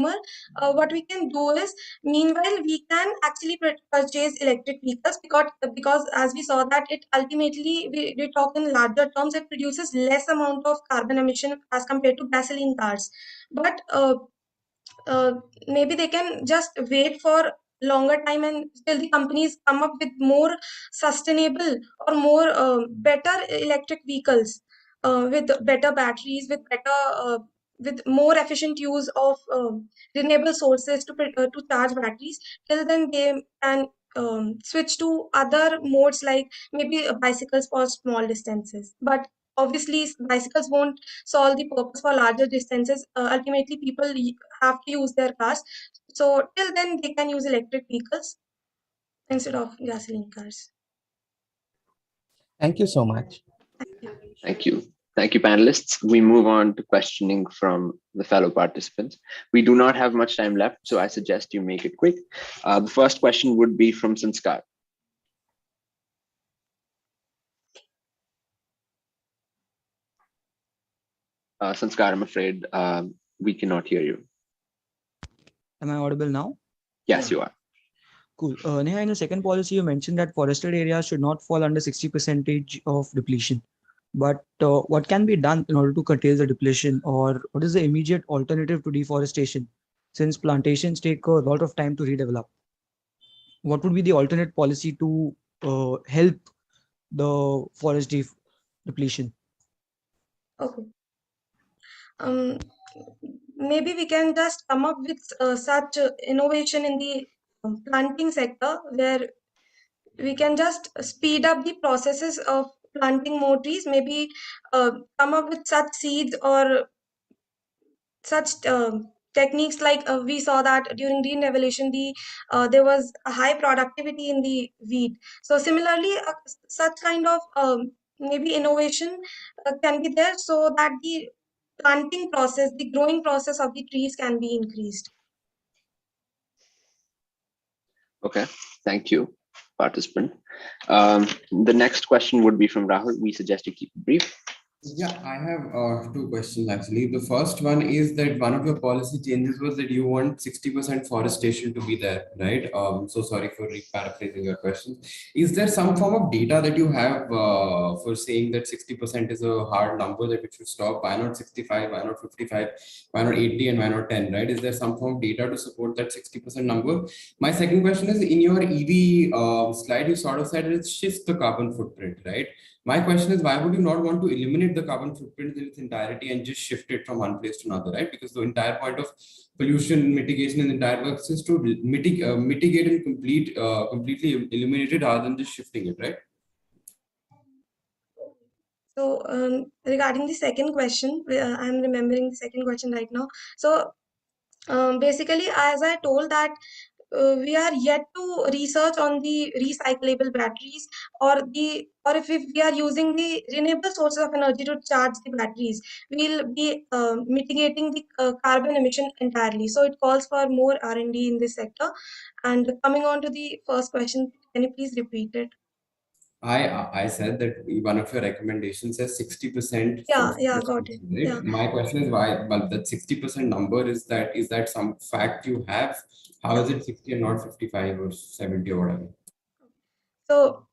consumer, what we can do is, meanwhile, we can actually purchase electric vehicles, because as we saw that it ultimately, we talk in larger terms, it produces less amount of carbon emission as compared to gasoline cars. But uh, maybe they can just wait for longer time and till the companies come up with more sustainable or more better electric vehicles, with better batteries, with better with more efficient use of renewable sources to charge batteries. Till then they can switch to other modes, like maybe bicycles for small distances. But obviously bicycles won't solve the purpose for larger distances. Ultimately people have to use their cars. So till then they can use electric vehicles instead of gasoline cars. Thank you so much. Thank you. Thank you. Thank you, panelists. We move on to questioning from the fellow participants. We do not have much time left, so I suggest you make it quick. The first question would be from Sanskar. Sanskar, I'm afraid we cannot hear you. Am I audible now? Yes, you are. Cool. Neha, in the second policy, you mentioned that forested areas should not fall under 60% of depletion. But what can be done in order to curtail the depletion, or what is the immediate alternative to deforestation? Since plantations take a lot of time to redevelop, what would be the alternate policy to help the forest depletion? Okay. Maybe we can just come up with such innovation in the planting sector, where we can just speed up the processes of planting more trees. Maybe come up with such seeds or such techniques, like we saw that during green revolution there was a high productivity in the wheat. So similarly such kind of maybe innovation can be there, so that the planting process, the growing process of the trees can be increased. Okay, thank you, participant. The next question would be from Rahul. We suggest you keep it brief. Yeah, I have two questions actually. The first one is that one of your policy changes was that you want 60% forestation to be there, right? So sorry for paraphrasing your question. Is there some form of data that you have for saying that 60% is a hard number that it should stop? Why not 65? Why not 55? Why not 80? And why not 10? Right? Is there some form of data to support that 60% number? My second question is, in your EV slide, you sort of said it shifts the carbon footprint, right? My question is, why would you not want to eliminate the carbon footprint in its entirety and just shift it from one place to another, right? Because the entire point of pollution mitigation in the entire works is to mitigate and completely eliminate it rather than just shifting it, right? So regarding the second question, I'm remembering the second question right now. So basically, as I told that we are yet to research on the recyclable batteries, or if we are using the renewable sources of energy to charge the batteries, we'll be mitigating the carbon emission entirely. So it calls for more R&D in this sector. And coming on to the first question, can you please repeat it? I said that one of your recommendations says 60% Yeah, for got it. right? Yeah. My question is why, but that 60% number, is that some fact you have? How is it 60 and not 55 or 70 or whatever? So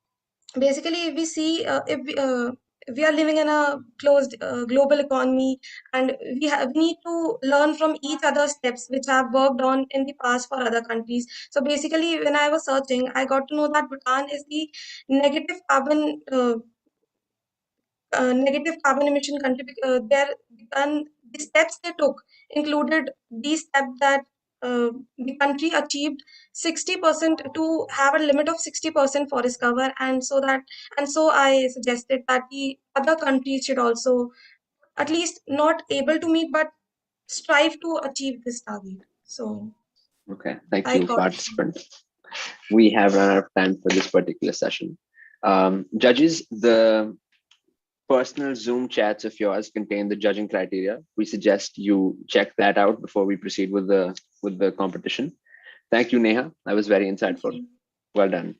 basically, if we see, if we are living in a closed global economy, and we need to learn from each other's steps which have worked on in the past for other countries. So basically, when I was searching, I got to know that Bhutan is the negative carbon negative carbon emission country. There, and the steps they took included these steps, that the country achieved 60%, to have a limit of 60% forest cover. And so I suggested that the other countries should also at least not able to meet, but strive to achieve this target. So Okay, thank I you, got participant. We have run out of time for this particular session. Judges, the personal Zoom chats of yours contain the judging criteria. We suggest you check that out before we proceed with the competition. Thank you, Neha. That was very insightful. Well done.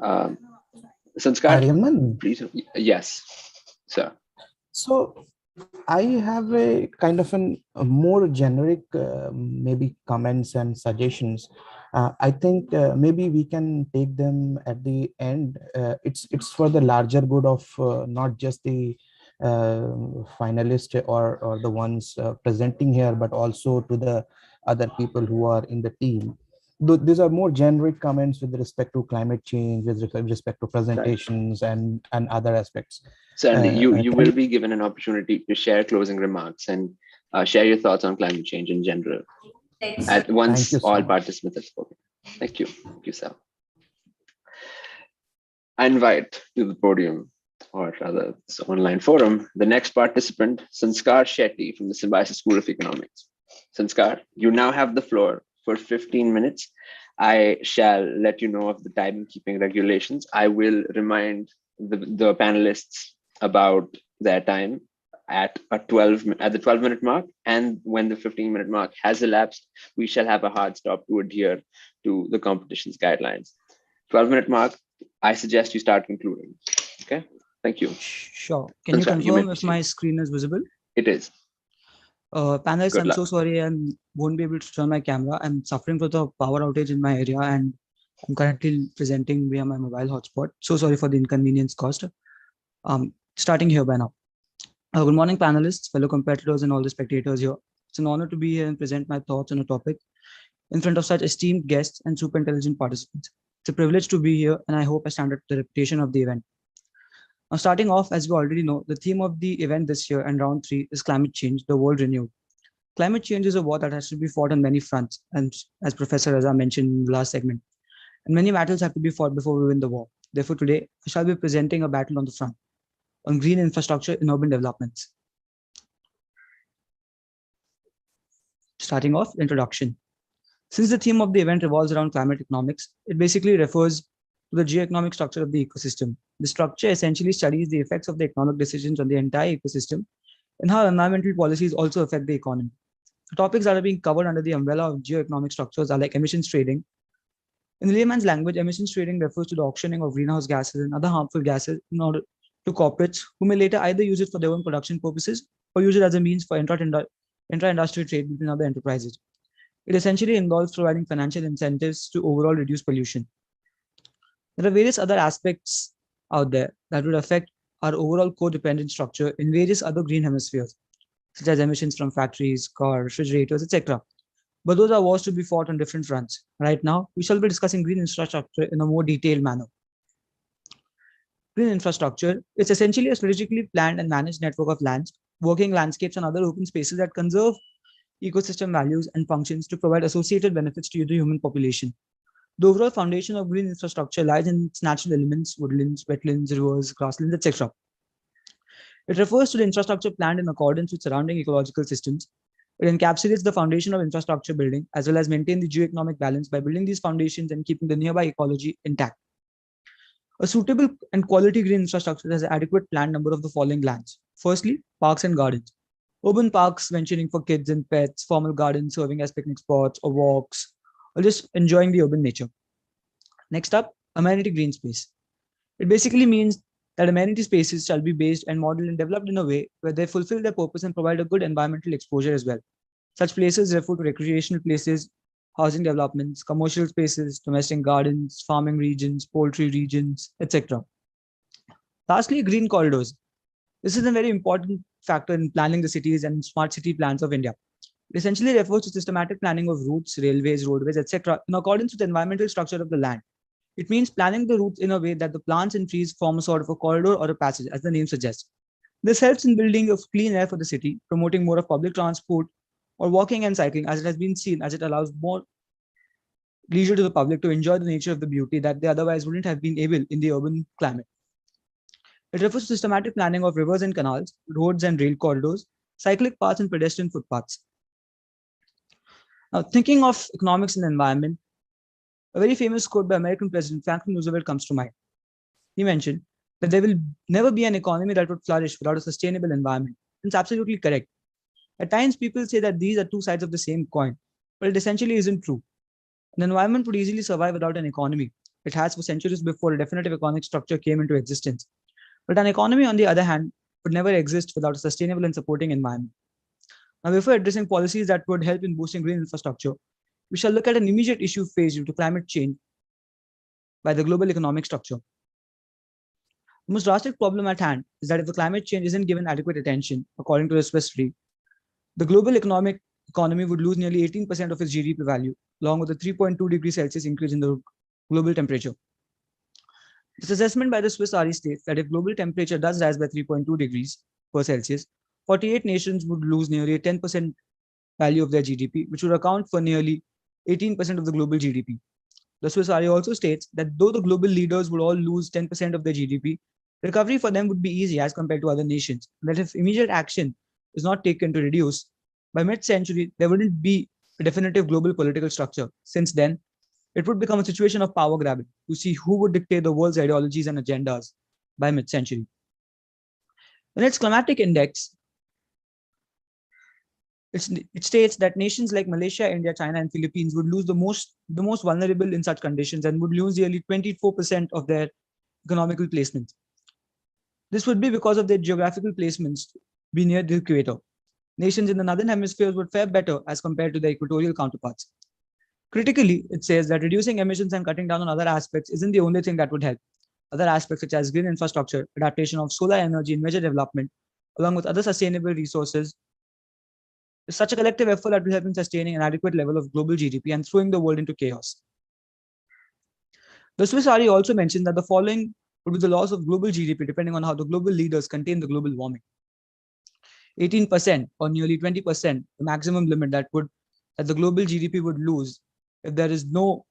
Sanskar, Aryaman, please. Yes, sir. so I have a kind of a more generic, maybe comments and suggestions. I think maybe we can take them at the end. It's for the larger good of not just the finalist or the ones presenting here, but also to the other people who are in the team. These are more generic comments with respect to climate change, with respect to Right. presentations and other aspects. Certainly, you Can will be given an opportunity to share closing remarks and share your thoughts on climate change in general at Thank once you so all much. participants have spoken. Thank you. Thank you, Sal. I invite to the podium, or rather this online forum, the next participant, Sanskar Shetty from the Symbiosis School of Economics. Sanskar, you now have the floor for 15 minutes. I shall let you know of the timekeeping regulations. I will remind the panelists about their time at the 12-minute mark, and when the 15-minute mark has elapsed, we shall have a hard stop to adhere to the competition's guidelines. 12-minute mark, I suggest you start concluding. Okay, thank you. Sure. Can you Sanskar, you may confirm if proceed. my screen is visible? It is. Panelists, Good I'm so luck. sorry I won't be able to turn my camera. I'm suffering from the power outage in my area and I'm currently presenting via my mobile hotspot. So sorry for the inconvenience caused. Starting here by now. Good morning, panelists, fellow competitors, and all the spectators here. It's an honor to be here and present my thoughts on a topic in front of such esteemed guests and super intelligent participants. It's a privilege to be here, and I hope I stand up to the reputation of the event. Now, starting off, as we already know, the theme of the event this year and round three is climate change, the world renewed. Climate change is a war that has to be fought on many fronts, and as Professor Raza mentioned in the last segment, and many battles have to be fought before we win the war. Therefore, today I shall be presenting a battle on the front on green infrastructure in urban developments. Starting off, introduction. Since the theme of the event revolves around climate economics, it basically refers to the geoeconomic structure of the ecosystem. The structure essentially studies the effects of the economic decisions on the entire ecosystem and how environmental policies also affect the economy. The topics that are being covered under the umbrella of geoeconomic structures are like emissions trading. In layman's language, emissions trading refers to the auctioning of greenhouse gases and other harmful gases in order to corporates who may later either use it for their own production purposes or use it as a means for intra-industrial trade between other enterprises. It essentially involves providing financial incentives to overall reduce pollution. There are various other aspects out there that would affect our overall codependent structure in various other green hemispheres, such as emissions from factories, cars, refrigerators, etc. But those are wars to be fought on different fronts. Right now, we shall be discussing green infrastructure in a more detailed manner. Green infrastructure is essentially a strategically planned and managed network of lands, working landscapes, and other open spaces that conserve ecosystem values and functions to provide associated benefits to the human population. The overall foundation of green infrastructure lies in its natural elements, woodlands, wetlands, rivers, grasslands, etc. It refers to the infrastructure planned in accordance with surrounding ecological systems. It encapsulates the foundation of infrastructure building as well as maintain the geoeconomic balance by building these foundations and keeping the nearby ecology intact. A suitable and quality green infrastructure has an adequate planned number of the following lands. Firstly, parks and gardens. Urban parks venturing for kids and pets, formal gardens serving as picnic spots or walks, or just enjoying the urban nature. Next up, amenity green space. It basically means that amenity spaces shall be based and modeled and developed in a way where they fulfill their purpose and provide a good environmental exposure as well. Such places refer to recreational places, housing developments, commercial spaces, domestic gardens, farming regions, poultry regions, etc. Lastly, green corridors. This is a very important factor in planning the cities and smart city plans of India. It essentially refers to systematic planning of routes, railways, roadways, etc., in accordance with the environmental structure of the land. It means planning the routes in a way that the plants and trees form a sort of a corridor or a passage, as the name suggests. This helps in building of clean air for the city, promoting more of public transport or walking and cycling, as it has been seen, as it allows more leisure to the public to enjoy the nature of the beauty that they otherwise wouldn't have been able in the urban climate. It refers to systematic planning of rivers and canals, roads and rail corridors, cyclic paths and pedestrian footpaths. Now, thinking of economics and environment, a very famous quote by American President Franklin Roosevelt comes to mind. He mentioned that there will never be an economy that would flourish without a sustainable environment. It's absolutely correct. At times, people say that these are two sides of the same coin, but it essentially isn't true. An environment would easily survive without an economy. It has for centuries before a definitive economic structure came into existence. But an economy, on the other hand, would never exist without a sustainable and supporting environment. Now, before addressing policies that would help in boosting green infrastructure, we shall look at an immediate issue faced due to climate change by the global economic structure. The most drastic problem at hand is that if the climate change isn't given adequate attention, according to the Swiss Re, the global economy would lose nearly 18% of its GDP value, along with a 3.2 degrees Celsius increase in the global temperature. This assessment by the Swiss Re states that if global temperature does rise by 3.2 degrees per Celsius, 48 nations would lose nearly a 10% value of their GDP, which would account for nearly 18% of the global GDP. The Swiss Re also states that though the global leaders would all lose 10% of their GDP, recovery for them would be easy as compared to other nations. That if immediate action is not taken to reduce, by mid-century, there wouldn't be a definitive global political structure. Since then, it would become a situation of power grabbing to see who would dictate the world's ideologies and agendas by mid-century. In its climatic index, it states that nations like Malaysia, India, China, and Philippines would lose the most vulnerable in such conditions and would lose nearly 24% of their economical placements. This would be because of their geographical placements be near the equator. Nations in the northern hemisphere would fare better as compared to their equatorial counterparts. Critically, it says that reducing emissions and cutting down on other aspects isn't the only thing that would help. Other aspects such as green infrastructure, adaptation of solar energy in major development, along with other sustainable resources, is such a collective effort that will help in sustaining an adequate level of global GDP and throwing the world into chaos. The Swiss Re also mentioned that the following would be the loss of global GDP depending on how the global leaders contain the global warming. 18% or nearly 20%, the maximum limit that the global GDP would lose if there is no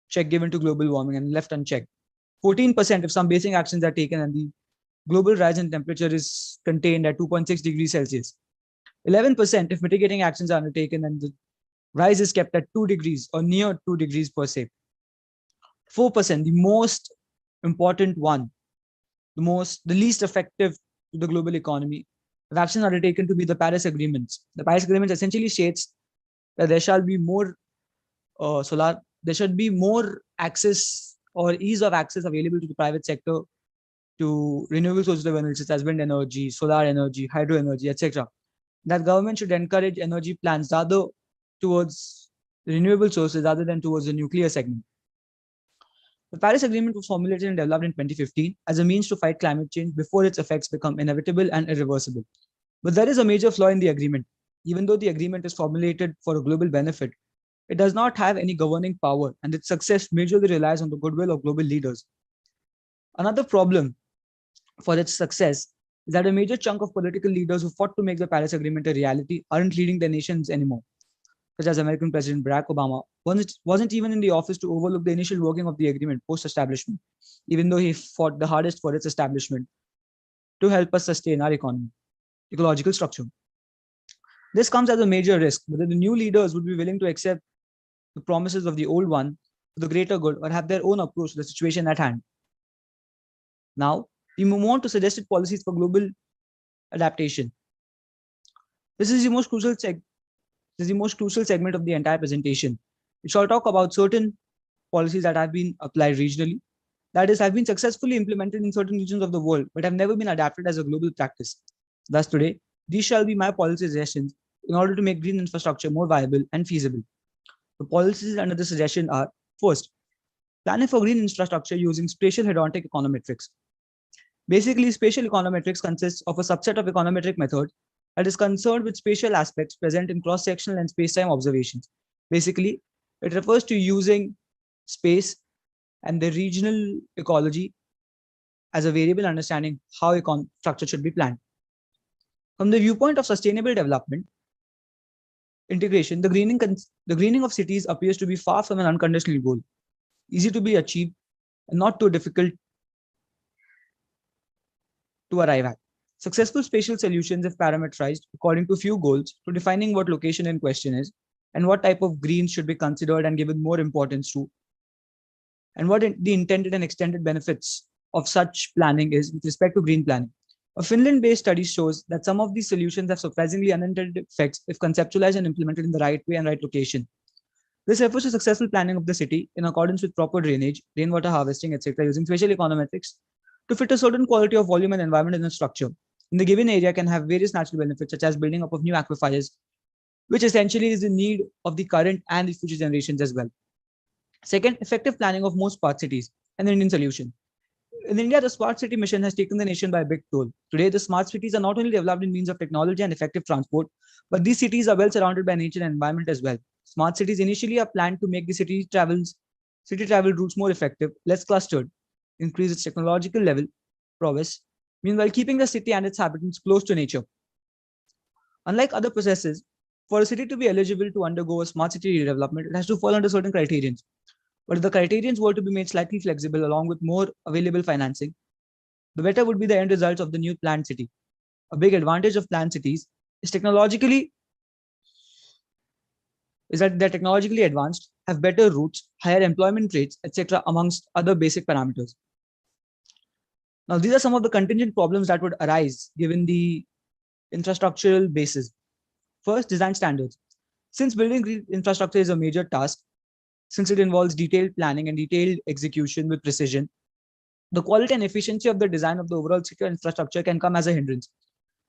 check given to global warming and left unchecked. 14% if some basic actions are taken and the global rise in temperature is contained at 2.6 degrees Celsius. 11% if mitigating actions are undertaken and the rise is kept at 2 degrees or near 2 degrees per se. 4%, the most important one, the least effective to the global economy, if actions are undertaken to be the Paris Agreements. The Paris Agreements essentially states that there shall be more there should be more access or ease of access available to the private sector to renewable sources of energy such as wind energy, solar energy, hydro energy, etc. That government should encourage energy plans rather towards renewable sources rather than towards the nuclear segment. The Paris Agreement was formulated and developed in 2015 as a means to fight climate change before its effects become inevitable and irreversible. But there is a major flaw in the agreement. Even though the agreement is formulated for a global benefit, it does not have any governing power, and its success majorly relies on the goodwill of global leaders. Another problem for its success is that a major chunk of political leaders who fought to make the Paris Agreement a reality aren't leading their nations anymore, such as American President Barack Obama wasn't even in the office to overlook the initial working of the agreement post-establishment, even though he fought the hardest for its establishment to help us sustain our ecological structure. This comes as a major risk, whether the new leaders would be willing to accept the promises of the old one for the greater good or have their own approach to the situation at hand. Now, we move on to suggested policies for global adaptation. This is the most crucial segment of the entire presentation. We shall talk about certain policies that have been applied regionally, that is, have been successfully implemented in certain regions of the world, but have never been adapted as a global practice. Thus, today, these shall be my policy suggestions in order to make green infrastructure more viable and feasible. The policies under the suggestion are: first, planning for green infrastructure using spatial hedonic econometrics. Basically, spatial econometrics consists of a subset of econometric method that is concerned with spatial aspects present in cross-sectional and space-time observations. Basically, it refers to using space and the regional ecology as a variable understanding how structure should be planned. From the viewpoint of sustainable development integration, the greening of cities appears to be far from an unconditional goal, easy to be achieved and not too difficult to arrive at. Successful spatial solutions have parameterized according to few goals to defining what location in question is and what type of greens should be considered and given more importance to, and what the intended and extended benefits of such planning is with respect to green planning. A Finland-based study shows that some of these solutions have surprisingly unintended effects if conceptualized and implemented in the right way and right location. This refers to successful planning of the city in accordance with proper drainage, rainwater harvesting, etc., using spatial econometrics to fit a certain quality of volume and environment in the structure. in the given area can have various natural benefits, such as building up of new aquifers, which essentially is the need of the current and the future generations as well. Second, effective planning of most smart cities, an Indian solution. In India, the smart city mission has taken the nation by a big toll. Today, the smart cities are not only developed in means of technology and effective transport, but these cities are well surrounded by nature and environment as well. Smart cities initially are planned to make the city travel routes more effective, less clustered, increase its technological level prowess, meanwhile keeping the city and its inhabitants close to nature. Unlike other processes, for a city to be eligible to undergo a smart city redevelopment, it has to fall under certain criteria. But if the criterions were to be made slightly flexible along with more available financing, the better would be the end results of the new planned city. A big advantage of planned cities is that they're technologically advanced, have better routes, higher employment rates, etc., amongst other basic parameters. Now, these are some of the contingent problems that would arise given the infrastructural basis. First, design standards. Since building green infrastructure is a major task, since it involves detailed planning and detailed execution with precision, the quality and efficiency of the design of the overall city infrastructure can come as a hindrance.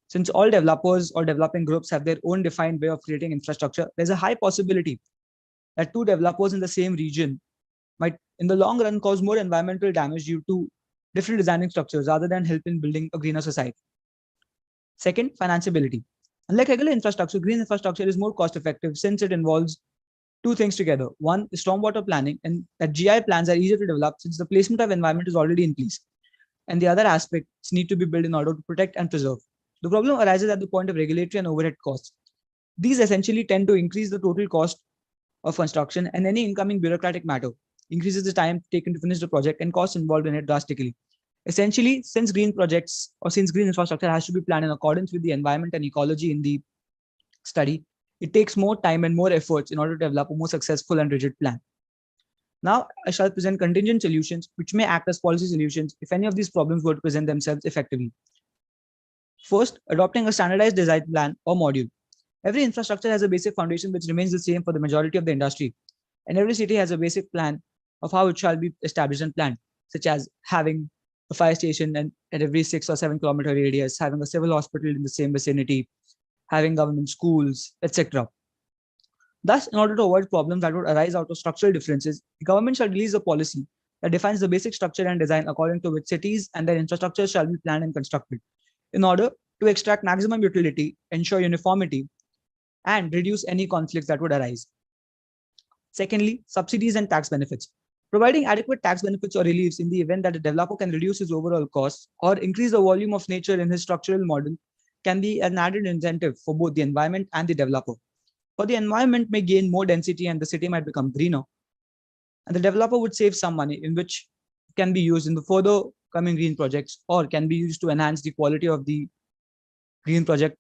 Since all developers or developing groups have their own defined way of creating infrastructure, there's a high possibility that two developers in the same region might, in the long run, cause more environmental damage due to different designing structures rather than help in building a greener society. Second, financeability. Unlike regular infrastructure, green infrastructure is more cost effective since it involves two things together. One is stormwater planning, and that GI plans are easier to develop since the placement of environment is already in place. And the other aspects need to be built in order to protect and preserve. The problem arises at the point of regulatory and overhead costs. These essentially tend to increase the total cost of construction, and any incoming bureaucratic matter increases the time taken to finish the project and costs involved in it drastically. Essentially, since green projects or since green infrastructure has to be planned in accordance with the environment and ecology in the study, it takes more time and more efforts in order to develop a more successful and rigid plan. Now, I shall present contingent solutions which may act as policy solutions if any of these problems were to present themselves effectively. First, adopting a standardized design plan or module. Every infrastructure has a basic foundation which remains the same for the majority of the industry, and every city has a basic plan of how it shall be established and planned, such as having a fire station and at every 6 or 7 kilometer radius, having a civil hospital in the same vicinity, having government schools, etc. Thus, in order to avoid problems that would arise out of structural differences, the government shall release a policy that defines the basic structure and design according to which cities and their infrastructure shall be planned and constructed, in order to extract maximum utility, ensure uniformity, and reduce any conflicts that would arise. Secondly, subsidies and tax benefits. Providing adequate tax benefits or reliefs in the event that a developer can reduce his overall costs or increase the volume of nature in his structural model can be an added incentive for both the environment and the developer. For the environment may gain more density and the city might become greener, and the developer would save some money in which can be used in the further coming green projects or can be used to enhance the quality of the green project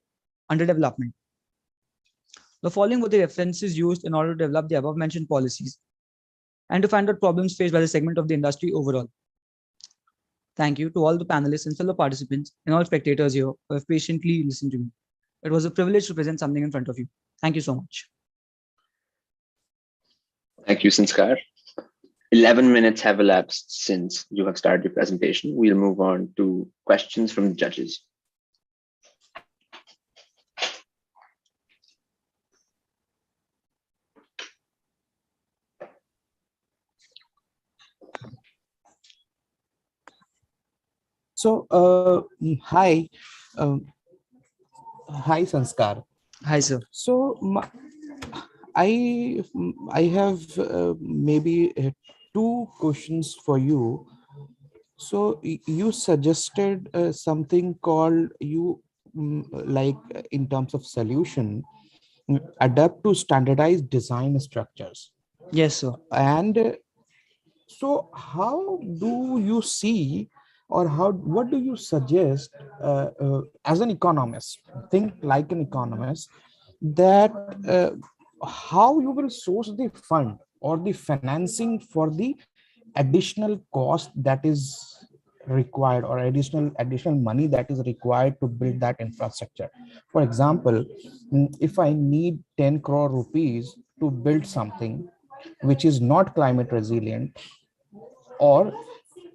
under development. The following were the references used in order to develop the above mentioned policies and to find out problems faced by the segment of the industry overall. Thank you to all the panelists and fellow participants and all spectators here who have patiently listened to me. It was a privilege to present something in front of you. Thank you so much. Thank you, Sanskar. 11 minutes have elapsed since you have started your presentation. We'll move on to questions from the judges. So, hi, um, hi, Sanskar. Hi, sir. So, I have maybe two questions for you. So, you suggested something called like in terms of solution, adapt to standardized design structures. Yes, sir. And so, how do you see, or what do you suggest as an economist? Think like an economist that how you will source the fund or the financing for the additional cost that is required or additional money that is required to build that infrastructure. For example, if I need 10 crore rupees to build something which is not climate resilient, or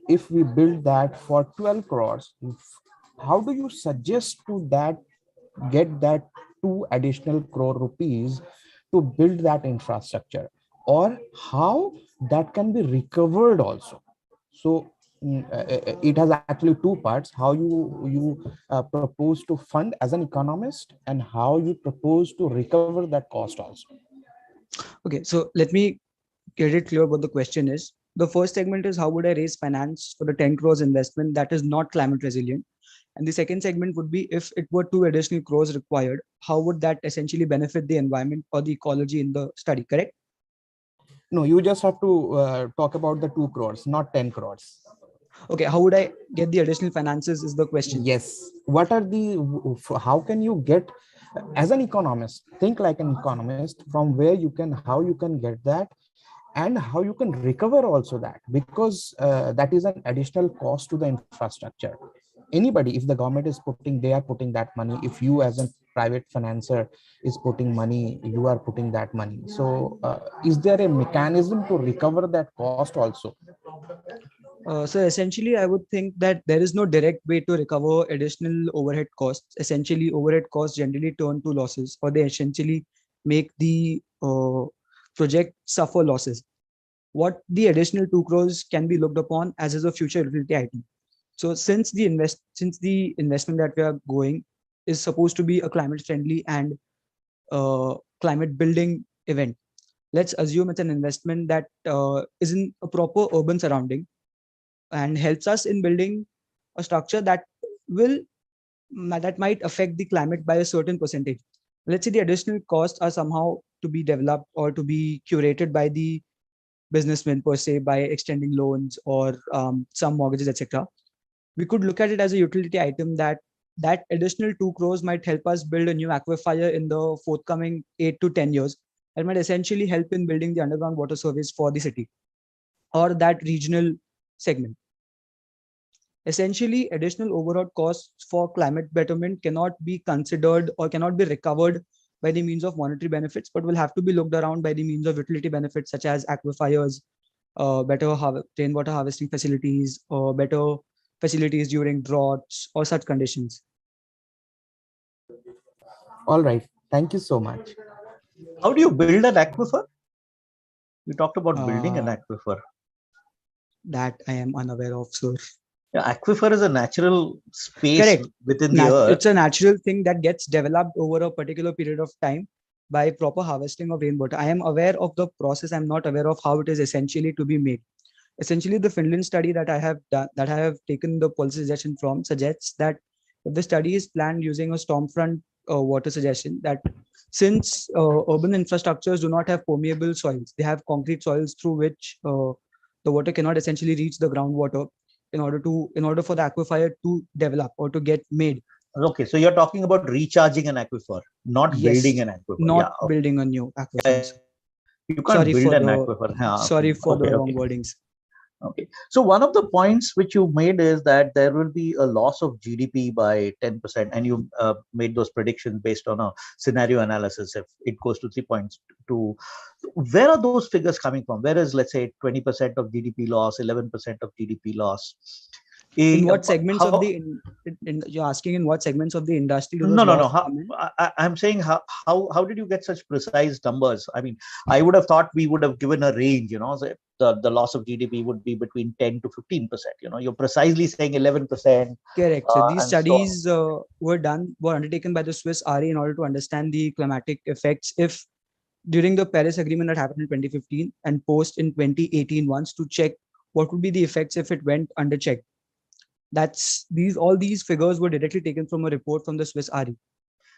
if we build that for 12 crores, how do you suggest to that get that 2 additional crore rupees to build that infrastructure, or how that can be recovered also? So it has actually two parts: how you propose to fund as an economist, and how you propose to recover that cost also. Okay, so let me get it clear what the question is. The first segment is how would I raise finance for the 10 crores investment that is not climate resilient? And the second segment would be if it were 2 additional crores required, how would that essentially benefit the environment or the ecology in the study, correct? No, you just have to talk about the 2 crores, not 10 crores. Okay, how would I get the additional finances is the question. Yes. What are how can you get, as an economist, think like an economist, from where you can, how you can get that, and how you can recover also that, because that is an additional cost to the infrastructure. Anybody, if the government is putting, they are putting that money. If you as a private financer is putting money, you are putting that money. So is there a mechanism to recover that cost also? So essentially, I would think that there is no direct way to recover additional overhead costs. Essentially, overhead costs generally turn to losses, or they essentially make the project suffer losses. What the additional 2 crores can be looked upon as is a future utility item. So since the investment that we are going is supposed to be a climate friendly and climate building event, let's assume it's an investment that is in a proper urban surrounding and helps us in building a structure that will that might affect the climate by a certain percentage. Let's say the additional costs are somehow to be developed or to be curated by the businessmen per se by extending loans or some mortgages, etc. We could look at it as a utility item that additional 2 crores might help us build a new aquifer in the forthcoming 8 to 10 years. That might essentially help in building the underground water service for the city or that regional segment. Essentially, additional overall costs for climate betterment cannot be considered or cannot be recovered by the means of monetary benefits, but will have to be looked around by the means of utility benefits such as aquifers, better rainwater harvesting facilities, or better facilities during droughts or such conditions. All right, thank you so much. How do you build an aquifer? You talked about building an Uh, aquifer. that I am unaware of, sir. Yeah, aquifer is a natural space Correct. within the earth. It's a natural thing that gets developed over a particular period of time by proper harvesting of rainwater. I am aware of the process. I'm not aware of how it is essentially to be made. Essentially, the Finland study that I have done, that I have taken the policy suggestion from, suggests that if the study is planned using a stormfront water suggestion, that since urban infrastructures do not have permeable soils, they have concrete soils through which the water cannot essentially reach the groundwater in order for the aquifer to develop or to get made. Okay, so you're talking about recharging an aquifer, not building Yes, an aquifer. not Yeah, okay. building a new aquifers. You can't Sorry build for an the aquifer. Yeah, sorry for the okay, wrong okay. wordings. Okay. So one of the points which you made is that there will be a loss of GDP by 10%, and you made those predictions based on a scenario analysis. If it goes to 3.2, where are those figures coming from? Where is, let's say, 20% of GDP loss, 11% of GDP loss? In what segments of How, the you're asking in what segments of the industry do those no. laws come in? I'm saying how did you get such precise numbers? I mean, I would have thought we would have given a range. So the loss of GDP would be between 10 to 15%. You're precisely saying 11%, Correct. So these and so on. studies were undertaken by the Swiss RE in order to understand the climatic effects if during the Paris Agreement that happened in 2015 and post in 2018 once to check what would be the effects if it went under check. All these figures were directly taken from a report from the Swiss RE.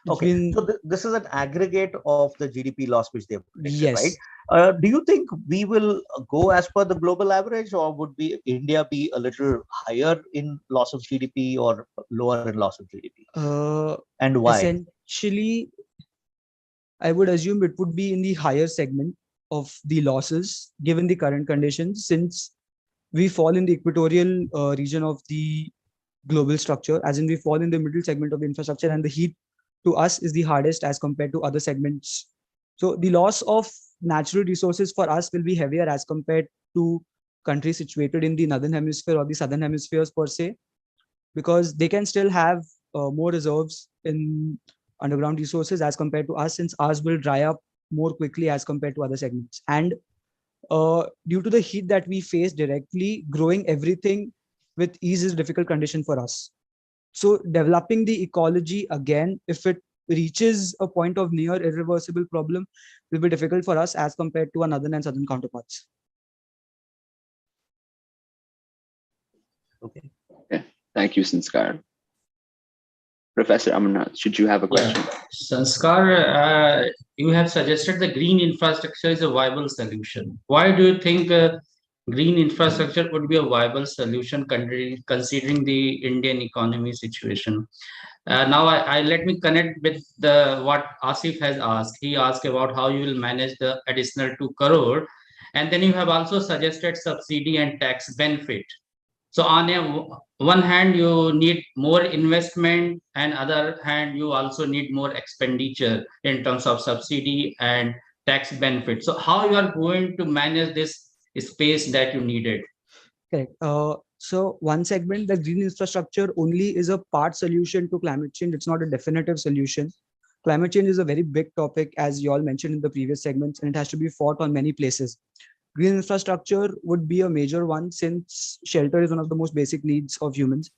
Okay, so this is an aggregate of the GDP loss which they've predicted, right? Yes. Do you think we will go as per the global average, or would India be a little higher in loss of GDP or lower in loss of GDP? And why? Essentially, I would assume it would be in the higher segment of the losses given the current conditions, since we fall in the equatorial region of the global structure, as in we fall in the middle segment of the infrastructure, and the heat to us is the hardest as compared to other segments. So the loss of natural resources for us will be heavier as compared to countries situated in the northern hemisphere or the southern hemispheres per se. because they can still have more reserves in underground resources as compared to us, since ours will dry up more quickly as compared to other segments. And due to the heat that we face directly, growing everything with ease is a difficult condition for us. So developing the ecology again, if it reaches a point of near irreversible problem, will be difficult for us as compared to our northern and southern counterparts. Okay. Okay. Thank you, Sanskar. Professor Amarnath, should you have a question? Yeah. Sanskar, you have suggested the green infrastructure is a viable solution. Why do you think green infrastructure would be a viable solution considering the Indian economy situation? Now, I let me connect with the what Asif has asked. He asked about how you will manage the additional 2 crore, and then you have also suggested subsidy and tax benefit. So on one hand, you need more investment, and other hand, you also need more expenditure in terms of subsidy and tax benefit. So how you are going to manage this space that you needed? Correct. So one segment, the green infrastructure only is a part solution to climate change. It's not a definitive solution. Climate change is a very big topic, as you all mentioned in the previous segments, and it has to be fought on many places. Green infrastructure would be a major one, since shelter is one of the most basic needs of humans,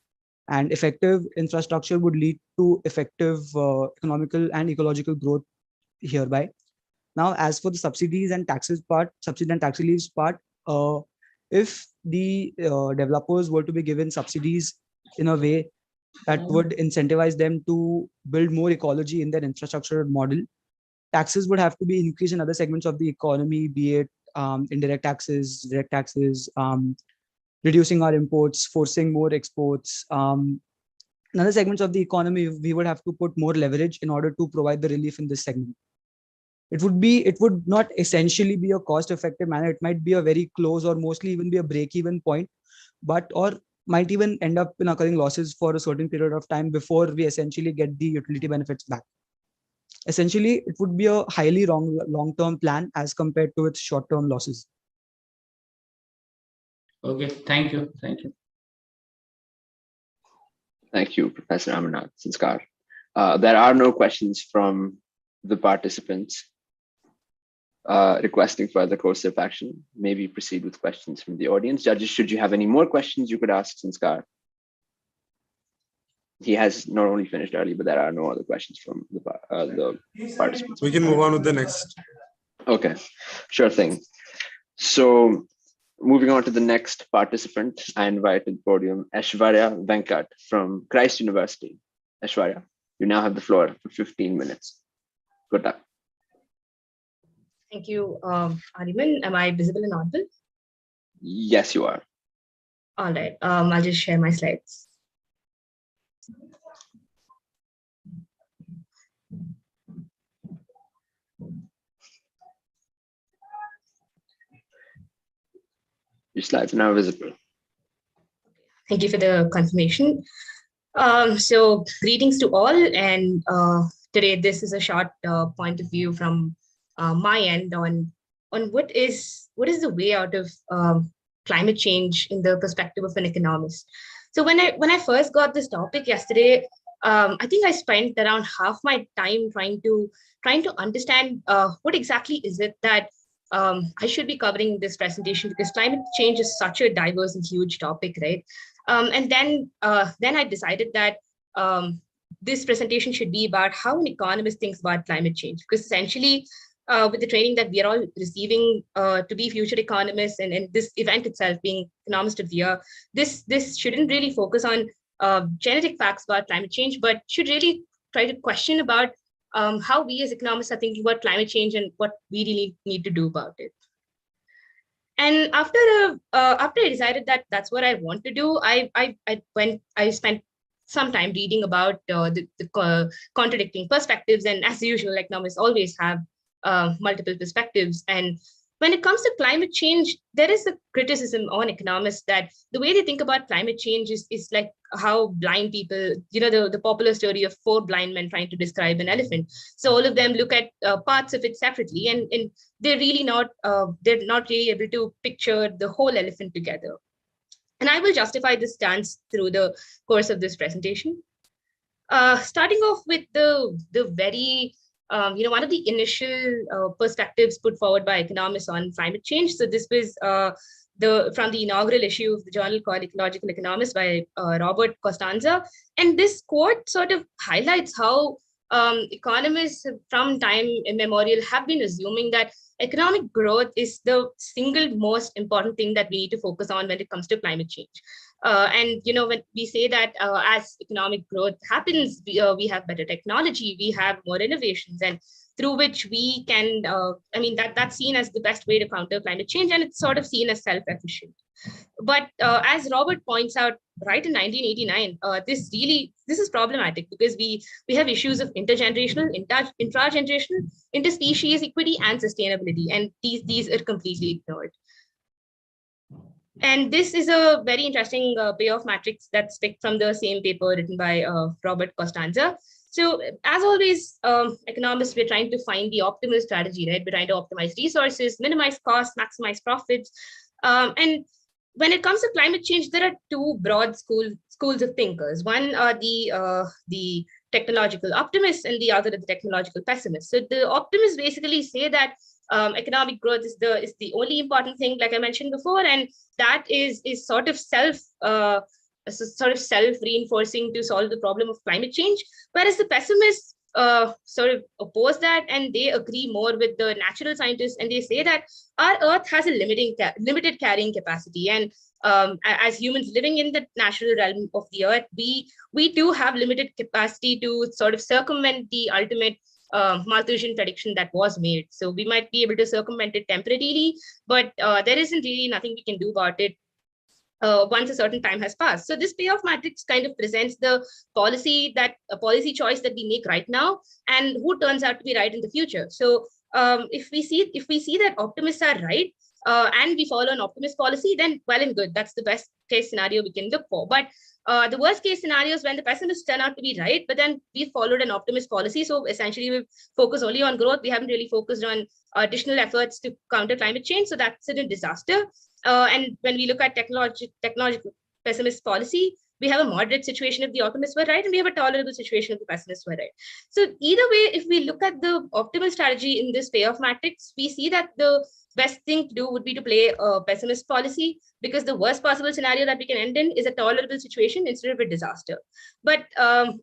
and effective infrastructure would lead to effective economical and ecological growth hereby. Now, as for the subsidies and taxes part, subsidy and tax reliefs part, if the developers were to be given subsidies in a way that would incentivize them to build more ecology in their infrastructure model, taxes would have to be increased in other segments of the economy, be it indirect taxes, direct taxes, reducing our imports, forcing more exports. In other segments of the economy, we would have to put more leverage in order to provide the relief in this segment. It would not essentially be a cost effective manner. It might be a very close or mostly even be a break even point, but or might even end up in occurring losses for a certain period of time before we essentially get the utility benefits back. Essentially, it would be a highly long-term plan as compared to its short-term losses. Okay, thank you. Thank you. Thank you, Professor Amarnath. Sanskar. There are no questions from the participants requesting further course of action. Maybe proceed with questions from the audience. Judges, should you have any more questions, you could ask Sanskar. He has not only finished early, but there are no other questions from the participants. We can move on with the next. Okay, sure thing. So moving on to the next participant, I invited podium Aishwarya Venkat from Christ University. Aishwarya, you now have the floor for 15 minutes. Good luck. Thank you, Ariman. Am I visible and audible? Yes, you are. All right. I'll just share my slides. Your slides are now visible. Thank you for the confirmation. So greetings to all. And today, this is a short point of view from my end on what is the way out of climate change in the perspective of an economist. So when I first got this topic yesterday, I think I spent around half my time trying to understand what exactly is it that I should be covering this presentation, because climate change is such a diverse and huge topic, right? And then I decided that this presentation should be about how an economist thinks about climate change, because essentially, with the training that we are all receiving to be future economists, and this event itself being Economist of the Year, this shouldn't really focus on genetic facts about climate change, but should really try to question about how we as economists are thinking about climate change and what we really need to do about it. And after I decided that that's what I want to do, I spent some time reading about the contradicting perspectives, and as usual, economists always have multiple perspectives. And when it comes to climate change, there is a criticism on economists that the way they think about climate change is like how blind people, the popular story of 4 blind men trying to describe an elephant. So all of them look at parts of it separately, and they're not really able to picture the whole elephant together. And I will justify this stance through the course of this presentation. Starting off with the very one of the initial perspectives put forward by economists on climate change. So this was from the inaugural issue of the journal called Ecological Economics by Robert Costanza. And this quote sort of highlights how economists from time immemorial have been assuming that economic growth is the single most important thing that we need to focus on when it comes to climate change. And when we say that as economic growth happens, we have better technology, we have more innovations, and through which we can, that's seen as the best way to counter climate change, and it's sort of seen as self-efficient. But as Robert points out, right in 1989, this is problematic because we have issues of intergenerational, intragenerational, interspecies equity, and sustainability, and these are completely ignored. And this is a very interesting payoff matrix that's picked from the same paper written by Robert Costanza. So as always, economists, we're trying to find the optimal strategy, right? We're trying to optimize resources, minimize costs, maximize profits. And when it comes to climate change, there are two broad schools of thinkers. One are the technological optimists, and the other are the technological pessimists. So the optimists basically say that economic growth is the only important thing, like I mentioned before, and that is sort of self-reinforcing to solve the problem of climate change. Whereas the pessimists sort of oppose that, and they agree more with the natural scientists, and they say that our Earth has a limited carrying capacity, and as humans living in the natural realm of the Earth, we do have limited capacity to sort of circumvent the ultimate Malthusian prediction that was made. So we might be able to circumvent it temporarily, but there isn't really nothing we can do about it once a certain time has passed. So this payoff matrix kind of presents the policy choice that we make right now, and who turns out to be right in the future. So if we see that optimists are right, and we follow an optimist policy, then well and good. That's the best case scenario we can look for. But the worst case scenario is when the pessimists turn out to be right, but then we followed an optimist policy. So essentially, we focus only on growth. We haven't really focused on additional efforts to counter climate change. So that's a disaster. And when we look at technological pessimist policy, we have a moderate situation if the optimists were right, and we have a tolerable situation if the pessimists were right. So either way, if we look at the optimal strategy in this payoff matrix, we see that the best thing to do would be to play a pessimist policy, because the worst possible scenario that we can end in is a tolerable situation instead of a disaster. But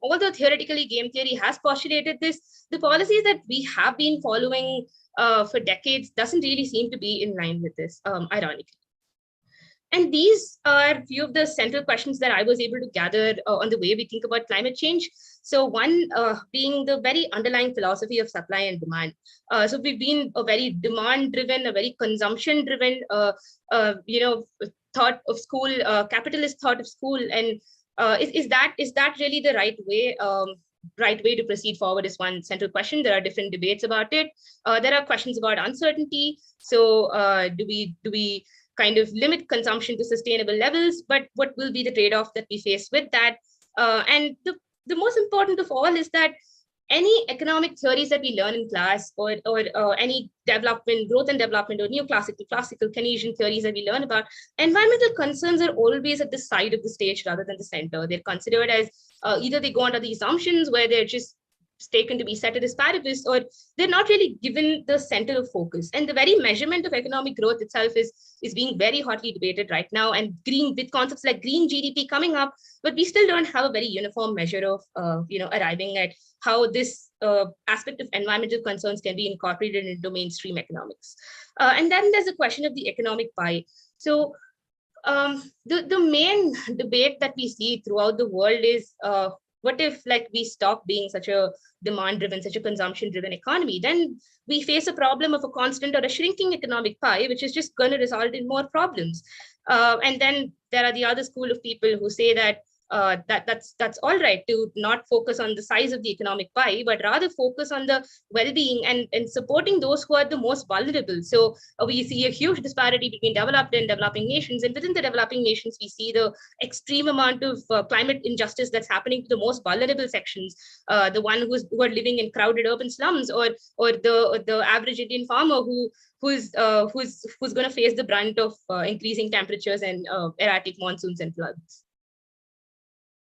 although theoretically game theory has postulated this, the policies that we have been following for decades doesn't really seem to be in line with this, ironically. And these are a few of the central questions that I was able to gather on the way we think about climate change. So one being the very underlying philosophy of supply and demand. So we've been a very demand-driven, a very consumption-driven, thought of school, capitalist thought of school. And is that really the right way? Right way to proceed forward is one central question. There are different debates about it. There are questions about uncertainty. So do we kind of limit consumption to sustainable levels, but what will be the trade-off that we face with that? And the most important of all is that any economic theories that we learn in class, or any growth and development, or neoclassical, classical, Keynesian theories that we learn about, environmental concerns are always at the side of the stage rather than the center. They're considered as either they go under the assumptions where they're just taken to be ceteris paribus, or they're not really given the center of focus. And the very measurement of economic growth itself is being very hotly debated right now, and with concepts like green GDP coming up, but we still don't have a very uniform measure of arriving at how this aspect of environmental concerns can be incorporated into mainstream economics. And then there's the question of the economic pie. So the main debate that we see throughout the world is what if we stop being such a demand-driven, such a consumption-driven economy? Then we face a problem of a constant or a shrinking economic pie, which is just going to result in more problems. And then there are the other school of people who say that that's all right to not focus on the size of the economic pie, but rather focus on the well-being and supporting those who are the most vulnerable. So we see a huge disparity between developed and developing nations, and within the developing nations, we see the extreme amount of climate injustice that's happening to the most vulnerable sections, the one who are living in crowded urban slums, or the average Indian farmer who's going to face the brunt of increasing temperatures and erratic monsoons and floods.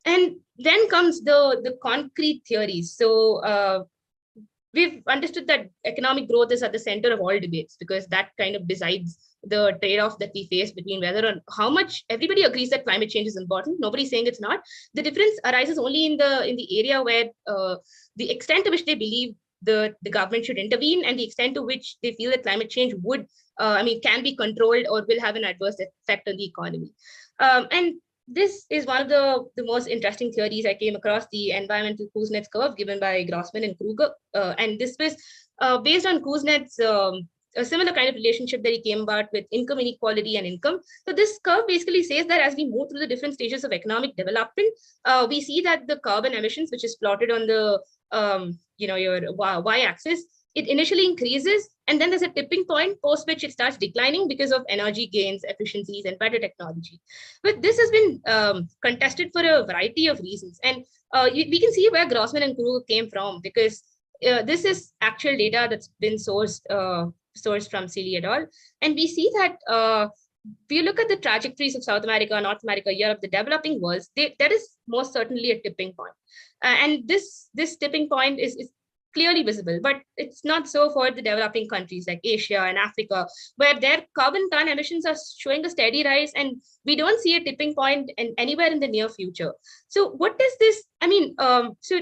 And then comes the concrete theories. So we've understood that economic growth is at the center of all debates, because that kind of decides the trade-off that we face between whether or how much everybody agrees that climate change is important. Nobody's saying it's not. The difference arises only in the area where the extent to which they believe the government should intervene, and the extent to which they feel that climate change would, can be controlled or will have an adverse effect on the economy. And this is one of the most interesting theories I came across, the environmental Kuznets curve given by Grossman and Kruger. And this was based on Kuznets' a similar kind of relationship that he came about with income inequality and income. So this curve basically says that as we move through the different stages of economic development, we see that the carbon emissions, which is plotted on the your y-axis, it initially increases, and then there's a tipping point post which it starts declining because of energy gains, efficiencies, and better technology. But this has been contested for a variety of reasons, and we can see where Grossman and Kruger came from, because this is actual data that's been sourced from Seeley et al. And we see that if you look at the trajectories of South America, North America, Europe, the developing worlds, there is most certainly a tipping point. And this tipping point is clearly visible, but it's not so for the developing countries like Asia and Africa, where their carbon ton emissions are showing a steady rise, and we don't see a tipping point anywhere in the near future. So what does this, so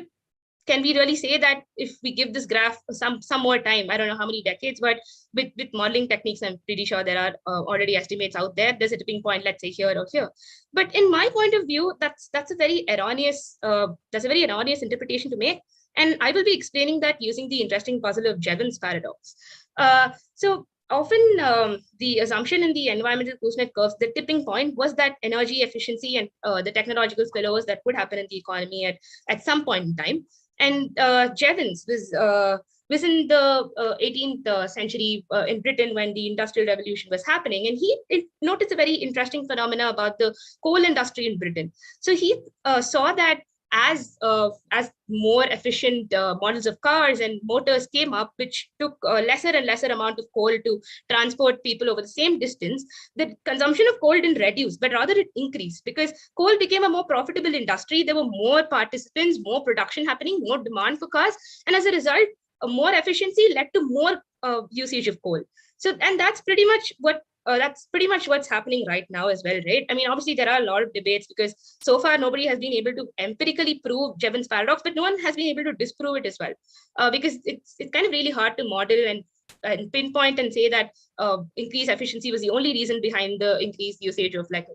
can we really say that if we give this graph some more time, I don't know how many decades, but with modeling techniques, I'm pretty sure there are already estimates out there, there's a tipping point, let's say here or here. But in my point of view, that's a very erroneous interpretation to make. And I will be explaining that using the interesting puzzle of Jevons paradox. So often the assumption in the environmental Kuznets curves, the tipping point was that energy efficiency and the technological spillovers that would happen in the economy at some point in time. And Jevons was in the 18th century in Britain when the Industrial Revolution was happening. And he noticed a very interesting phenomena about the coal industry in Britain. So he saw that as more efficient models of cars and motors came up, which took lesser and lesser amount of coal to transport people over the same distance, the consumption of coal didn't reduce, but rather it increased, because coal became a more profitable industry. There were more participants, more production happening, more demand for cars. And as a result, more efficiency led to more usage of coal. So, and that's pretty much what's happening right now as well, right? I mean, obviously there are a lot of debates, because so far nobody has been able to empirically prove Jevons paradox, but no one has been able to disprove it as well, because it's kind of really hard to model and pinpoint and say that increased efficiency was the only reason behind the increased usage of, like,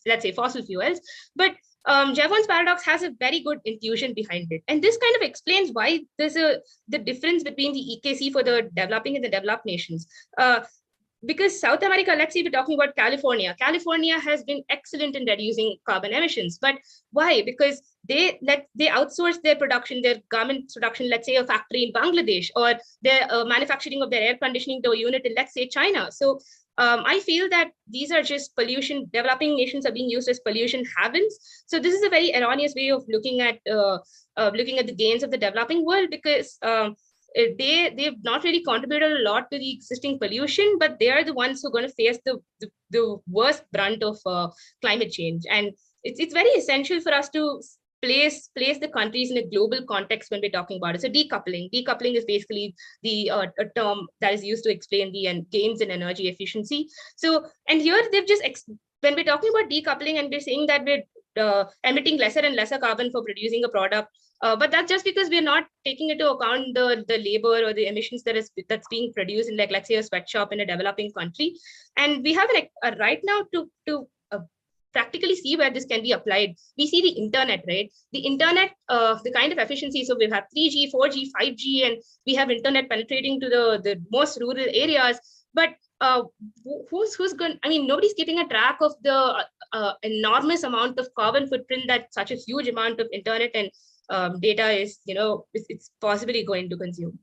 let's say, fossil fuels. But Jevons paradox has a very good intuition behind it. And this kind of explains why there's the difference between the EKC for the developing and the developed nations. Because South America, let's say we're talking about California. California has been excellent in reducing carbon emissions. But why? Because they outsource their production, their garment production, let's say a factory in Bangladesh, or their manufacturing of their air conditioning to a unit in, let's say, China. So I feel that these are just pollution. Developing nations are being used as pollution havens. So this is a very erroneous way of looking at the gains of the developing world, because they've not really contributed a lot to the existing pollution, but they are the ones who are going to face the worst brunt of climate change. And it's very essential for us to place the countries in a global context when we're talking about it. So decoupling is basically the a term that is used to explain the gains in energy efficiency. So, and here they've just when we're talking about decoupling, and we're saying that we're emitting lesser and lesser carbon for producing a product, but that's just because we're not taking into account the labor or the emissions that's being produced in, like, let's say, a sweatshop in a developing country. And we have a right now to practically see where this can be applied. We see the internet, right? The internet, the kind of efficiency. So we have 3G, 4G, 5G, and we have internet penetrating to the most rural areas. But who's going? I mean, nobody's keeping a track of the enormous amount of carbon footprint that such a huge amount of internet and data is, it's possibly going to consume.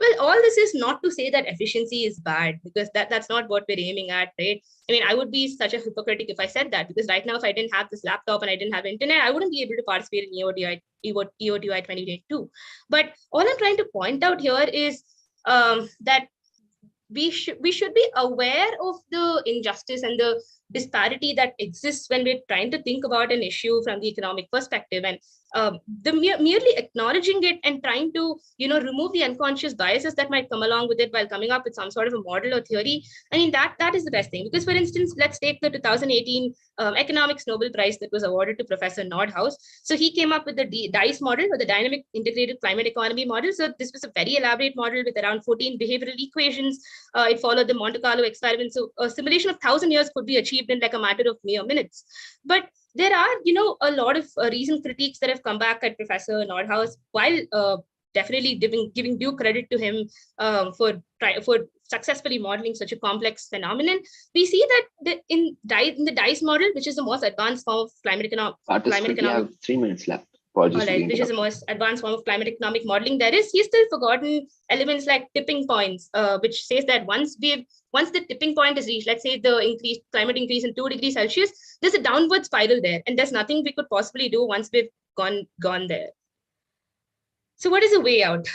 Well, all this is not to say that efficiency is bad, because that's not what we're aiming at, right? I mean, I would be such a hypocrite if I said that, because right now, if I didn't have this laptop and I didn't have internet, I wouldn't be able to participate in EOTY 2022. But all I'm trying to point out here is that we should be aware of the injustice and the disparity that exists when we're trying to think about an issue from the economic perspective, and merely acknowledging it and trying to remove the unconscious biases that might come along with it while coming up with some sort of a model or theory. I mean, that is the best thing, because for instance, let's take the 2018 economics Nobel Prize that was awarded to Professor Nordhaus. So he came up with the DICE model, or the Dynamic Integrated Climate Economy model. So this was a very elaborate model with around 14 behavioral equations. It followed the Monte Carlo experiment. So a simulation of 1,000 years could be achieved in like a matter of mere minutes. But there are, a lot of recent critiques that have come back at Professor Nordhaus, while definitely giving due credit to him for successfully modeling such a complex phenomenon. We see that in the DICE model, which is the most advanced form of climate Participant, we economic. have 3 minutes left. All Apologies for the right, which is the interruption. most advanced form of climate economic modeling there is. He's still forgotten elements like tipping points, which says that once the tipping point is reached, let's say the climate increase in 2 degrees Celsius, there's a downward spiral there, and there's nothing we could possibly do once we've gone there. So what is the way out?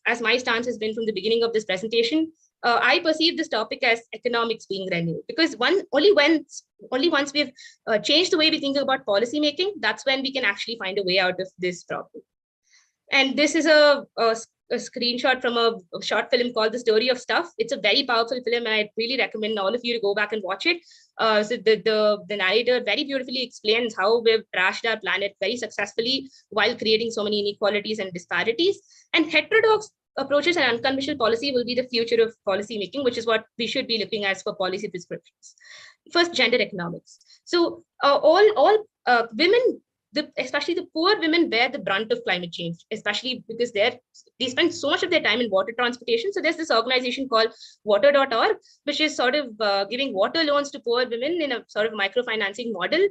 As my stance has been from the beginning of this presentation, I perceive this topic as economics being renewed, because only once we've changed the way we think about policy making, that's when we can actually find a way out of this problem. And this is a screenshot from a short film called The Story of Stuff. It's a very powerful film, and I really recommend all of you to go back and watch it. So the narrator very beautifully explains how we've trashed our planet very successfully while creating so many inequalities and disparities. And heterodox approaches and unconventional policy will be the future of policy making, which is what we should be looking at for policy prescriptions. First, gender economics. So all women, especially the poor women, bear the brunt of climate change, especially because they spend so much of their time in water transportation. So there's this organization called water.org, which is sort of giving water loans to poor women in a sort of microfinancing model.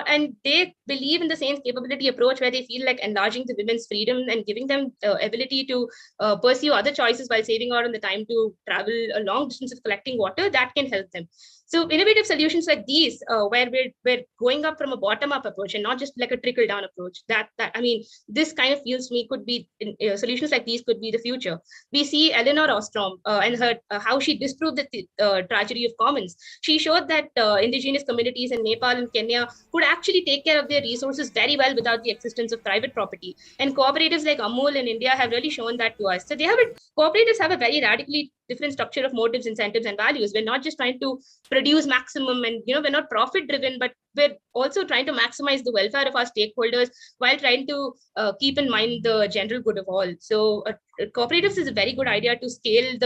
And they believe in the same capability approach, where they feel like enlarging the women's freedom and giving them ability to pursue other choices while saving out on the time to travel a long distance of collecting water, that can help them. So innovative solutions like these, where we're going up from a bottom-up approach and not just like a trickle-down approach, this kind of feels to me could be solutions like these could be the future. We see Eleanor Ostrom and her how she disproved the tragedy of commons. She showed that indigenous communities in Nepal and Kenya could actually take care of their resources very well without the existence of private property. And cooperatives like Amul in India have really shown that to us. So cooperatives have a very radically different structure of motives, incentives, and values. We're not just trying to produce maximum, and we're not profit driven, but we're also trying to maximize the welfare of our stakeholders while trying to keep in mind the general good of all. So cooperatives is a very good idea to scale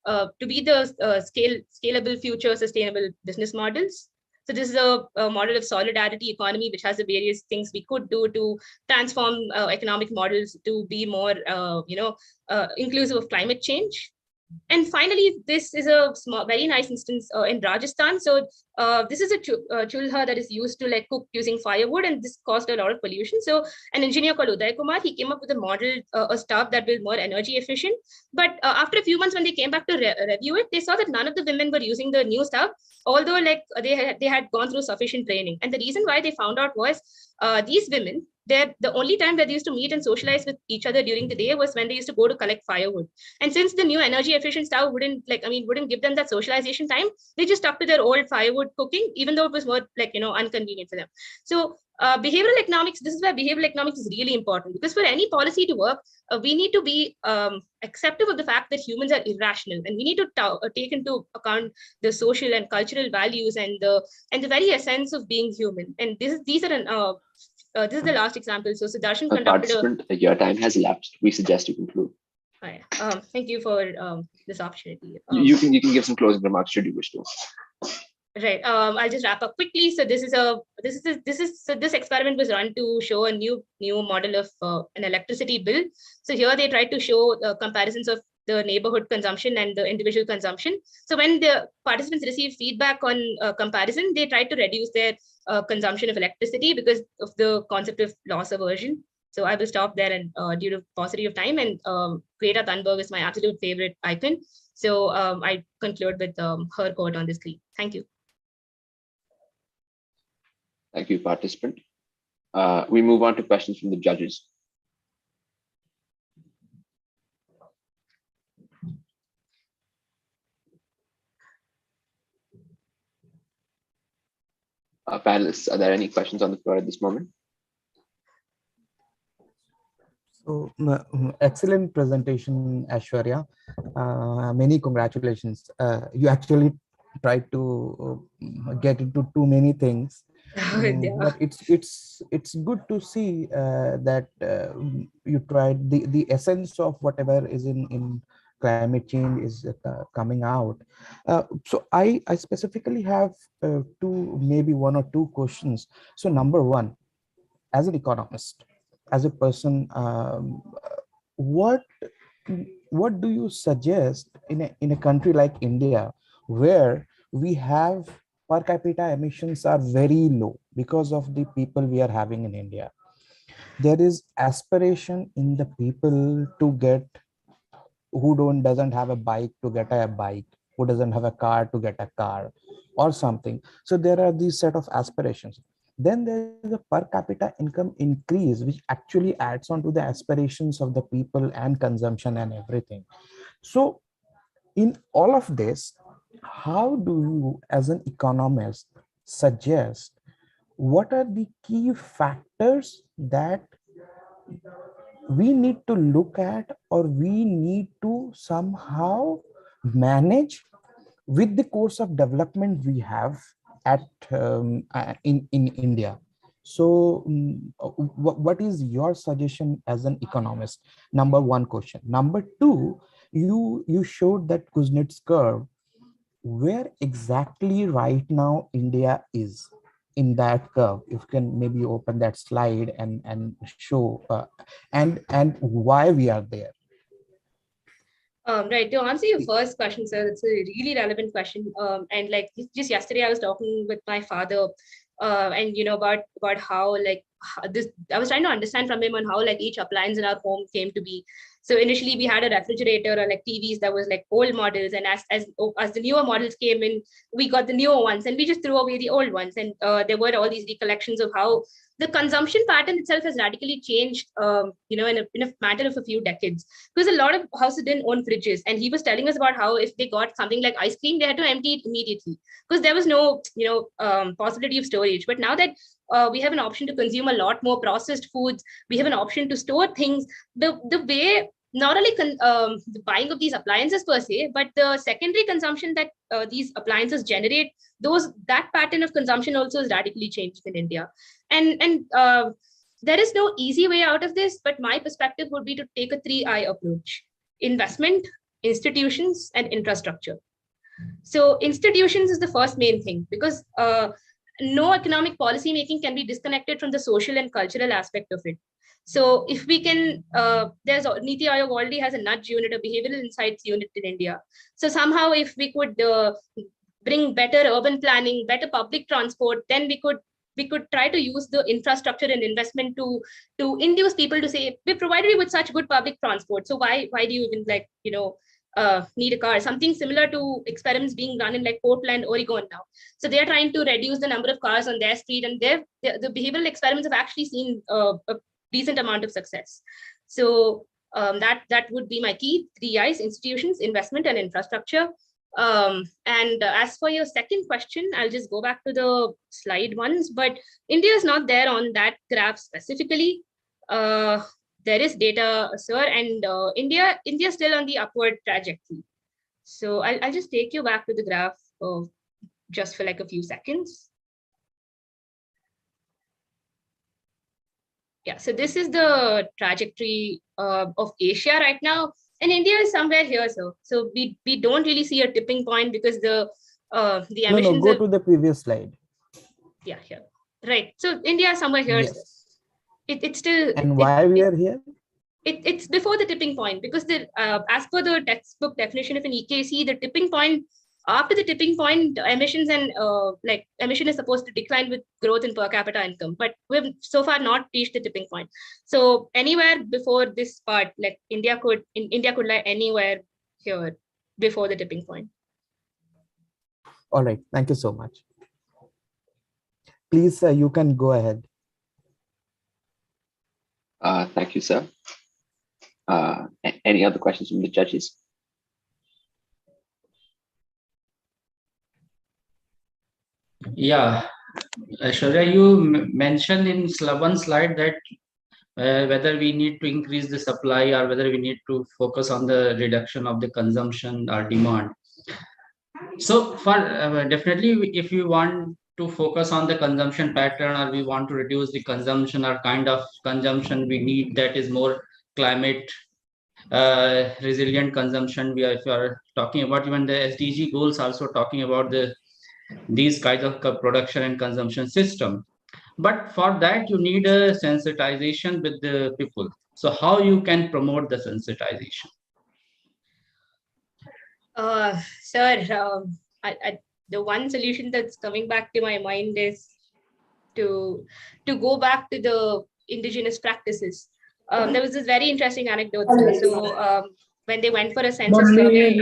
scalable future sustainable business models. So this is a model of solidarity economy, which has the various things we could do to transform economic models to be more inclusive of climate change. And finally, this is a very nice instance in Rajasthan. So this is a chulha that is used to like cook using firewood, and this caused a lot of pollution. So an engineer called Uday Kumar, he came up with a model, a stove that was more energy efficient. But after a few months, when they came back to review it, they saw that none of the women were using the new stove, although like they had gone through sufficient training. And the reason why they found out was these women, the only time that they used to meet and socialize with each other during the day was when they used to go to collect firewood. And since the new energy efficient stove wouldn't give them that socialization time, they just stuck to their old firewood cooking, even though it was more inconvenient for them. So behavioral economics, this is where behavioral economics is really important, because for any policy to work, we need to be acceptive of the fact that humans are irrational, and we need to take into account the social and cultural values and the very essence of being human. And this is the last example. So Sudarshan conducted Participant, your time has elapsed. We suggest you conclude. Thank you for this opportunity. You can give some closing remarks should you wish to. Right. I'll just wrap up quickly. So this experiment was run to show a new model of an electricity bill. So here they tried to show comparisons of the neighborhood consumption and the individual consumption. So when the participants received feedback on comparison, they tried to reduce their consumption of electricity because of the concept of loss aversion. So I will stop there, and due to paucity of time, and Greta Thunberg is my absolute favorite icon. So I conclude with her quote on the screen. Thank you. Thank you, participant. We move on to questions from the judges. Panelists, are there any questions on the floor at this moment? So, excellent presentation, Ashwarya. Many congratulations. You actually tried to get into too many things, Yeah. but it's good to see that you tried the essence of whatever is in climate change is coming out. So I specifically have two, maybe one or two questions. So number one, as an economist, as a person, what what do you suggest in a country like India, where we have per capita emissions are very low because of the people we are having in India? There is aspiration in the people to get, who don't doesn't have a bike to get a bike, who doesn't have a car to get a car or something. So there are these set of aspirations. Then there is a per capita income increase, which actually adds on to the aspirations of the people and consumption and everything. So in all of this, how do you as an economist suggest, what are the key factors that we need to look at, or we need to somehow manage with the course of development we have at in India? So what is your suggestion as an economist? Number one question. Number two, you showed that Kuznets curve, where exactly right now India is in that curve. If you can maybe open that slide and show and why we are there. Right. To answer your first question, sir, it's a really relevant question. And like just yesterday, I was talking with my father, and about how like this. I was trying to understand from him on how like each appliance in our home came to be. So initially, we had a refrigerator or like TVs that was like old models, and as the newer models came in, we got the newer ones, and we just threw away the old ones. And there were all these recollections of how the consumption pattern itself has radically changed, in a matter of a few decades, because a lot of houses didn't own fridges, and he was telling us about how if they got something like ice cream, they had to empty it immediately because there was no possibility of storage. But now that we have an option to consume a lot more processed foods, we have an option to store things. The way not only the buying of these appliances per se, but the secondary consumption that these appliances generate, that pattern of consumption also has radically changed in India. And there is no easy way out of this, but my perspective would be to take a 3I approach: investment, institutions, and infrastructure. So institutions is the first main thing, because no economic policy making can be disconnected from the social and cultural aspect of it. So if we can, there's Niti Aayog already has a nudge unit, a behavioral insights unit in India. So somehow if we could bring better urban planning, better public transport, then we could try to use the infrastructure and investment to induce people to say, we provided you with such good public transport, so why do you even need a car? Something similar to experiments being run in like Portland, Oregon now. So they are trying to reduce the number of cars on their street, and the behavioral experiments have actually seen a decent amount of success. So that would be my key 3 I's: institutions, investment, and infrastructure. And as for your second question, I'll just go back to the slide ones, but India is not there on that graph specifically. There is data, sir, and India is still on the upward trajectory. So I'll just take you back to the graph just for like a few seconds. Yeah, so this is the trajectory of Asia right now, and India is somewhere here, so we don't really see a tipping point because the emissions Go to the previous slide. Yeah, here, right. So India is somewhere here. Yes. It's still, And why we are here? It's before the tipping point, because as per the textbook definition of an EKC, the tipping point, after the tipping point, emissions and emission is supposed to decline with growth in per capita income, but we've so far not reached the tipping point. So anywhere before this part, like India could lie anywhere here before the tipping point. All right, thank you so much. Please, you can go ahead. Thank you, sir. Any other questions from the judges? Yeah, Aishwarya, you mentioned in one slide that whether we need to increase the supply or whether we need to focus on the reduction of the consumption or demand. So for definitely, if you want to focus on the consumption pattern or we want to reduce the consumption or kind of consumption we need that is more climate resilient consumption, we are, if you are talking about even the SDG goals also talking about these kinds of production and consumption system. But for that you need a sensitization with the people. So how you can promote the sensitization? Sir, the one solution that's coming back to my mind is to go back to the indigenous practices. There was this very interesting anecdote, sir. So when they went for a census survey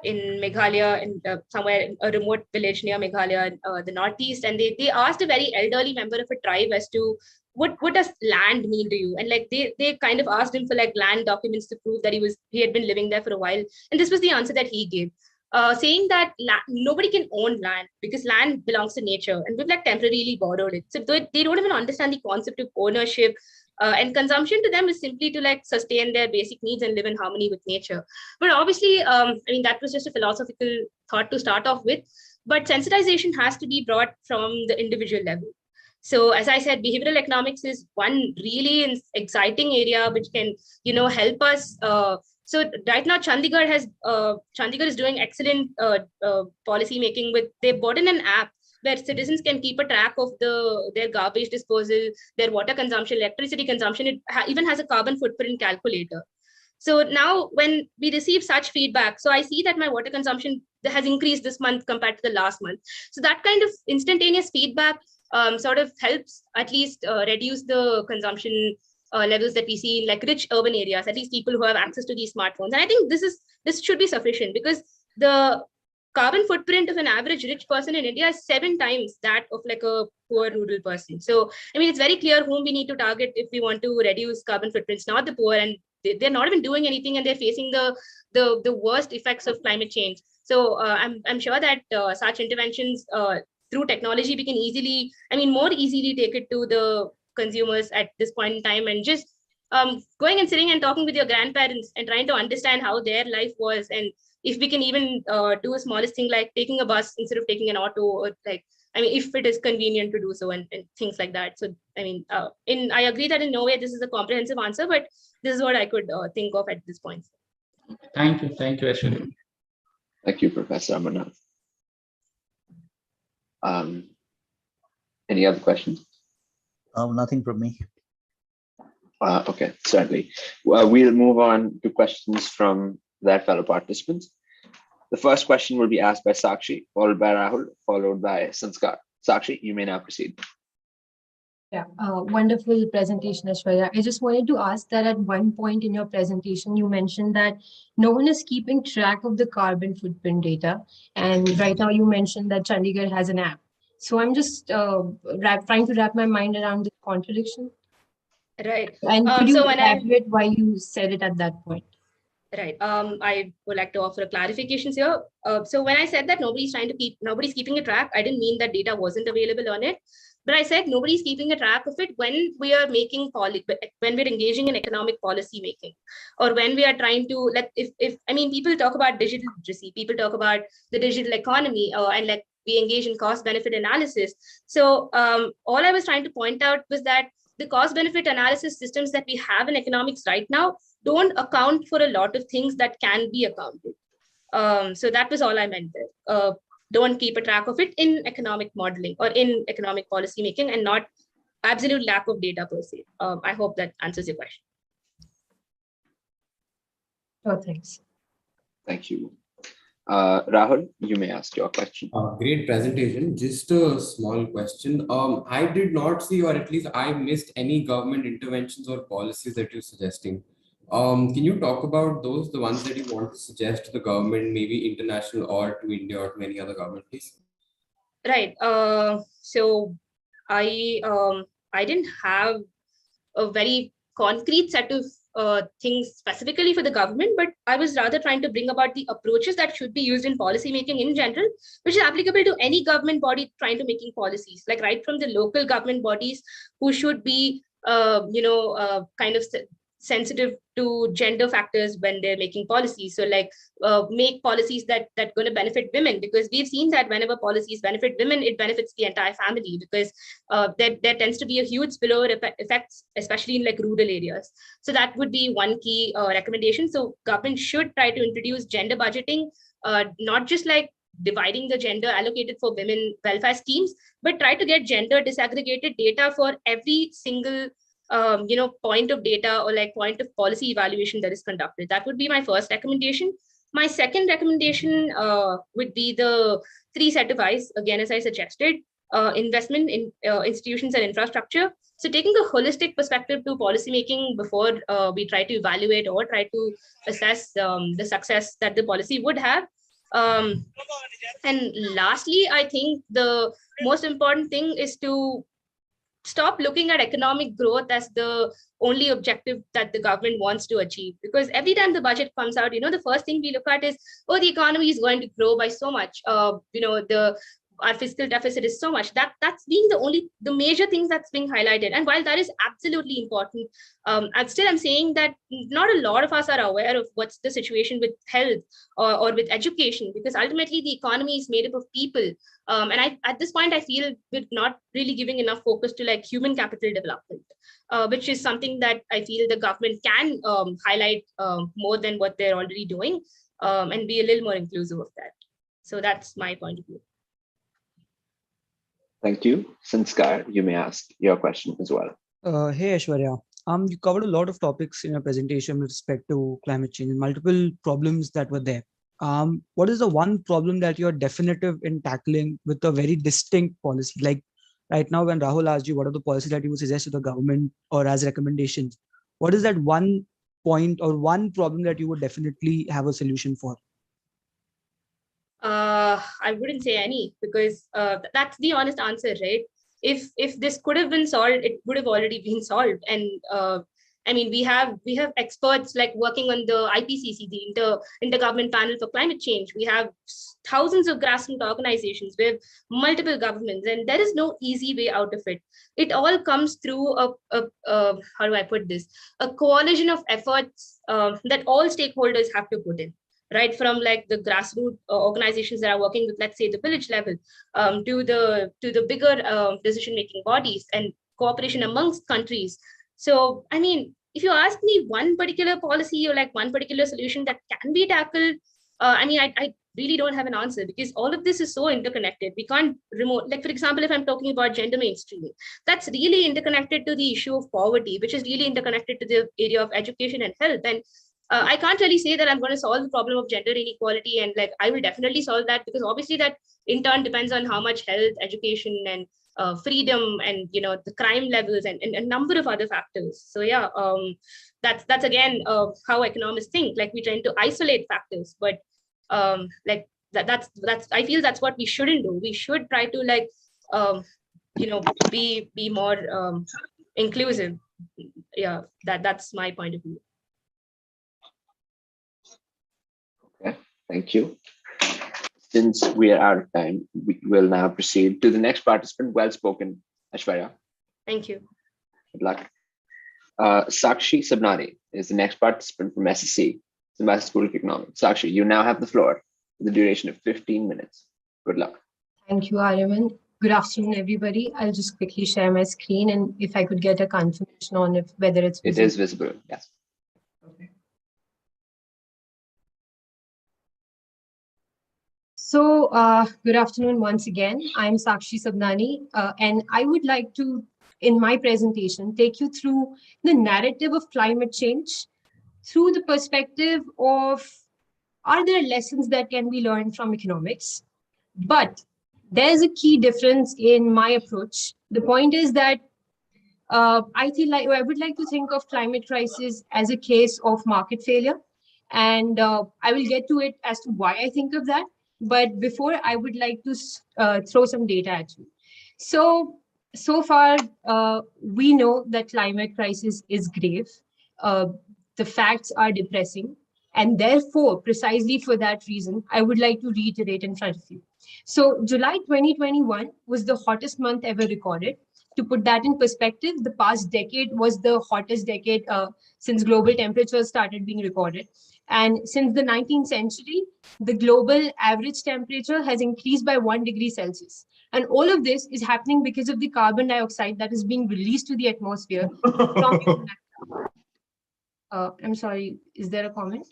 in Meghalaya, in somewhere in a remote village near Meghalaya, the northeast, and they asked a very elderly member of a tribe as to what does land mean to you, and like they kind of asked him for like land documents to prove that he had been living there for a while, and this was the answer that he gave. Saying that nobody can own land because land belongs to nature and we've like temporarily borrowed it. So they don't even understand the concept of ownership, and consumption to them is simply to like sustain their basic needs and live in harmony with nature. But obviously, I mean, that was just a philosophical thought to start off with. But sensitization has to be brought from the individual level. So, as I said, behavioral economics is one really exciting area which can, help us. So right now, Chandigarh is doing excellent policy making. With they brought in an app where citizens can keep a track of their garbage disposal, their water consumption, electricity consumption. It even has a carbon footprint calculator. So now when we receive such feedback, so I see that my water consumption has increased this month compared to the last month. So that kind of instantaneous feedback sort of helps at least reduce the consumption levels that we see in like rich urban areas, at least people who have access to these smartphones. And I think this should be sufficient because the carbon footprint of an average rich person in India is 7 times that of like a poor rural person. So, I mean, it's very clear whom we need to target if we want to reduce carbon footprints, not the poor. And they're not even doing anything and they're facing the worst effects of climate change. So I'm sure that such interventions through technology, we can easily, I mean, more easily take it to the consumers at this point in time, and just going and sitting and talking with your grandparents and trying to understand how their life was, and if we can even do a smallest thing like taking a bus instead of taking an auto, or like, I mean, if it is convenient to do so, and things like that. So I mean, I agree that in no way this is a comprehensive answer, but this is what I could think of at this point. Thank you, Aishwarya. Thank you, Professor Amarnath. Any other questions? Nothing from me. Okay, certainly. We'll move on to questions from their fellow participants. The first question will be asked by Sakshi, followed by Rahul, followed by Sanskar. Sakshi, you may now proceed. Yeah, wonderful presentation, Aishwarya. I just wanted to ask that at one point in your presentation, you mentioned that no one is keeping track of the carbon footprint data. And right now you mentioned that Chandigarh has an app. So I'm just trying to wrap my mind around this contradiction. Right. And could you elaborate why you said it at that point? Right. I would like to offer a clarification here. So when I said that nobody's keeping a track, I didn't mean that data wasn't available on it. But I said nobody's keeping a track of it when we are making when we're engaging in economic policy making, or when we are trying to, like, if I mean, people talk about digital literacy, people talk about the digital economy, and like we engage in cost benefit analysis. So all I was trying to point out was that the cost benefit analysis systems that we have in economics right now don't account for a lot of things that can be accounted. So that was all I meant there. Don't keep a track of it in economic modeling or in economic policy making, and not absolute lack of data per se. I hope that answers your question. Oh, thanks. Thank you. Rahul, you may ask your question. Great presentation. Just a small question. I did not see, or at least I missed, any government interventions or policies that you're suggesting. Can you talk about those, the ones that you want to suggest to the government, maybe international or to India or to any other government, please? Right. So I didn't have a very concrete set of things specifically for the government, but I was rather trying to bring about the approaches that should be used in policy making in general, which is applicable to any government body trying to making policies, like right from the local government bodies who should be, kind of sensitive to gender factors when they're making policies. So like make policies that going to benefit women, because we've seen that whenever policies benefit women, it benefits the entire family, because there tends to be a huge spillover effects, especially in like rural areas. So that would be one key recommendation. So government should try to introduce gender budgeting, not just like dividing the gender allocated for women welfare schemes, but try to get gender disaggregated data for every single point of data or like point of policy evaluation that is conducted. That would be my first recommendation. My second recommendation would be the three set of eyes, again, as I suggested, investment in institutions and infrastructure. So taking a holistic perspective to policymaking before we try to evaluate or try to assess the success that the policy would have. And lastly, I think the most important thing is to stop looking at economic growth as the only objective that the government wants to achieve, because every time the budget comes out, the first thing we look at is, oh, the economy is going to grow by so much, the our fiscal deficit is so much. That's being the major things that's being highlighted. And while that is absolutely important, I'm saying that not a lot of us are aware of what's the situation with health or with education, because ultimately the economy is made up of people. And at this point, I feel we're not really giving enough focus to like human capital development, which is something that I feel the government can highlight more than what they're already doing, and be a little more inclusive of that. So that's my point of view. Thank you. Sanskar, you may ask your question as well. Hey Aishwarya, you covered a lot of topics in your presentation with respect to climate change and multiple problems that were there. What is the one problem that you're definitive in tackling with a very distinct policy? Like right now, when Rahul asked you what are the policies that you would suggest to the government or as recommendations, what is that one point or one problem that you would definitely have a solution for? I wouldn't say any, because that's the honest answer, right? If this could have been solved, it would have already been solved. And I mean, we have experts like working on the IPCC, the Intergovernment Panel for Climate Change. We have thousands of grassroots organizations. We have multiple governments, and there is no easy way out of it. It all comes through how do I put this? A coalition of efforts that all stakeholders have to put in, right from like the grassroots organizations that are working with, let's say, the village level, to the bigger decision-making bodies and cooperation amongst countries. So, I mean, if you ask me one particular policy or like one particular solution that can be tackled, I really don't have an answer, because all of this is so interconnected. We can't remote, like, for example, if I'm talking about gender mainstreaming, that's really interconnected to the issue of poverty, which is really interconnected to the area of education and health. And I can't really say that I'm going to solve the problem of gender inequality and like I will definitely solve that, because obviously that in turn depends on how much health, education, and freedom, and the crime levels, and a number of other factors. So yeah, that's again how economists think. Like we tend to isolate factors, but like that's I feel that's what we shouldn't do. We should try to like be more inclusive. Yeah, that's my point of view. Okay, thank you. Since we are out of time, we will now proceed to the next participant. Well spoken, Aishwarya. Thank you. Good luck. Sakshi Sabnani is the next participant from SSC, Symbiosis School of Economics. Sakshi, you now have the floor for the duration of 15 minutes. Good luck. Thank you, Ariman. Good afternoon, everybody. I'll just quickly share my screen, and if I could get a confirmation on whether it's visible. It is visible, yes. Okay. So, good afternoon once again. I'm Sakshi Sabnani, and I would like to, in my presentation, take you through the narrative of climate change through the perspective of, are there lessons that can be learned from economics? But there's a key difference in my approach. The point is that I would like to think of climate crisis as a case of market failure. And I will get to it as to why I think of that. But before, I would like to throw some data at you. So far, we know that climate crisis is grave. The facts are depressing. And therefore, precisely for that reason, I would like to reiterate in front of you. So July 2021 was the hottest month ever recorded. To put that in perspective, the past decade was the hottest decade since global temperatures started being recorded. And since the 19th century, the global average temperature has increased by 1 degree Celsius. And all of this is happening because of the carbon dioxide that is being released to the atmosphere from human activity. I'm sorry, is there a comment?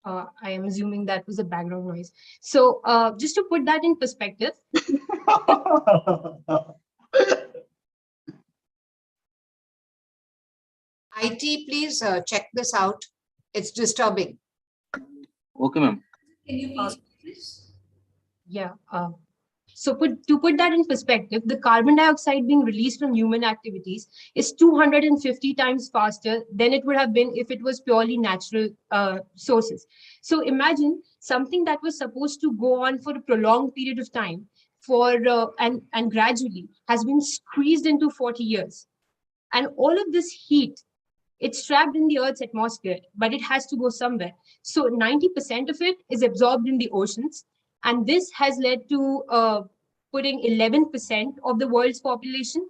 I am assuming that was a background noise. So just to put that in perspective. IT, please check this out. It's disturbing. Okay, ma'am. Can you please? Yeah. So to put that in perspective, the carbon dioxide being released from human activities is 250 times faster than it would have been if it was purely natural sources. So imagine something that was supposed to go on for a prolonged period of time and gradually has been squeezed into 40 years. And all of this heat, it's trapped in the Earth's atmosphere, but it has to go somewhere. So 90% of it is absorbed in the oceans. And this has led to putting 11% of the world's population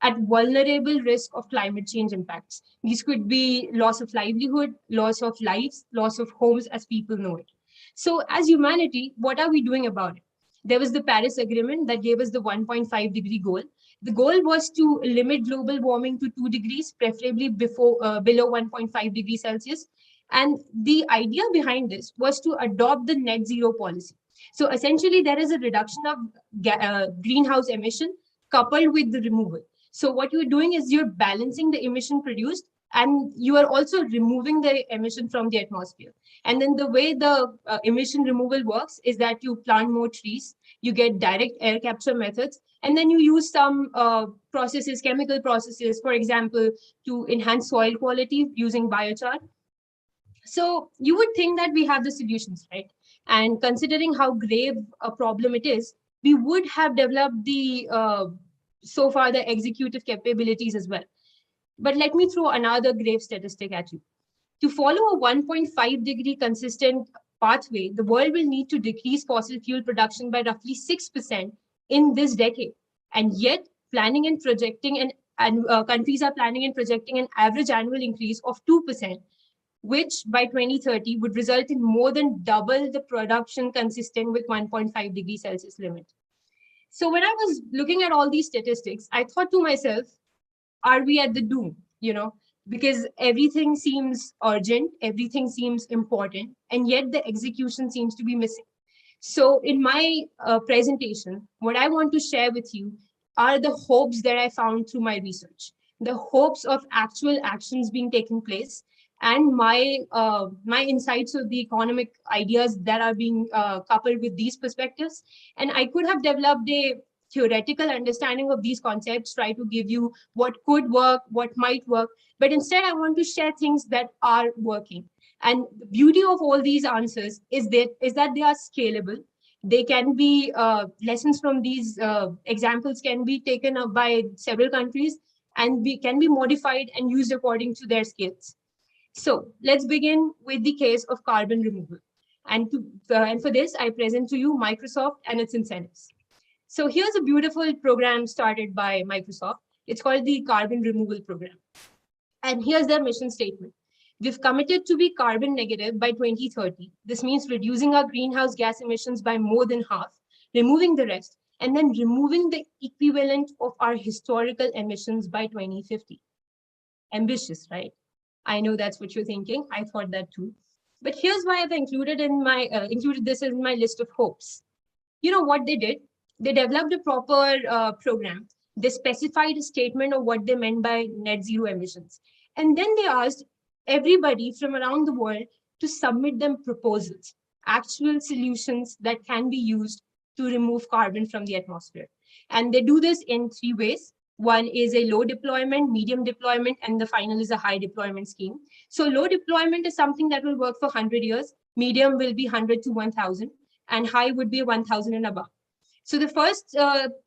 at vulnerable risk of climate change impacts. These could be loss of livelihood, loss of lives, loss of homes as people know it. So as humanity, what are we doing about it? There was the Paris Agreement that gave us the 1.5-degree goal. The goal was to limit global warming to 2 degrees, preferably below 1.5 degrees Celsius. And the idea behind this was to adopt the net zero policy. So essentially, there is a reduction of greenhouse emission coupled with the removal. So what you're doing is you're balancing the emission produced, and you are also removing the emission from the atmosphere. And then the way the emission removal works is that you plant more trees, you get direct air capture methods, and then you use some processes, chemical processes, for example, to enhance soil quality using biochar. So you would think that we have the solutions, right? And considering how grave a problem it is, we would have developed so far the executive capabilities as well. But let me throw another grave statistic at you. To follow a 1.5-degree consistent pathway, the world will need to decrease fossil fuel production by roughly 6% in this decade. And yet, planning and projecting countries are planning and projecting an average annual increase of 2%, which by 2030 would result in more than double the production consistent with 1.5 degrees Celsius limit. So when I was looking at all these statistics, I thought to myself, are we at the doom? Because everything seems urgent, everything seems important, and yet the execution seems to be missing. So in my presentation, what I want to share with you are the hopes that I found through my research, the hopes of actual actions being taken place, and my insights of the economic ideas that are being coupled with these perspectives. And I could have developed a theoretical understanding of these concepts, try to give you what could work, what might work, but instead I want to share things that are working. And the beauty of all these answers is that they are scalable. They can be lessons from these examples can be taken up by several countries and can be modified and used according to their skills. So let's begin with the case of carbon removal. And for this, I present to you Microsoft and its incentives. So here's a beautiful program started by Microsoft. It's called the Carbon Removal Program. And here's their mission statement. We've committed to be carbon negative by 2030. This means reducing our greenhouse gas emissions by more than half, removing the rest, and then removing the equivalent of our historical emissions by 2050. Ambitious, right? I know that's what you're thinking. I thought that too. But here's why I've included this in my list of hopes. You know what they did? They developed a proper program. They specified a statement of what they meant by net zero emissions. And then they asked everybody from around the world to submit them proposals, actual solutions that can be used to remove carbon from the atmosphere. And they do this in 3 ways. One is a low deployment, medium deployment, and the final is a high deployment scheme. So low deployment is something that will work for 100 years. Medium will be 100 to 1000, and high would be 1000 and above. So the first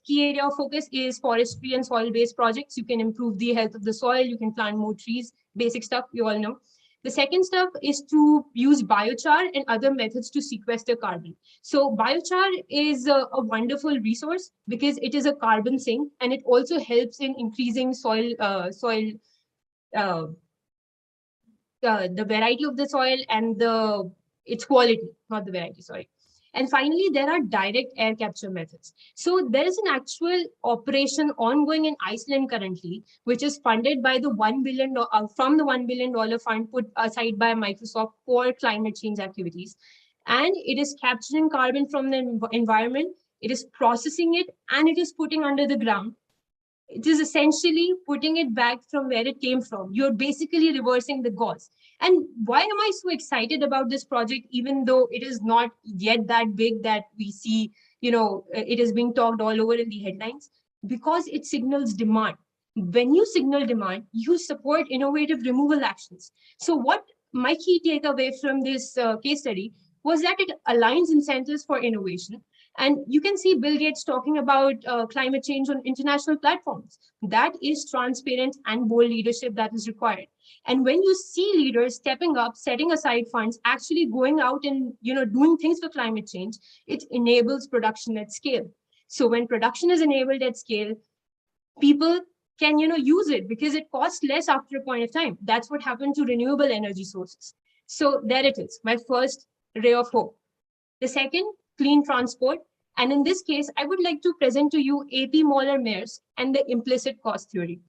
key area of focus is forestry and soil-based projects. You can improve the health of the soil. You can plant more trees, basic stuff you all know. The second stuff is to use biochar and other methods to sequester carbon. So biochar is a wonderful resource because it is a carbon sink, and it also helps in increasing uh, the variety of the soil and its quality, not the variety, sorry. And finally, there are direct air capture methods. So there is an actual operation ongoing in Iceland currently, which is funded by the $1 billion from the $1 billion fund put aside by Microsoft for climate change activities. And it is capturing carbon from the environment, it is processing it, and it is putting under the ground. It is essentially putting it back from where it came from. You're basically reversing the cause. And why am I so excited about this project, even though it is not yet that big that we see, it is being talked all over in the headlines? Because it signals demand. When you signal demand, you support innovative removal actions. So what my key takeaway from this case study was that it aligns incentives for innovation, and you can see Bill Gates talking about climate change on international platforms. That is transparent and bold leadership that is required. And when you see leaders stepping up, setting aside funds, actually going out and doing things for climate change, it enables production at scale. So when production is enabled at scale, people can use it because it costs less after a point of time. That's what happened to renewable energy sources. So there it is, my first ray of hope. The second, clean transport. And in this case, I would like to present to you A.P. Moller-Maersk and the implicit cost theory.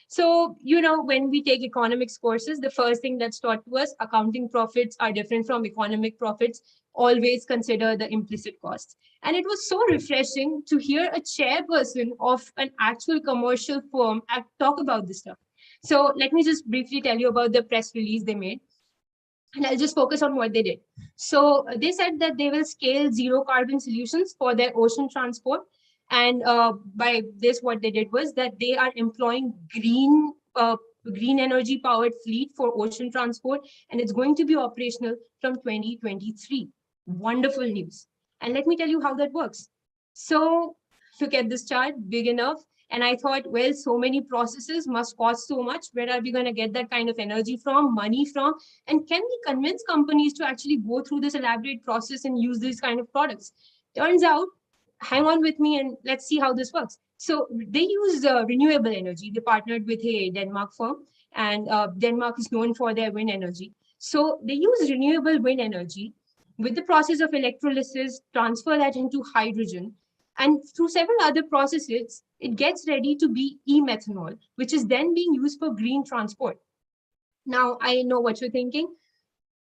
So, when we take economics courses, the first thing that's taught to us, accounting profits are different from economic profits. Always consider the implicit cost. And it was so refreshing to hear a chairperson of an actual commercial firm talk about this stuff. So let me just briefly tell you about the press release they made, and I'll just focus on what they did. So they said that they will scale zero carbon solutions for their ocean transport. And by this, what they did was that they are employing green energy powered fleet for ocean transport, and it's going to be operational from 2023. Wonderful news. And let me tell you how that works. So look at this chart, big enough. And I thought, well, so many processes must cost so much. Where are we going to get that kind of energy from, money from? And can we convince companies to actually go through this elaborate process and use these kind of products? Turns out, hang on with me and let's see how this works. So they use renewable energy. They partnered with a Denmark firm, and Denmark is known for their wind energy. So they use renewable wind energy with the process of electrolysis, transfer that into hydrogen, and through several other processes, it gets ready to be e-methanol, which is then being used for green transport. Now, I know what you're thinking.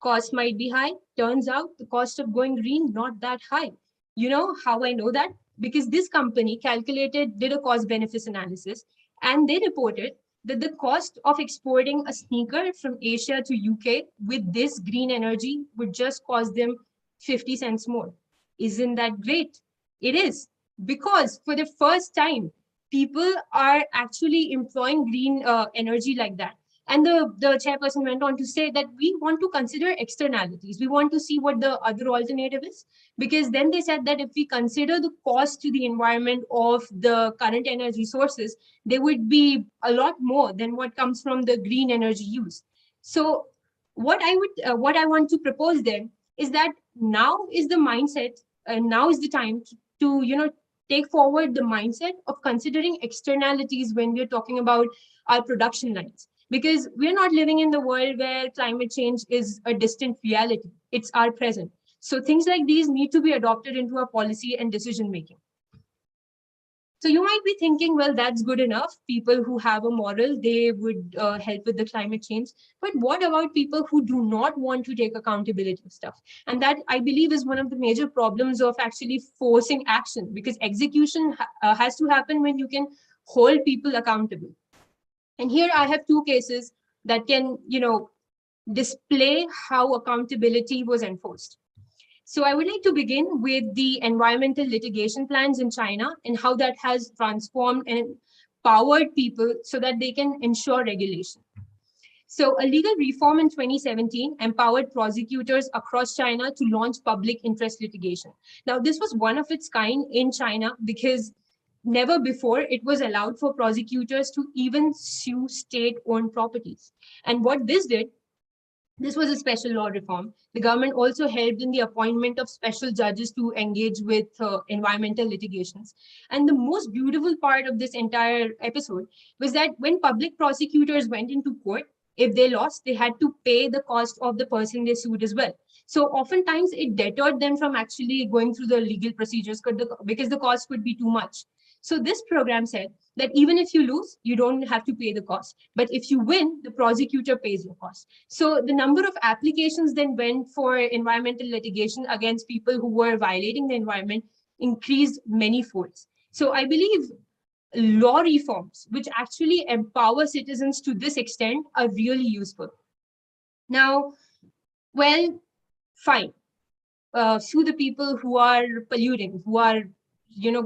Cost might be high. Turns out the cost of going green, not that high. You know how I know that? Because this company did a cost benefits analysis, and they reported that the cost of exporting a sneaker from Asia to UK with this green energy would just cost them 50 cents more. Isn't that great? It is, because for the first time, people are actually employing green energy like that. And the chairperson went on to say that we want to consider externalities. We want to see what the other alternative is. Because then they said that if we consider the cost to the environment of the current energy sources, they would be a lot more than what comes from the green energy use. So what I want to propose then is that now is the mindset, and now is the time to take forward the mindset of considering externalities when we're talking about our production lines, because we're not living in the world where climate change is a distant reality. It's our present. So things like these need to be adopted into our policy and decision making. So you might be thinking, well, that's good enough. People who have a moral, they would help with the climate change. But what about people who do not want to take accountability of stuff? And that, I believe, is one of the major problems of actually forcing action, because execution has to happen when you can hold people accountable. And here I have two cases that can, display how accountability was enforced. So I would like to begin with the environmental litigation plans in China and how that has transformed and empowered people so that they can ensure regulation. So a legal reform in 2017 empowered prosecutors across China to launch public interest litigation. Now, this was one of its kind in China because never before it was allowed for prosecutors to even sue state-owned properties. And what this did, this was a special law reform. The government also helped in the appointment of special judges to engage with environmental litigations. And the most beautiful part of this entire episode was that when public prosecutors went into court, if they lost, they had to pay the cost of the person they sued as well. So oftentimes it deterred them from actually going through the legal procedures because the cost would be too much. So this program said that even if you lose, you don't have to pay the cost. But if you win, the prosecutor pays your cost. So the number of applications then went for environmental litigation against people who were violating the environment increased many folds. So I believe law reforms, which actually empower citizens to this extent, are really useful. Now, well, fine. Sue the people who are polluting, who are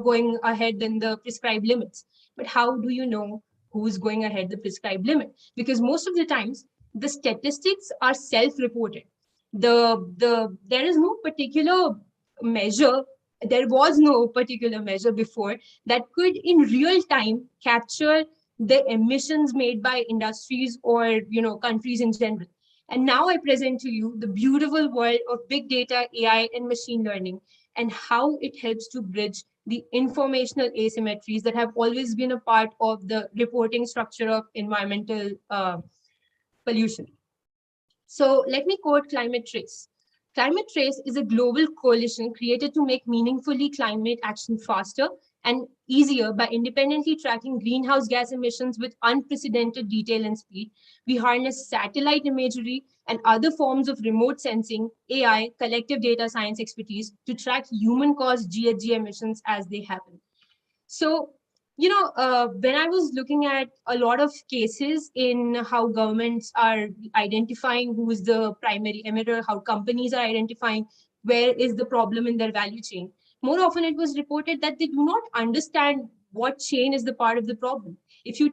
going ahead than the prescribed limits. But how do you know who is going ahead the prescribed limit? Because most of the times the statistics are self-reported. There is no particular measure. There was no particular measure before that could in real time capture the emissions made by industries or countries in general. And now I present to you the beautiful world of big data, AI, and machine learning, and how it helps to bridge the informational asymmetries that have always been a part of the reporting structure of environmental pollution. So let me quote Climate Trace. Climate Trace is a global coalition created to make meaningfully climate action faster and easier by independently tracking greenhouse gas emissions with unprecedented detail and speed. We harness satellite imagery and other forms of remote sensing, AI, collective data science expertise to track human-caused GHG emissions as they happen. So, when I was looking at a lot of cases in how governments are identifying who is the primary emitter, how companies are identifying where is the problem in their value chain, more often it was reported that they do not understand what chain is the part of the problem. If you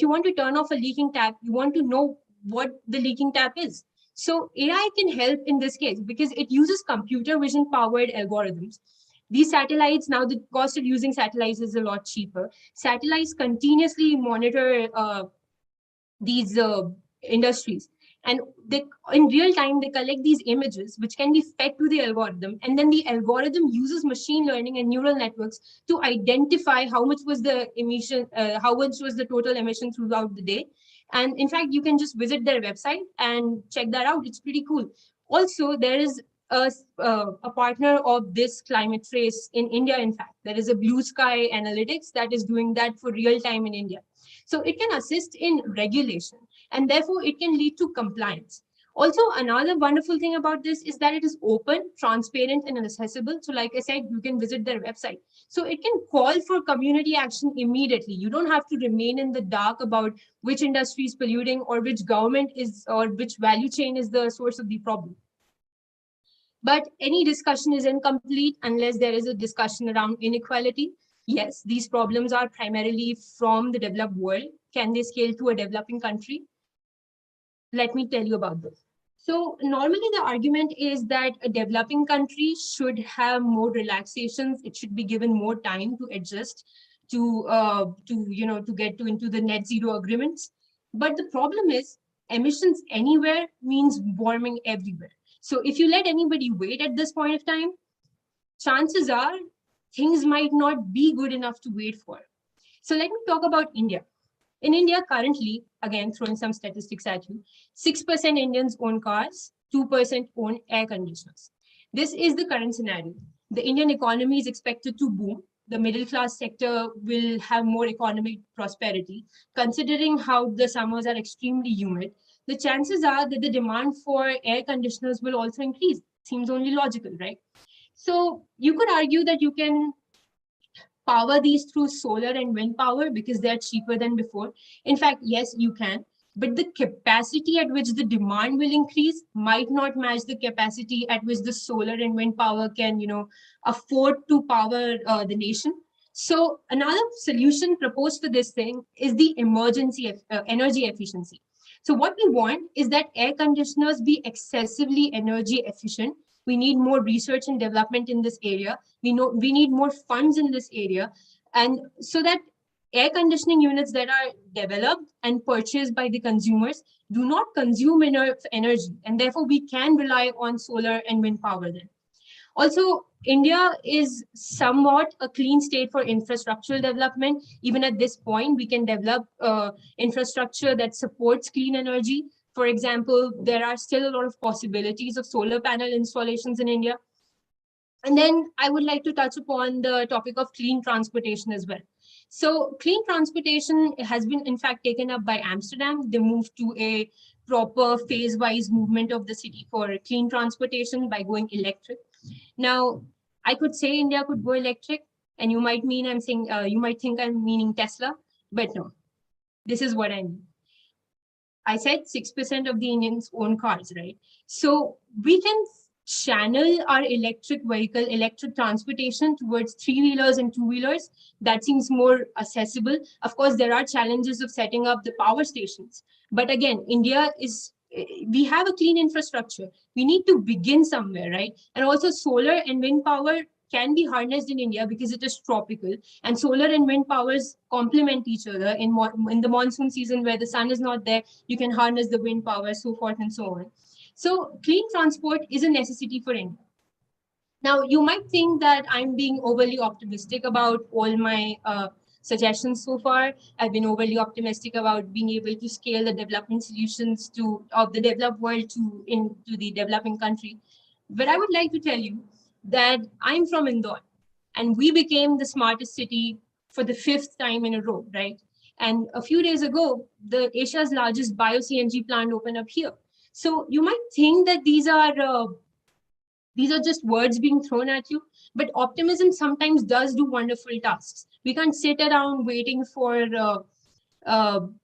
want to turn off a leaking tap, you want to know what the leaking tap is. So AI can help in this case because it uses computer vision powered algorithms. These satellites, now the cost of using satellites is a lot cheaper. Satellites continuously monitor these industries. And in real time, they collect these images, which can be fed to the algorithm. And then the algorithm uses machine learning and neural networks to identify how much was the emission, how much was the total emission throughout the day. And in fact, you can just visit their website and check that out. It's pretty cool. Also, there is a partner of this Climate Trace in India. In fact, there is a Blue Sky Analytics that is doing that for real time in India. So it can assist in regulation and therefore it can lead to compliance. Also, another wonderful thing about this is that it is open, transparent, and accessible. So like I said, you can visit their website. So it can call for community action immediately. You don't have to remain in the dark about which industry is polluting or which government is or which value chain is the source of the problem. But any discussion is incomplete unless there is a discussion around inequality. Yes, these problems are primarily from the developed world. Can they scale to a developing country? Let me tell you about this. So normally the argument is that a developing country should have more relaxations. It should be given more time to adjust to get into the net zero agreements. But the problem is emissions anywhere means warming everywhere. So if you let anybody wait at this point of time, chances are things might not be good enough to wait for. So let me talk about India. In India currently, again, throwing some statistics at you, 6% Indians own cars, 2% own air conditioners. This is the current scenario. The Indian economy is expected to boom. The middle class sector will have more economic prosperity. Considering how the summers are extremely humid, the chances are that the demand for air conditioners will also increase. Seems only logical, right? So you could argue that you can power these through solar and wind power because they're cheaper than before. In fact, yes, you can, but the capacity at which the demand will increase might not match the capacity at which the solar and wind power can, afford to power the nation. So another solution proposed for this thing is the emergency energy efficiency. So what we want is that air conditioners be excessively energy efficient. We need more research and development in this area. We need more funds in this area, and so that air conditioning units that are developed and purchased by the consumers do not consume enough energy, and therefore we can rely on solar and wind power then. Also, India is somewhat a clean state for infrastructural development. Even at this point, we can develop infrastructure that supports clean energy. For example, there are still a lot of possibilities of solar panel installations in India. And then I would like to touch upon the topic of clean transportation as well. So clean transportation has been in fact taken up by Amsterdam. They moved to a proper phase-wise movement of the city for clean transportation by going electric. Now, I could say India could go electric, and you might you might think I'm meaning Tesla, but no, this is what I mean. I said 6% of the Indians own cars, right? So we can channel our electric transportation towards three-wheelers and two-wheelers. That seems more accessible. Of course, there are challenges of setting up the power stations. But again, we have a clean infrastructure. We need to begin somewhere, right? And also solar and wind power can be harnessed in India because it is tropical, and solar and wind powers complement each other. In the monsoon season where the sun is not there, you can harness the wind power, so forth and so on. So clean transport is a necessity for India. Now, you might think that I'm being overly optimistic about all my suggestions so far. I've been overly optimistic about being able to scale the development solutions of the developed world into the developing country. But I would like to tell you that I'm from Indore, and we became the smartest city for the 5th time in a row, right? And a few days ago, the Asia's largest bio-CNG plant opened up here. So you might think that these are just words being thrown at you, but optimism sometimes does do wonderful tasks. We can't sit around waiting for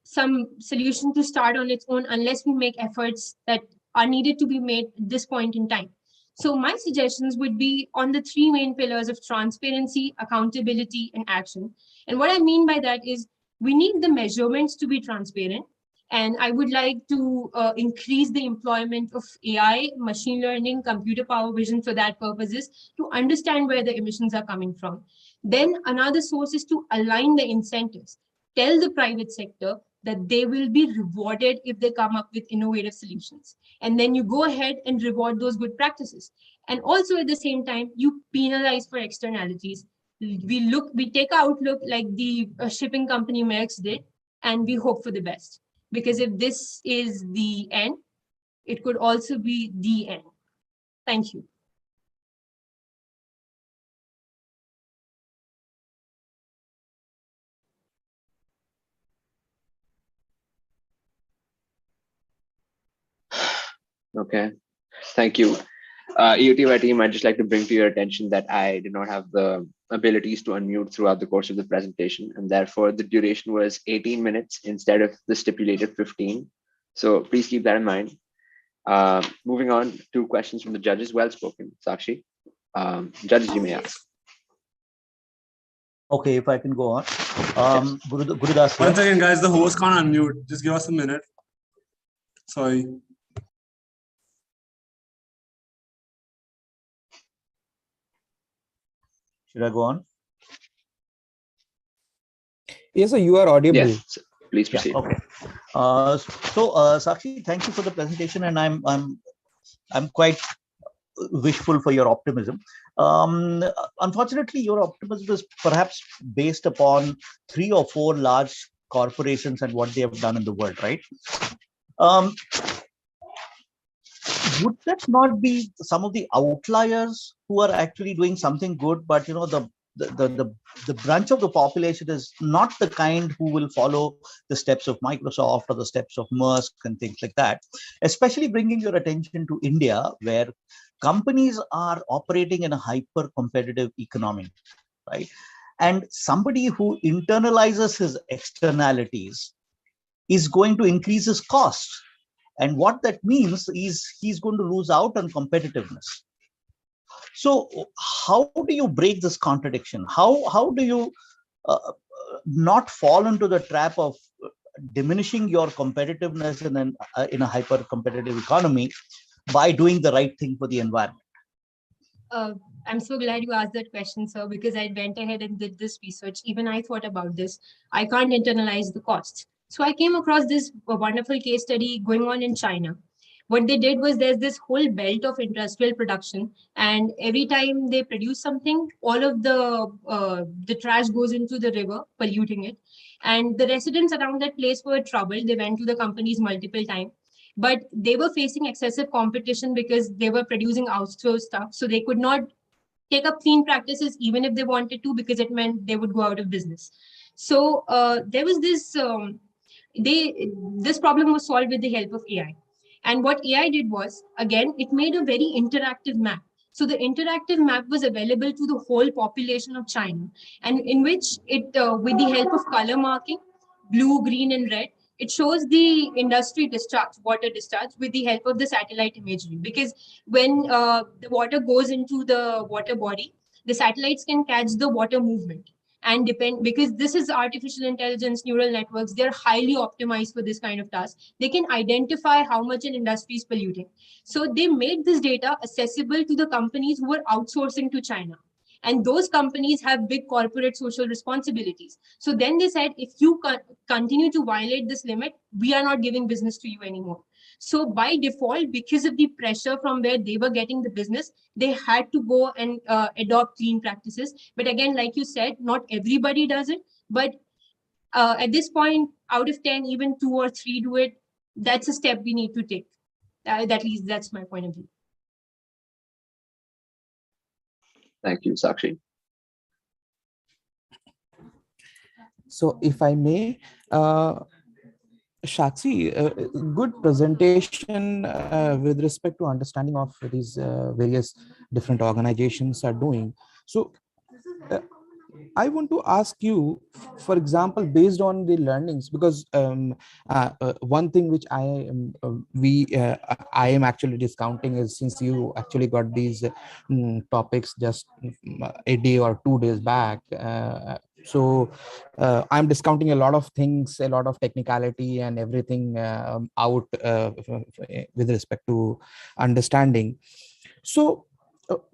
some solution to start on its own unless we make efforts that are needed to be made at this point in time. So my suggestions would be on the three main pillars of transparency, accountability, and action. And what I mean by that is we need the measurements to be transparent. And I would like to increase the employment of AI, machine learning, computer power vision for that purposes to understand where the emissions are coming from. Then another source is to align the incentives. Tell the private sector that they will be rewarded if they come up with innovative solutions. And then you go ahead and reward those good practices. And also at the same time, you penalize for externalities. We take an outlook like the shipping company Maersk did, and we hope for the best. Because if this is the end, it could also be the end. Thank you. Okay, thank you. EOTY team, I'd just like to bring to your attention that I did not have the abilities to unmute throughout the course of the presentation, and therefore the duration was 18 minutes instead of the stipulated 15. So please keep that in mind. Moving on to questions from the judges. Well spoken, Sakshi. Judges, you may ask. Okay, if I can go on. Gurudas here. One second, guys. The host can't unmute. Just give us a minute. Sorry. Should I go on? Yes, sir, you are audible. Yes, please proceed. Yeah, okay. Sakshi, thank you for the presentation, and I'm quite wishful for your optimism. Unfortunately, your optimism is perhaps based upon 3 or 4 large corporations and what they have done in the world, right? Would that not be some of the outliers who are actually doing something good, but the branch of the population is not the kind who will follow the steps of Microsoft or the steps of Maersk and things like that, especially bringing your attention to India, where companies are operating in a hyper competitive economy, right? And somebody who internalizes his externalities is going to increase his costs. And what that means is he's going to lose out on competitiveness. So how do you break this contradiction? How do you not fall into the trap of diminishing your competitiveness in a hyper competitive economy by doing the right thing for the environment? Uh, I'm so glad you asked that question, sir, because I went ahead and did this research. Even I thought about this. I can't internalize the costs. So I came across this wonderful case study going on in China. What they did was there's this whole belt of industrial production, and every time they produce something, all of the trash goes into the river, polluting it. And the residents around that place were troubled. They went to the companies multiple times, but they were facing excessive competition because they were producing outsourced stuff, so they could not take up clean practices even if they wanted to, because it meant they would go out of business. So there was this they this problem was solved with the help of AI. And what AI did was, again, it made a very interactive map. So the interactive map was available to the whole population of China, and in which it, with the help of color marking, blue, green, and red, it shows the industry discharge, water discharge, with the help of the satellite imagery. Because when the water goes into the water body, the satellites can catch the water movement, and depend, because this is artificial intelligence, neural networks, they're highly optimized for this kind of task. They can identify how much an industry is polluting. So they made this data accessible to the companies who are outsourcing to China, and those companies have big corporate social responsibilities. So then they said, if you continue to violate this limit, we are not giving business to you anymore. So by default, because of the pressure from where they were getting the business, they had to go and adopt clean practices. But again, like you said, not everybody does it. But at this point, out of 10, even 2 or 3 do it. That's a step we need to take. At least that's my point of view. Thank you, Sakshi. So if I may, Shakshi, good presentation with respect to understanding of these various different organizations are doing. So I want to ask you, for example, based on the learnings, because one thing which I am actually discounting is, since you actually got these topics just a day or 2 days back, so I'm discounting a lot of things, a lot of technicality and everything out with respect to understanding. So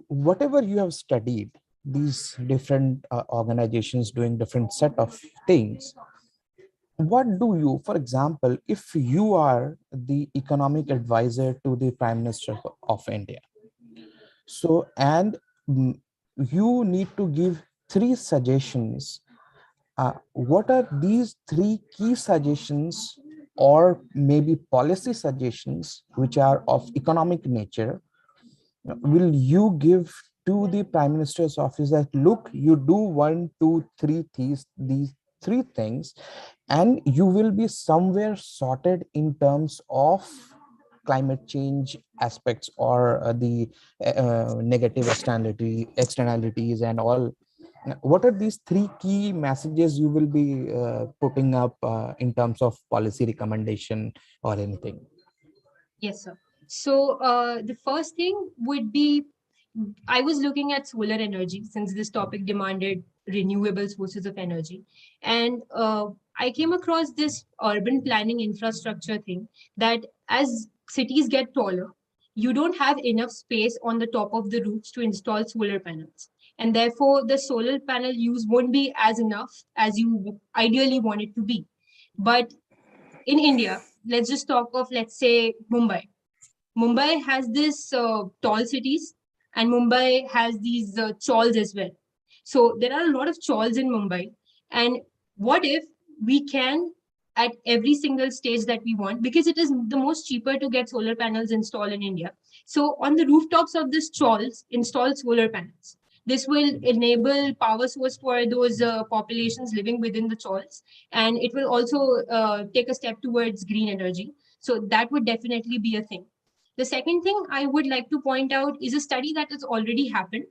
whatever you have studied, these different organizations doing different set of things, what do you, for example, if you are the economic advisor to the Prime Minister of India, so and you need to give 3 suggestions, what are these 3 key suggestions or maybe policy suggestions which are of economic nature will you give to the Prime Minister's office, that look, you do 1, 2, 3 these 3 things, and you will be somewhere sorted in terms of climate change aspects or the negative externalities and all. What are these 3 key messages you will be putting up in terms of policy recommendation or anything? Yes, sir. So the first thing would be, I was looking at solar energy, since this topic demanded renewable sources of energy. And I came across this urban planning infrastructure thing, that as cities get taller, you don't have enough space on the top of the roofs to install solar panels. And therefore, the solar panel use won't be as enough as you ideally want it to be. But in India, let's just talk of, let's say, Mumbai. Mumbai has this tall cities, and Mumbai has these chawls as well. So there are a lot of chawls in Mumbai. And what if we can, at every single stage that we want, because it is the most cheaper to get solar panels installed in India. So on the rooftops of these chawls, install solar panels. This will enable power source for those populations living within the chawls, and it will also take a step towards green energy. So that would definitely be a thing. The second thing I would like to point out is a study that has already happened.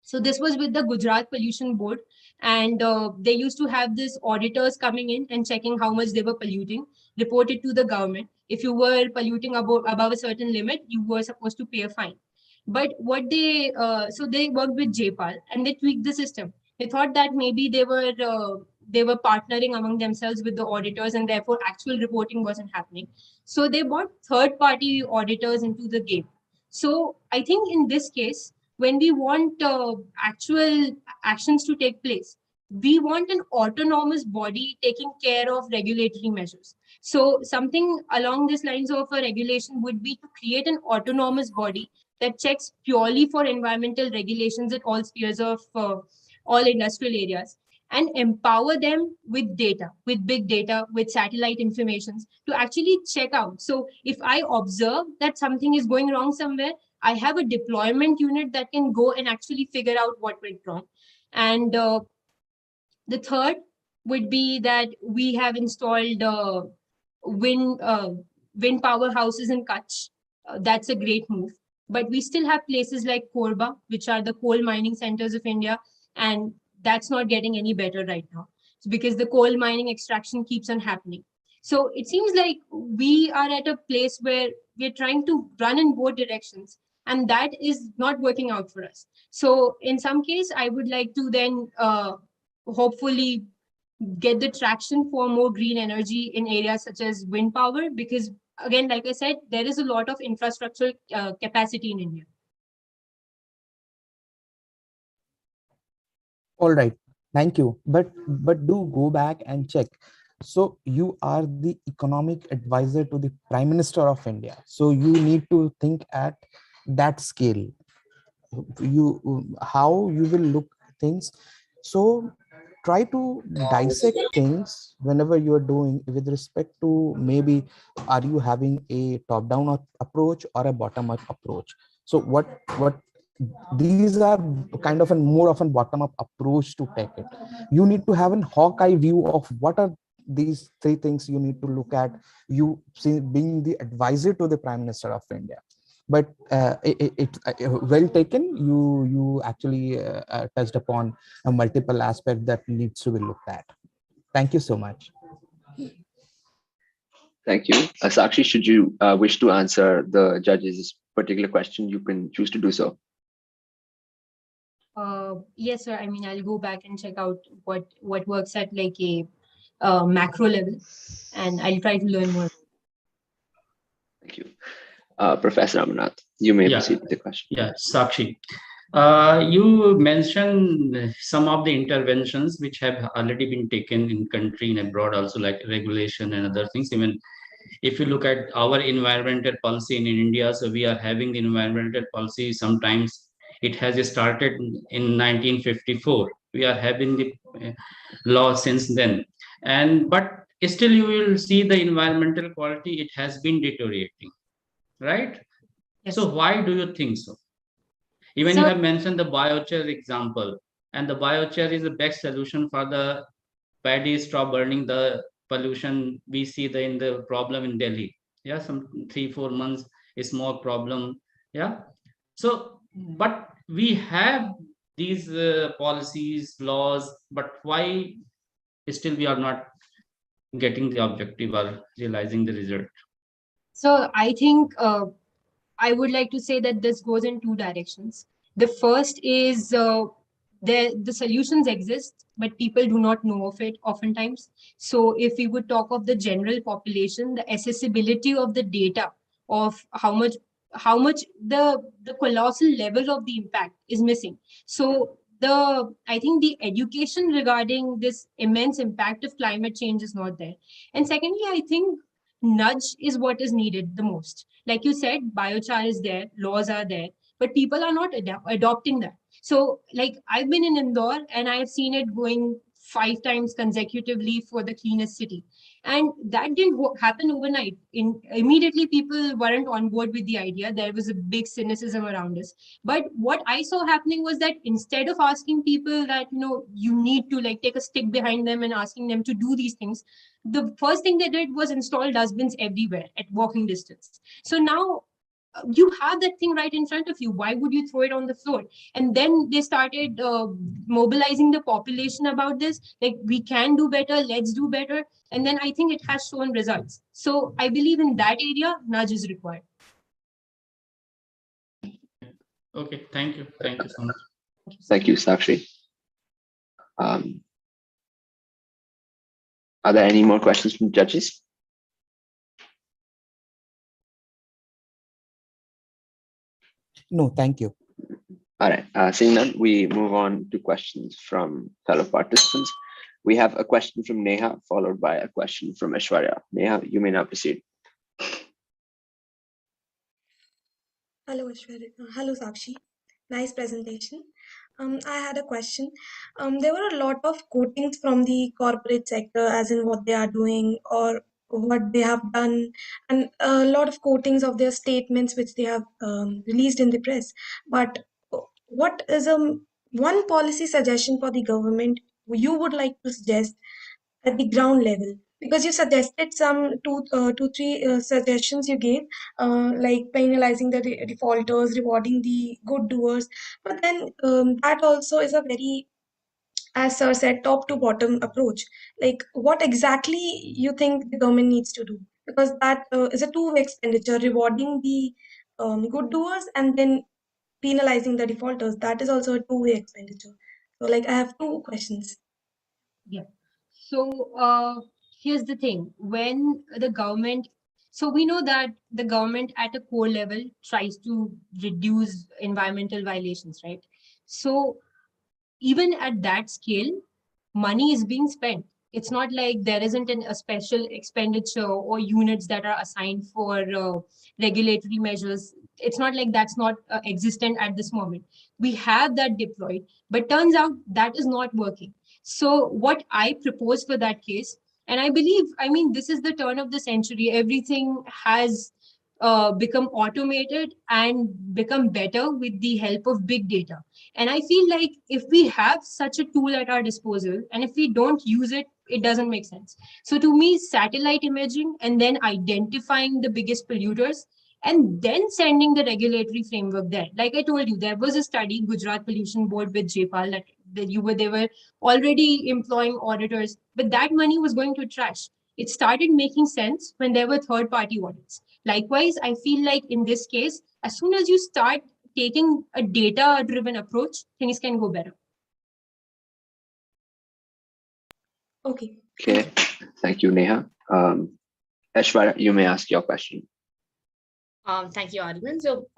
So this was with the Gujarat Pollution Board, and they used to have this auditors coming in and checking how much they were polluting, reported to the government. If you were polluting above a certain limit, you were supposed to pay a fine. But what so they worked with JPAL and they tweaked the system. They thought that maybe they were they were partnering among themselves with the auditors, and therefore actual reporting wasn't happening. So they brought third-party auditors into the game. So I think in this case, when we want actual actions to take place, we want an autonomous body taking care of regulatory measures. So something along these lines of a regulation would be to create an autonomous body that checks purely for environmental regulations at all spheres of all industrial areas, and empower them with data, with big data, with satellite informations to actually check out. So if I observe that something is going wrong somewhere, I have a deployment unit that can go and actually figure out what went wrong. And the third would be that we have installed wind wind powerhouses in Kutch. That's a great move. But we still have places like Korba, which are the coal mining centers of India, and that's not getting any better right now because the coal mining extraction keeps on happening. So it seems like we are at a place where we're trying to run in both directions, and that is not working out for us. So in some case, I would like to then hopefully get the traction for more green energy in areas such as wind power, because again, like I said, there is a lot of infrastructural capacity in India. All right, thank you. But do go back and check. So you are the economic advisor to the Prime Minister of India. So you need to think at that scale. How you will look things. So try to dissect things whenever you are doing with respect to, maybe are you having a top-down approach or a bottom-up approach. So what these are kind of a more of a bottom-up approach to take it. You need to have an hawk-eye view of what are these three things you need to look at, you see, being the advisor to the Prime Minister of India. But well taken. You actually touched upon a multiple aspect that needs to be looked at. Thank you so much. Thank you. Sakshi, should you wish to answer the judge's particular question, you can choose to do so. Yes, sir. I mean, I'll go back and check out what works at like a macro level, and I'll try to learn more. Thank you. Professor Amanath, you may Yeah. proceed with the question. Yeah, Sakshi. You mentioned some of the interventions which have already been taken in country and abroad also, like regulation and other things. Even if you look at our environmental policy in India, so we are having the environmental policy. Sometimes it has started in 1954. We are having the law since then, but still you will see the environmental quality, it has been deteriorating, right? Yes. So why do you think so? Even you have mentioned the biochar example, and the biochar is the best solution for the paddy straw burning, the pollution we see in the problem in Delhi. Yeah, some 3-4 months is more problem. Yeah. So, but we have these policies, laws, but why still we are not getting the objective or realizing the result? So I think I would like to say that this goes in two directions. The first is the solutions exist, but people do not know of it oftentimes. So if we would talk of the general population, the accessibility of the data of how much the colossal level of the impact is missing. So I think the education regarding this immense impact of climate change is not there. And secondly, I think nudge is what is needed the most. Like you said, biochar is there, laws are there, but people are not adopting that. So like I've been in Indore and I've seen it going 5 times consecutively for the cleanest city, and that didn't happen overnight. Immediately people weren't on board with the idea. There was a big cynicism around us. But what I saw happening was that instead of asking people that you need to like take a stick behind them and asking them to do these things, the first thing they did was install dustbins everywhere at walking distance. So now you have that thing right in front of you. Why would you throw it on the floor? And then they started mobilizing the population about this. Like, we can do better, let's do better. And then I think it has shown results. So I believe in that area, nudge is required. Okay, thank you. Thank you so much. Thank you, Sakshi. Are there any more questions from judges? No, thank you. All right. Seeing none, we move on to questions from fellow participants. We have a question from Neha, followed by a question from Aishwarya. Neha, you may now proceed. Hello, Ashwarya. Hello, Sakshi. Nice presentation. I had a question. There were a lot of quotings from the corporate sector, as in what they are doing or what they have done, and a lot of quotings of their statements which they have released in the press. But what is one policy suggestion for the government you would like to suggest at the ground level? Because you suggested some three suggestions you gave, like penalizing the defaulters, rewarding the good doers. But then that also is a very, as sir said, top to bottom approach. Like, what exactly you think the government needs to do? Because that is a two-way expenditure, rewarding the good doers and then penalizing the defaulters. That is also a two-way expenditure. So, like, I have two questions. Yeah. So here's the thing. When the government, so we know that the government at a core level tries to reduce environmental violations, right? So even at that scale, money is being spent. It's not like there isn't a special expenditure or units that are assigned for regulatory measures. It's not like that's not existent at this moment. We have that deployed, but turns out that is not working. So what I propose for that case, and I believe, I mean, this is the turn of the century. Everything has become automated and become better with the help of big data. And I feel like if we have such a tool at our disposal and if we don't use it, it doesn't make sense. So to me, satellite imaging and then identifying the biggest polluters and then sending the regulatory framework there. Like I told you, there was a study, Gujarat Pollution Board with JPAL, that they were already employing auditors, but that money was going to trash. It started making sense when there were third party audits. Likewise, I feel like in this case, as soon as you start taking a data driven approach, things can go better. Okay. Okay. Thank you, Neha. Aishwarya, you may ask your question. Thank you, Arvind. So,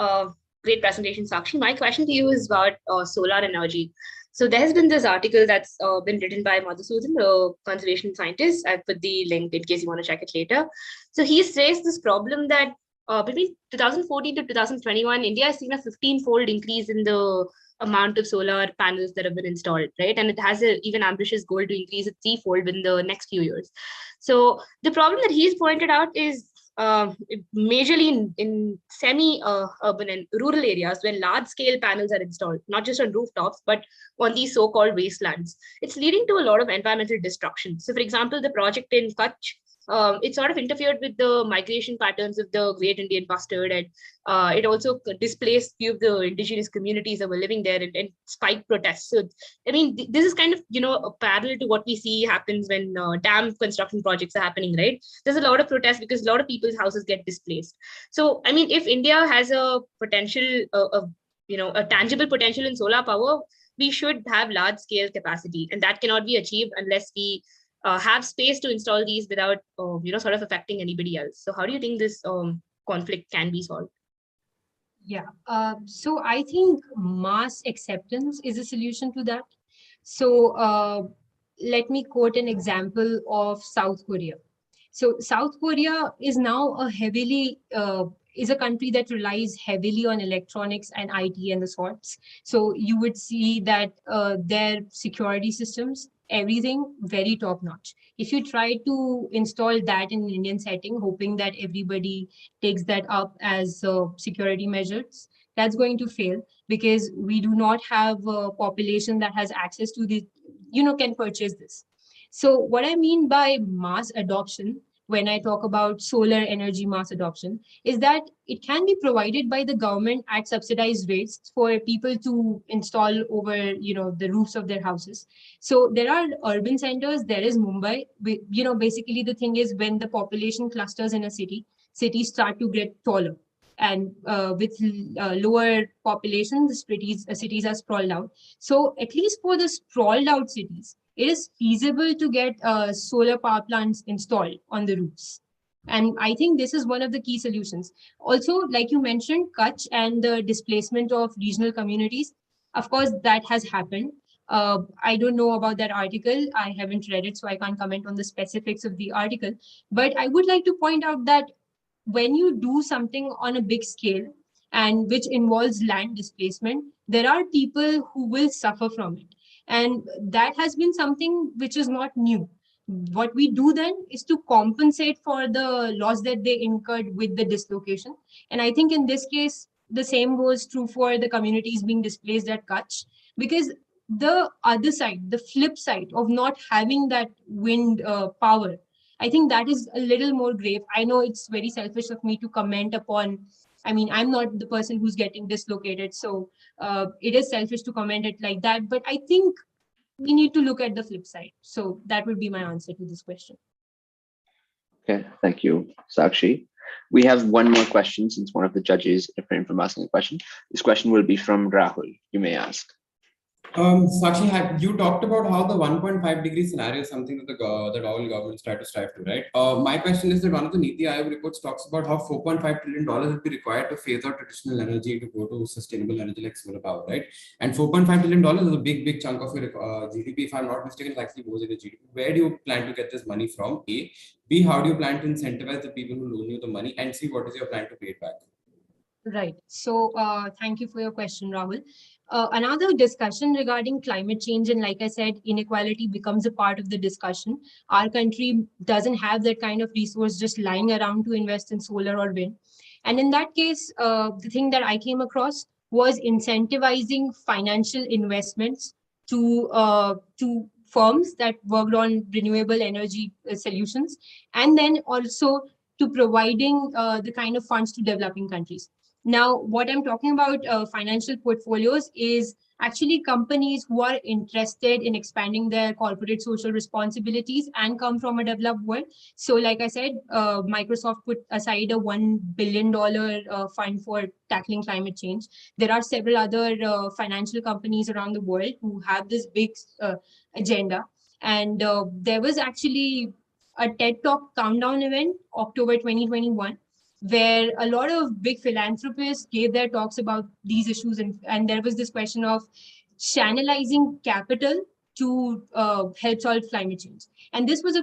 great presentation, Sakshi. My question to you is about solar energy. So, there has been this article that's been written by Madhusudan, the conservation scientist. I've put the link in case you want to check it later. So, he's raised this problem that between 2014 to 2021, India has seen a 15-fold increase in the amount of solar panels that have been installed, right? And it has an even ambitious goal to increase it threefold in the next few years. So, the problem that he's pointed out is majorly in semi-urban and rural areas when large-scale panels are installed, not just on rooftops, but on these so-called wastelands. It's leading to a lot of environmental destruction. So, for example, the project in Kutch, it sort of interfered with the migration patterns of the Great Indian Bustard, and it also displaced few of the indigenous communities that were living there and spiked protests. So, I mean, this is kind of, a parallel to what we see happens when dam construction projects are happening, right? There's a lot of protests because a lot of people's houses get displaced. So, I mean, if India has a potential, a tangible potential in solar power, we should have large scale capacity, and that cannot be achieved unless we have space to install these without, sort of affecting anybody else. So, how do you think this conflict can be solved? Yeah. So I think mass acceptance is a solution to that. So let me quote an example of South Korea. So South Korea is now is a country that relies heavily on electronics and IT and the sorts. So you would see that their security systems, everything very top notch. If you try to install that in an Indian setting, hoping that everybody takes that up as security measures, that's going to fail because we do not have a population that has access to the, can purchase this. So what I mean by mass adoption, when I talk about solar energy mass adoption, is that it can be provided by the government at subsidized rates for people to install over, the roofs of their houses. So there are urban centers. There is Mumbai. Basically the thing is when the population clusters in a city, cities start to get taller. And with lower population, the cities are sprawled out. So at least for the sprawled out cities, it is feasible to get solar power plants installed on the roofs. And I think this is one of the key solutions. Also, like you mentioned, Kutch and the displacement of regional communities, of course, that has happened. I don't know about that article. I haven't read it, so I can't comment on the specifics of the article. But I would like to point out that when you do something on a big scale and which involves land displacement, there are people who will suffer from it. And that has been something which is not new. What we do then is to compensate for the loss that they incurred with the dislocation. And I think in this case, the same goes true for the communities being displaced at Kutch, because the other side, the flip side of not having that wind power, I think that is a little more grave. I know it's very selfish of me to comment upon. I mean, I'm not the person who's getting dislocated, so it is selfish to comment it like that. But I think we need to look at the flip side. So that would be my answer to this question. Okay, thank you, Sakshi. We have one more question since one of the judges refrained from asking a question. This question will be from Rahul. You may ask. Sakshi, you talked about how the 1.5-degree scenario is something that that all governments try to strive to, right? My question is that one of the NITI Aayog reports talks about how $4.5 trillion will be required to phase out traditional energy to go to sustainable energy like solar power, right? And $4.5 trillion is a big chunk of your GDP. If I'm not mistaken, it actually goes into GDP. Where do you plan to get this money from? A. B. How do you plan to incentivize the people who loan you the money? And C. What is your plan to pay it back? Right. So thank you for your question, Rahul. Another discussion regarding climate change, and like I said, inequality becomes a part of the discussion. Our country doesn't have that kind of resource just lying around to invest in solar or wind. And in that case, the thing that I came across was incentivizing financial investments to firms that worked on renewable energy solutions, and then also to providing the kind of funds to developing countries. Now, what I'm talking about financial portfolios is actually companies who are interested in expanding their corporate social responsibilities and come from a developed world. So, like I said, Microsoft put aside a $1 billion fund for tackling climate change. There are several other financial companies around the world who have this big agenda. And there was actually a TED Talk countdown event, October 2021, where a lot of big philanthropists gave their talks about these issues. And there was this question of channelizing capital to help solve climate change. And this was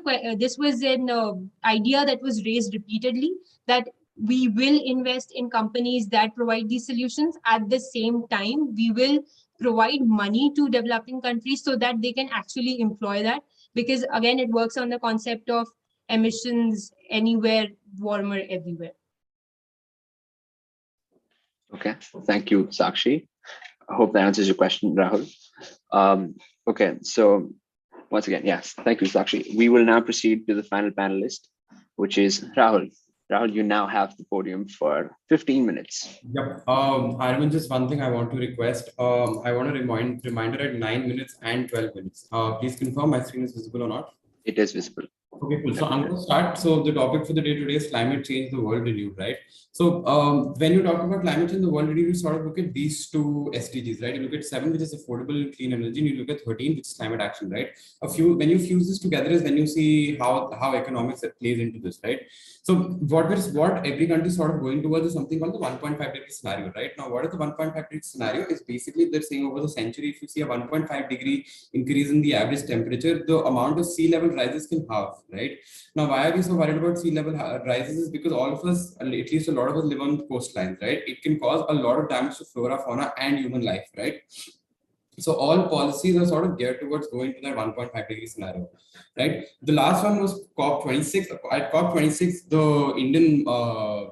an idea that was raised repeatedly, that we will invest in companies that provide these solutions. At the same time, we will provide money to developing countries so that they can actually employ that. Because again, it works on the concept of emissions anywhere, warmer everywhere. Okay, thank you, Sakshi. I hope that answers your question, Rahul. Okay, so once again, yes, thank you, Sakshi. We will now proceed to the final panelist, which is Rahul. Rahul, you now have the podium for 15 minutes. Yep. Arvind, just one thing I want to request. I want to reminder at 9 minutes and 12 minutes. Please confirm my screen is visible or not. It is visible. Okay, cool. So I'm going to start. So the topic for the day today is climate change, the world renewed, right? So when you talk about climate change, the world renewed, you sort of look at these two SDGs, right? You look at 7, which is affordable and clean energy, and you look at 13, which is climate action, right? When you fuse this together is when you see how economics plays into this, right? So what every country is sort of going towards is something called the 1.5-degree scenario, right? Now, what is the 1.5-degree scenario? Is basically they're saying over the century, if you see a 1.5-degree increase in the average temperature, the amount of sea level rises can halve, right? Now, why are we so worried about sea level rises? Is because all of us, at least a lot of us, live on coastlines, right? It can cause a lot of damage to flora, fauna, and human life, right? So all policies are sort of geared towards going to that 1.5-degree scenario, right? The last one was COP26. At COP26, the Indian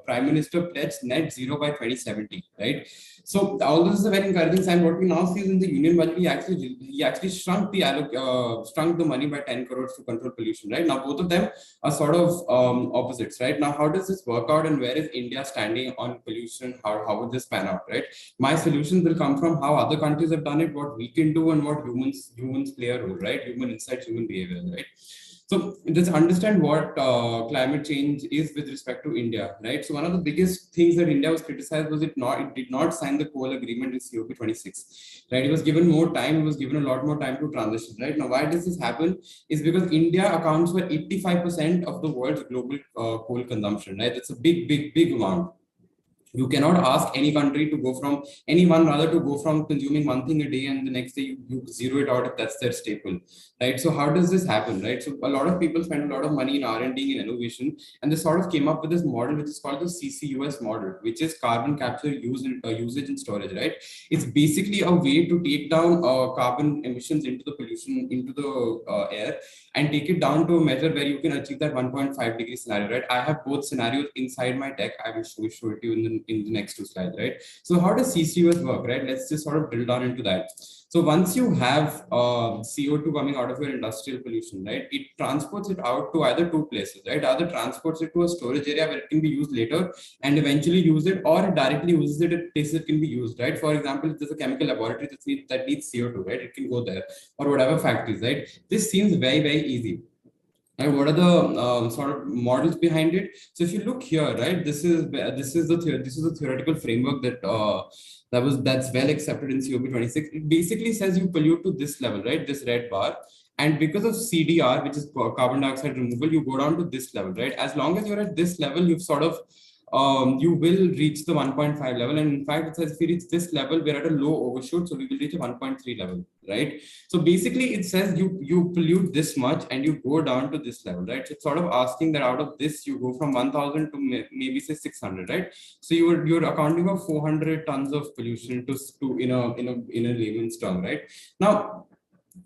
Prime Minister pledged net zero by 2070, right? So all this is a very encouraging sign. What we now see is in the union budget, he actually shrunk the money by 10 crores to control pollution, right? Now both of them are sort of opposites, right? Now how does this work out, and where is India standing on pollution? How would this pan out, right? My solution will come from how other countries have done it, what we can do, and what humans play a role, right? Human insights, human behavior, right? So let's understand what climate change is with respect to India, right? So one of the biggest things that India was criticized was it did not sign the coal agreement with COP26, right? It was given more time, it was given a lot more time to transition, right? Now, why does this happen? Is because India accounts for 85% of the world's global coal consumption, right? That's a big amount. You cannot ask anyone rather to go from consuming one thing a day and the next day you zero it out if that's their staple, right? So how does this happen, right? So a lot of people spend a lot of money in R&D and innovation, and they sort of came up with this model which is called the CCUS model, which is carbon capture, usage and storage, right? It's basically a way to take down carbon emissions into the pollution into the air and take it down to a measure where you can achieve that 1.5 degree scenario, right? I have both scenarios inside my deck. I will show it to you in the next two slides, right? So how does CCUS work, right? Let's just sort of drill down into that. So once you have CO2 coming out of your industrial pollution, right, it transports it out to either two places, right? Either transports it to a storage area where it can be used later and eventually use it, or it directly uses it at places it can be used, right? For example, if there's a chemical laboratory that needs CO2, right, it can go there, or whatever factories, right? This seems very easy. And what are the sort of models behind it? So if you look here, right, this is the theoretical framework that's well accepted in COP26. It basically says you pollute to this level, right, this red bar, and because of CDR, which is carbon dioxide removal, you go down to this level, right? As long as you're at this level, you've sort of you will reach the 1.5 level, and in fact it says if we reach this level, we're at a low overshoot, so we will reach a 1.3 level, right? So basically it says you pollute this much and you go down to this level, right? So it's sort of asking that out of this you go from 1000 to maybe say 600, right? So you're accounting for 400 tons of pollution to in a layman's term, right? Now,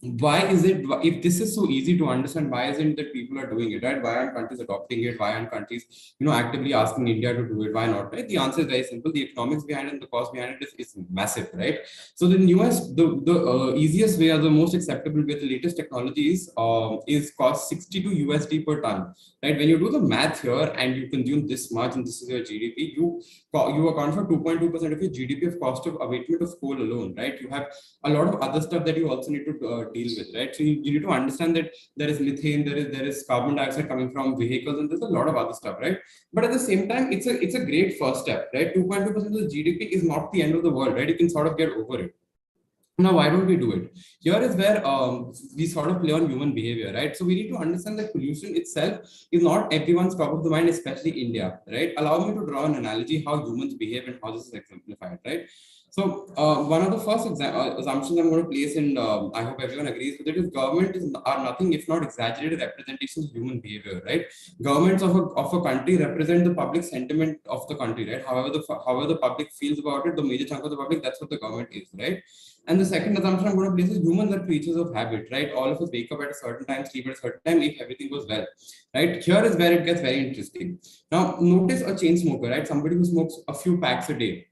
why is it, if this is so easy to understand, why isn't it that people are doing it, right? Why aren't countries adopting it? Why aren't countries actively asking India to do it? Why not, right? The answer is very simple. The economics behind it and the cost behind it is massive, right? So the newest the easiest way or the most acceptable with the latest technologies is cost 62 USD per ton, right? When you do the math here and you consume this much and this is your GDP, you account for 2.2% of your GDP of cost of abatement of coal alone, right? You have a lot of other stuff that you also need to deal with, right? So you need to understand that there is methane, there is carbon dioxide coming from vehicles, and there's a lot of other stuff, right? But at the same time, it's a great first step, right? 2.2% of the GDP is not the end of the world, right? You can sort of get over it. Now, why don't we do it? Here is where we sort of play on human behavior, right? So we need to understand that pollution itself is not everyone's top of the mind, especially India, right? Allow me to draw an analogy how humans behave and how this is exemplified, right? So one of the first assumptions I'm going to place, and I hope everyone agrees with it, is are nothing if not exaggerated representations of human behavior, right? Governments of a country represent the public sentiment of the country, right? However the public feels about it, the major chunk of the public, that's what the government is, right? And the second assumption I'm going to place is humans are creatures of habit, right? All of us wake up at a certain time, sleep at a certain time, if everything goes well, right? Here is where it gets very interesting. Now, notice a chain smoker, right? Somebody who smokes a few packs a day,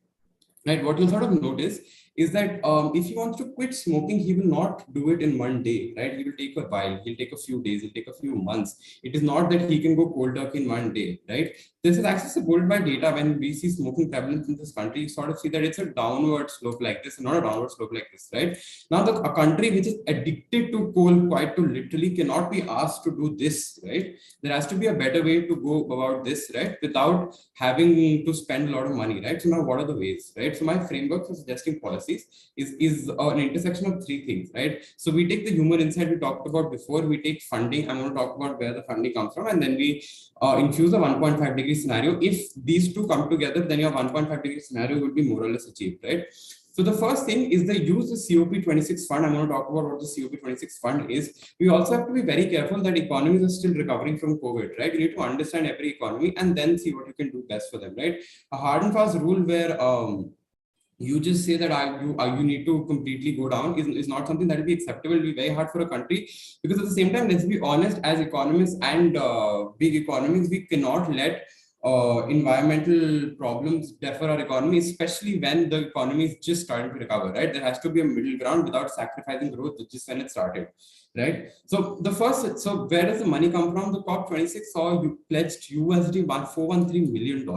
right? What you'll sort of notice is that if he wants to quit smoking, he will not do it in one day, right? He will take a while, he'll take a few days, he'll take a few months. It is not that he can go cold turkey in one day, right? This is actually supported by data. When we see smoking prevalence in this country, you sort of see that it's a downward slope like this, not a downward slope like this, right? Now, a country which is addicted to coal quite to literally cannot be asked to do this, right? There has to be a better way to go about this, right? Without having to spend a lot of money, right? So now what are the ways, right? So my framework for suggesting policies is an intersection of three things, right? So we take the human insight we talked about before, we take funding. I'm going to talk about where the funding comes from, and then we infuse a 1.5 degree scenario. If these two come together, then your 1.5 degree scenario will be more or less achieved, right? So the first thing is they use the COP26 fund. I'm going to talk about what the COP26 fund is. We also have to be very careful that economies are still recovering from COVID, right? You need to understand every economy and then see what you can do best for them, right? A hard and fast rule where you just say that you need to completely go down is not something that will be acceptable. It will be very hard for a country, because at the same time, let's be honest, as economists and big economies, we cannot let environmental problems defer our economy, especially when the economy is just starting to recover, right? There has to be a middle ground without sacrificing growth just when it started, right? So where does the money come from? The COP26 saw you pledged USD $413 million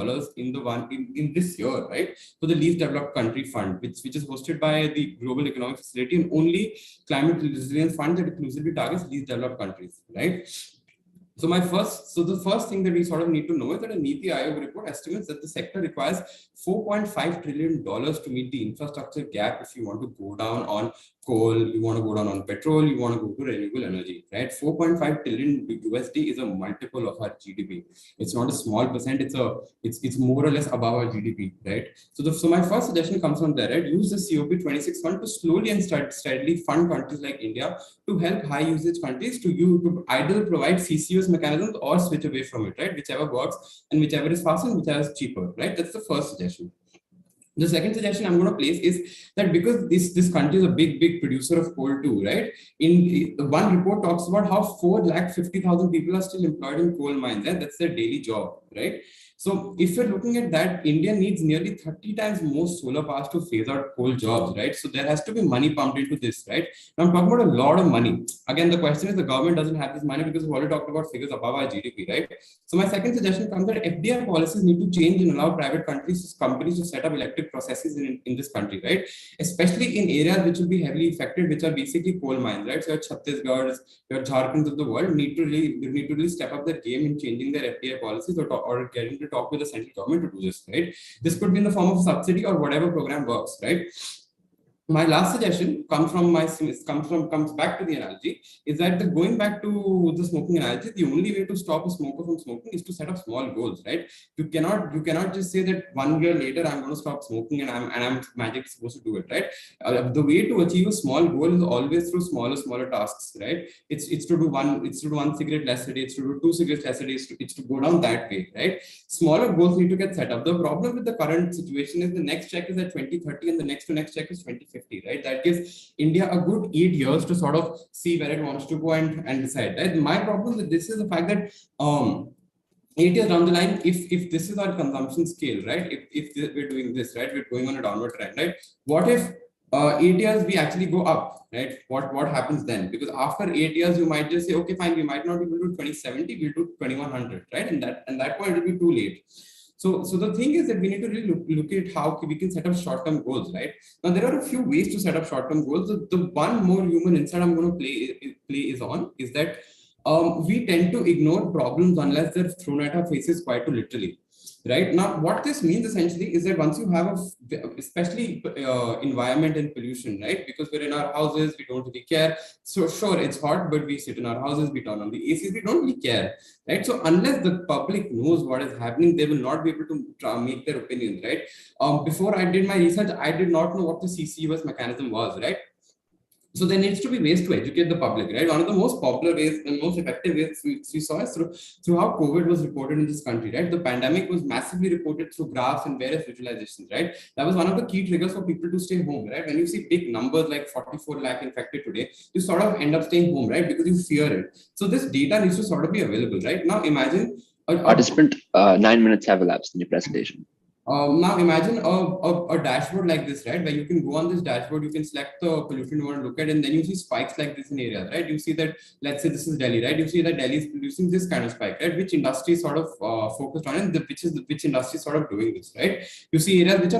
in this year, right? For the least developed country fund, which is hosted by the Global Economic Facility and only climate resilience fund that exclusively targets least developed countries, right? So the first thing that we sort of need to know is that a NITI Aayog report estimates that the sector requires $4.5 trillion to meet the infrastructure gap if you want to go down on coal, you want to go down on petrol, you want to go to renewable energy, right? 4.5 trillion USD is a multiple of our GDP. It's not a small percent, it's more or less above our GDP, right? So my first suggestion comes from there, right? Use the COP26 fund to slowly and steadily fund countries like India to help high usage countries to either provide CCUS mechanisms or switch away from it, right? Whichever works and whichever is faster and whichever is cheaper, right? That's the first suggestion. The second suggestion I'm going to place is that because this country is a big producer of coal too, right? In one report talks about how 450,000 people are still employed in coal mines, right? That's their daily job, right? So if you're looking at that, India needs nearly 30 times more solar powers to phase out coal jobs, right? So there has to be money pumped into this, right? Now I'm talking about a lot of money. Again, the question is the government doesn't have this money because we've already talked about figures above our GDP, right? So my second suggestion comes that FDI policies need to change and allow private companies to set up electric processes in this country, right? Especially in areas which will be heavily affected, which are basically coal mines, right? So your Chhattisgarhs, your Jharkhands of the world need to really step up their game in changing their FDI policies or getting to talk with the central government to do this, right? This could be in the form of subsidy or whatever program works, right? My last suggestion comes back to the analogy is that going back to the smoking analogy, the only way to stop a smoker from smoking is to set up small goals, right? You cannot just say that 1 year later I'm going to stop smoking and I'm magically supposed to do it, right? The way to achieve a small goal is always through smaller tasks, right? It's to do one cigarette less a day, it's to do 2 cigarettes less a day, it's to go down that way, right? Smaller goals need to get set up. The problem with the current situation is the next check is at 2030 and the next to next check is 2050, right? That gives India a good 8 years to sort of see where it wants to go and decide, right? My problem with this is the fact that 8 years down the line, if this is our consumption scale, right? If we're doing this, right, we're going on a downward trend, right? What if 8 years we actually go up, right? What happens then? Because after 8 years, you might just say, okay, fine, we might not be able to do 2070, we'll do 2100, right? And that point it'll be too late. So the thing is that we need to really look at how we can set up short-term goals, right? Now there are a few ways to set up short-term goals. The one more human insight I'm going to play is that we tend to ignore problems unless they're thrown at our faces quite literally. Right now, what this means essentially is that once you have especially environment and pollution, right? Because we're in our houses, we don't really care. So sure, it's hot, but we sit in our houses, we turn on the ACs, we don't really care, right? So unless the public knows what is happening, they will not be able to make their opinions, right? Before I did my research, I did not know what the CCUS mechanism was, right? So there needs to be ways to educate the public, right? One of the most popular ways and most effective ways we saw is through how COVID was reported in this country, right? The pandemic was massively reported through graphs and various visualizations, right? That was one of the key triggers for people to stay home, right? When you see big numbers like 44 lakh infected today, you sort of end up staying home, right? Because you fear it. So this data needs to sort of be available, right? Now imagine Participant, 9 minutes have elapsed in your presentation. Now imagine a dashboard like this, right? Where you can go on this dashboard, you can select the pollution you want to look at, and then you see spikes like this in areas, right? You see that, let's say this is Delhi, right? You see that Delhi is producing this kind of spike, right? Which industry is sort of focused on, and which industry is sort of doing this, right? You see areas which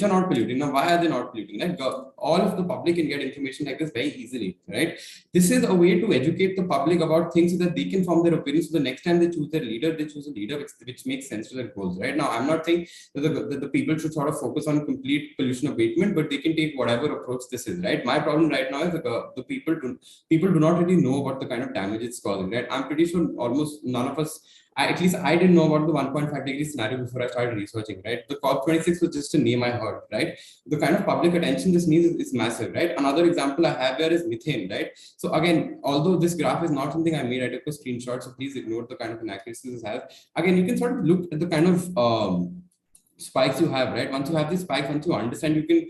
are not polluting. Now, why are they not polluting? Right? All of the public can get information like this very easily, right? This is a way to educate the public about things so that they can form their opinions. So the next time they choose their leader, they choose a leader which makes sense to their goals, right? Now, I'm not saying that the people should sort of focus on complete pollution abatement, but they can take whatever approach this is, right? My problem right now is the people do not really know about the kind of damage it's causing, right? I'm pretty sure almost none of us, at least I didn't know about the 1.5 degree scenario before I started researching, right? The COP26 was just a name I heard, right? The kind of public attention this needs is massive, right? Another example I have here is methane, right? So again, although this graph is not something I made, I took a screenshot, so please ignore the kind of inaccuracies this has. Again, you can sort of look at the kind of spikes you have, right? Once you have these spikes, once you understand, you can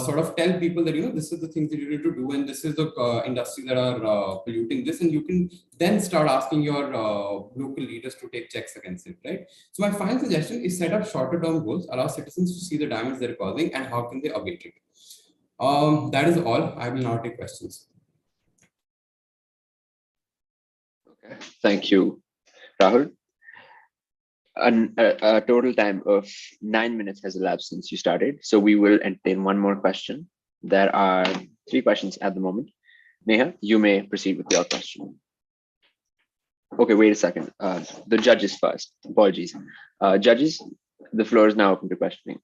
sort of tell people that, this is the things that you need to do, and this is the industries that are polluting this, and you can then start asking your local leaders to take checks against it, right? So my final suggestion is set up shorter term goals, allow citizens to see the damage they're causing and how can they abate it. That is all. I will now take questions. Okay, thank you, Rahul. A total time of 9 minutes has elapsed since you started, so we will entertain one more question. There are 3 questions at the moment. Neha, you may proceed with your question. Okay, wait a second. The judges first. Apologies. Judges, the floor is now open to questioning.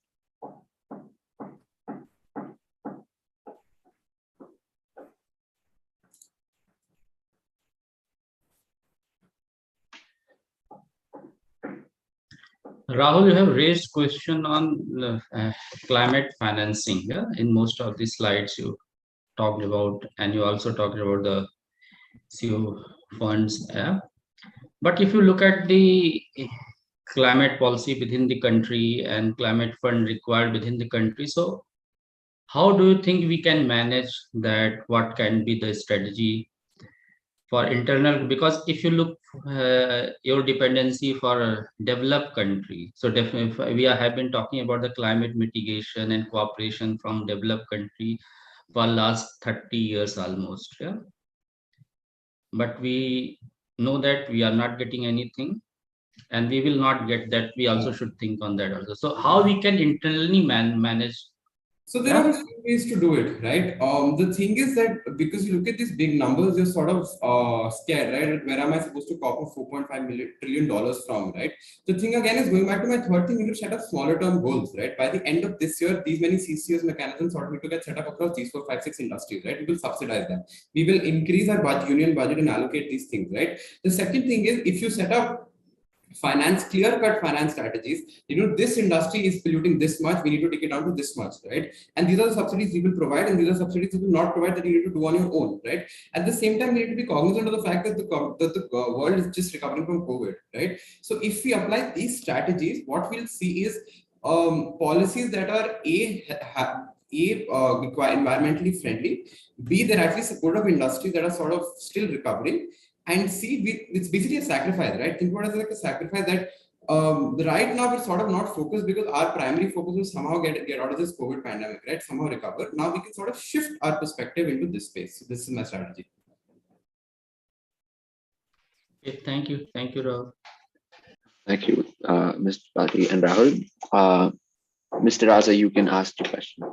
Rahul, you have raised question on climate financing. Yeah, in most of the slides you talked about, and you also talked about the CO funds. Yeah, but if you look at the climate policy within the country and climate fund required within the country, so how do you think we can manage that? What can be the strategy for internal? Because if you look your dependency for a developed country, so definitely have been talking about the climate mitigation and cooperation from developed country for last 30 years almost. Yeah, but we know that we are not getting anything, and we will not get that. We also should think on that also. So how we can internally manage. So there are ways to do it, right? The thing is that because you look at these big numbers, you're sort of scared, right? Where am I supposed to copy $4.5 trillion from, right? The thing again is going back to my third thing, you need to set up smaller term goals, right? By the end of this year, these many CCS mechanisms sort of need to get set up across these 4, 5, 6 industries, right? We will subsidize them. We will increase our union budget and allocate these things, right? The second thing is if you set up clear-cut finance strategies, this industry is polluting this much, we need to take it down to this much, right? And these are the subsidies we will provide, and these are subsidies we will not provide that you need to do on your own, right? At the same time, we need to be cognizant of the fact that the world is just recovering from COVID, right? So if we apply these strategies, what we'll see is policies that are environmentally friendly, B, they're actually supportive of industries that are sort of still recovering, and see, it's basically a sacrifice, right? Think about it as like a sacrifice that right now we're sort of not focused because our primary focus is somehow get out of this COVID pandemic, right? Somehow recover. Now we can sort of shift our perspective into this space. So this is my strategy. Okay, thank you, Rahul. Thank you, Mr. Bati and Rahul. Mr. Raza, you can ask your question.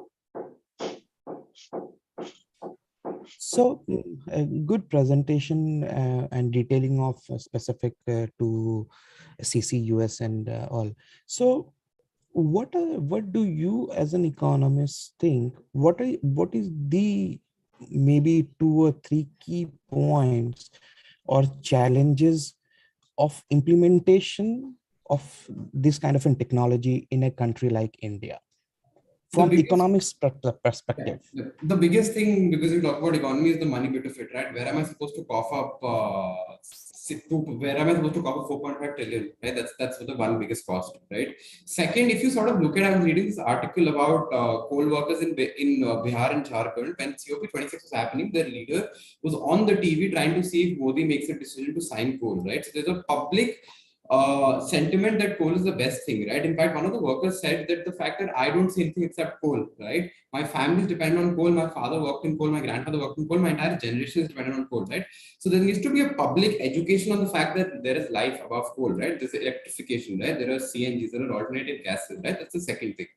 So a good presentation and detailing of specific to CCUS and all. So what do you as an economist think? What is the maybe 2 or 3 key points or challenges of implementation of this kind of a technology in a country like India? From economics perspective. The biggest thing, because we talk about economy, is the money bit of it, right? Where am I supposed to cough up? Where am I supposed to cough up 4.5 trillion? Right, that's the one biggest cost, right? Second, if you sort of look at, I was reading this article about coal workers in Bihar and Jharkhand. When COP26 was happening, their leader was on the TV trying to see if Modi makes a decision to sign coal, right? So there's a public sentiment that coal is the best thing, right? In fact, one of the workers said that the fact that I don't see anything except coal, right? My family is dependent on coal. My father worked in coal. My grandfather worked in coal. My entire generation is dependent on coal, right? So there needs to be a public education on the fact that there is life above coal, right? There's electrification, right? There are CNGs, there are alternative gases, right? That's the second thing.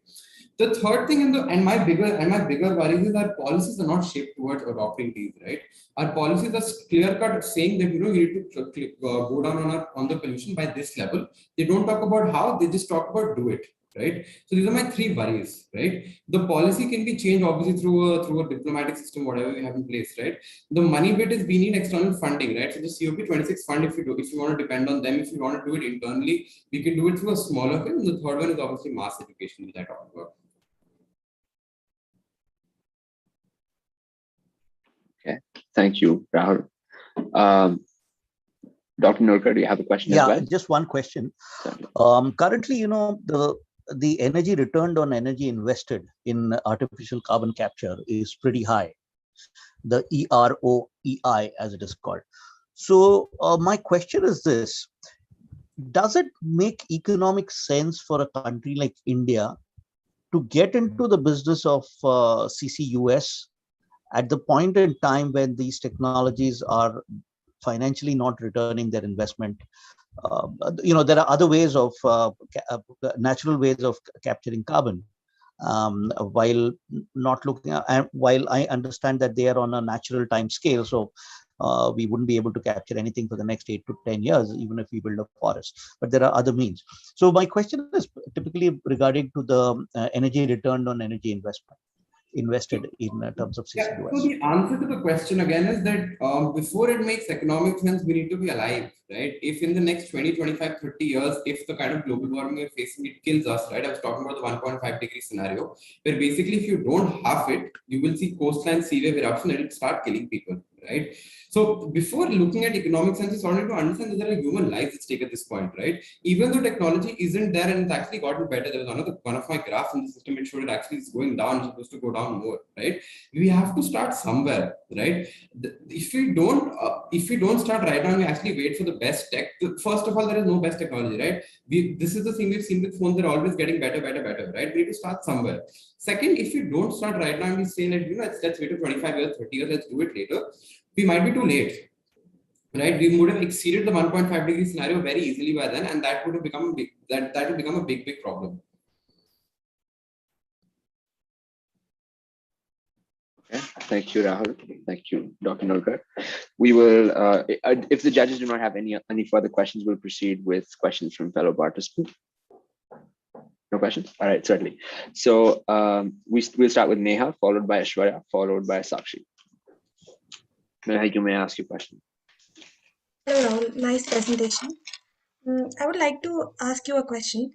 The third thing, and my bigger worry is our policies are not shaped towards adopting these, right? Our policies are clear cut, saying that you need to go down on the pollution by this level. They don't talk about how; they just talk about do it, right? So these are my 3 worries, right? The policy can be changed obviously through a diplomatic system, whatever we have in place, right? The money bit is we need external funding, right? So the COP26 fund, if you want to depend on them, if you want to do it internally, we can do it through a smaller thing. And the third one is obviously mass education, which I talked about. Okay, thank you, Rahul. Dr. Nurkar, do you have a question as well? Just one question. Currently, the energy returned on energy invested in artificial carbon capture is pretty high, the EROEI as it is called. So my question is this: does it make economic sense for a country like India to get into the business of CCUS at the point in time when these technologies are financially not returning their investment? There are other ways of natural ways of capturing carbon, while not looking at, while I understand that they are on a natural time scale. So we wouldn't be able to capture anything for the next 8 to 10 years, even if we build a forest. But there are other means. So my question is typically regarding to the energy return on energy invested in terms of Yeah, CCUS. so the answer to the question again is that before it makes economic sense, we need to be alive, right? If in the next 20, 25, 30 years, if the kind of global warming we're facing, it kills us, right? I was talking about the 1.5-degree scenario, where basically if you don't halve it, you will see coastline sea wave eruption and it'll start killing people, right? So before looking at economic sense, it's only to understand that there are human lives at stake at this point, right? Even though technology isn't there and it's actually gotten better, there was one of my graphs in the system, it showed it actually is going down, it's supposed to go down more, right? We have to start somewhere, right? If we don't start right now, we actually wait for the best tech. First of all, there is no best technology, right? This is the thing we've seen with phones, they're always getting better, right? We need to start somewhere. Second, if we don't start right now and we say that, let's wait to 25 years, 30 years, let's do it later, we might be too late, right? We would have exceeded the 1.5-degree scenario very easily by then, and that would have become a big, that would become a big problem. Okay, thank you, Rahul. Thank you, Dr. Nolkar. We will, if the judges do not have any further questions, we'll proceed with questions from fellow participants. No questions? All right, certainly. So we'll start with Neha, followed by Aishwarya, followed by Sakshi. Neha, you may ask your question. Hello, Rahul. Nice presentation. I would like to ask you a question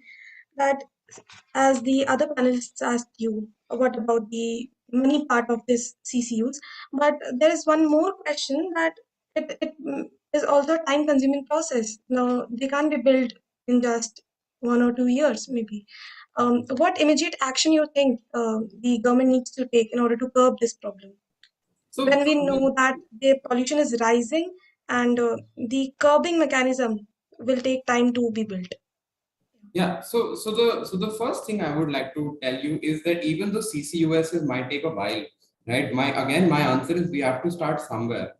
that, as the other panelists asked you, what about the money part of this CCUs? But there is one more question that it is also a time-consuming process. Now, they can't be built in just 1 or 2 years, maybe. What immediate action you think the government needs to take in order to curb this problem? So when we know that the pollution is rising and the curbing mechanism will take time to be built. Yeah, so the first thing I would like to tell you is that even though CCUSs might take a while, right? My answer is we have to start somewhere,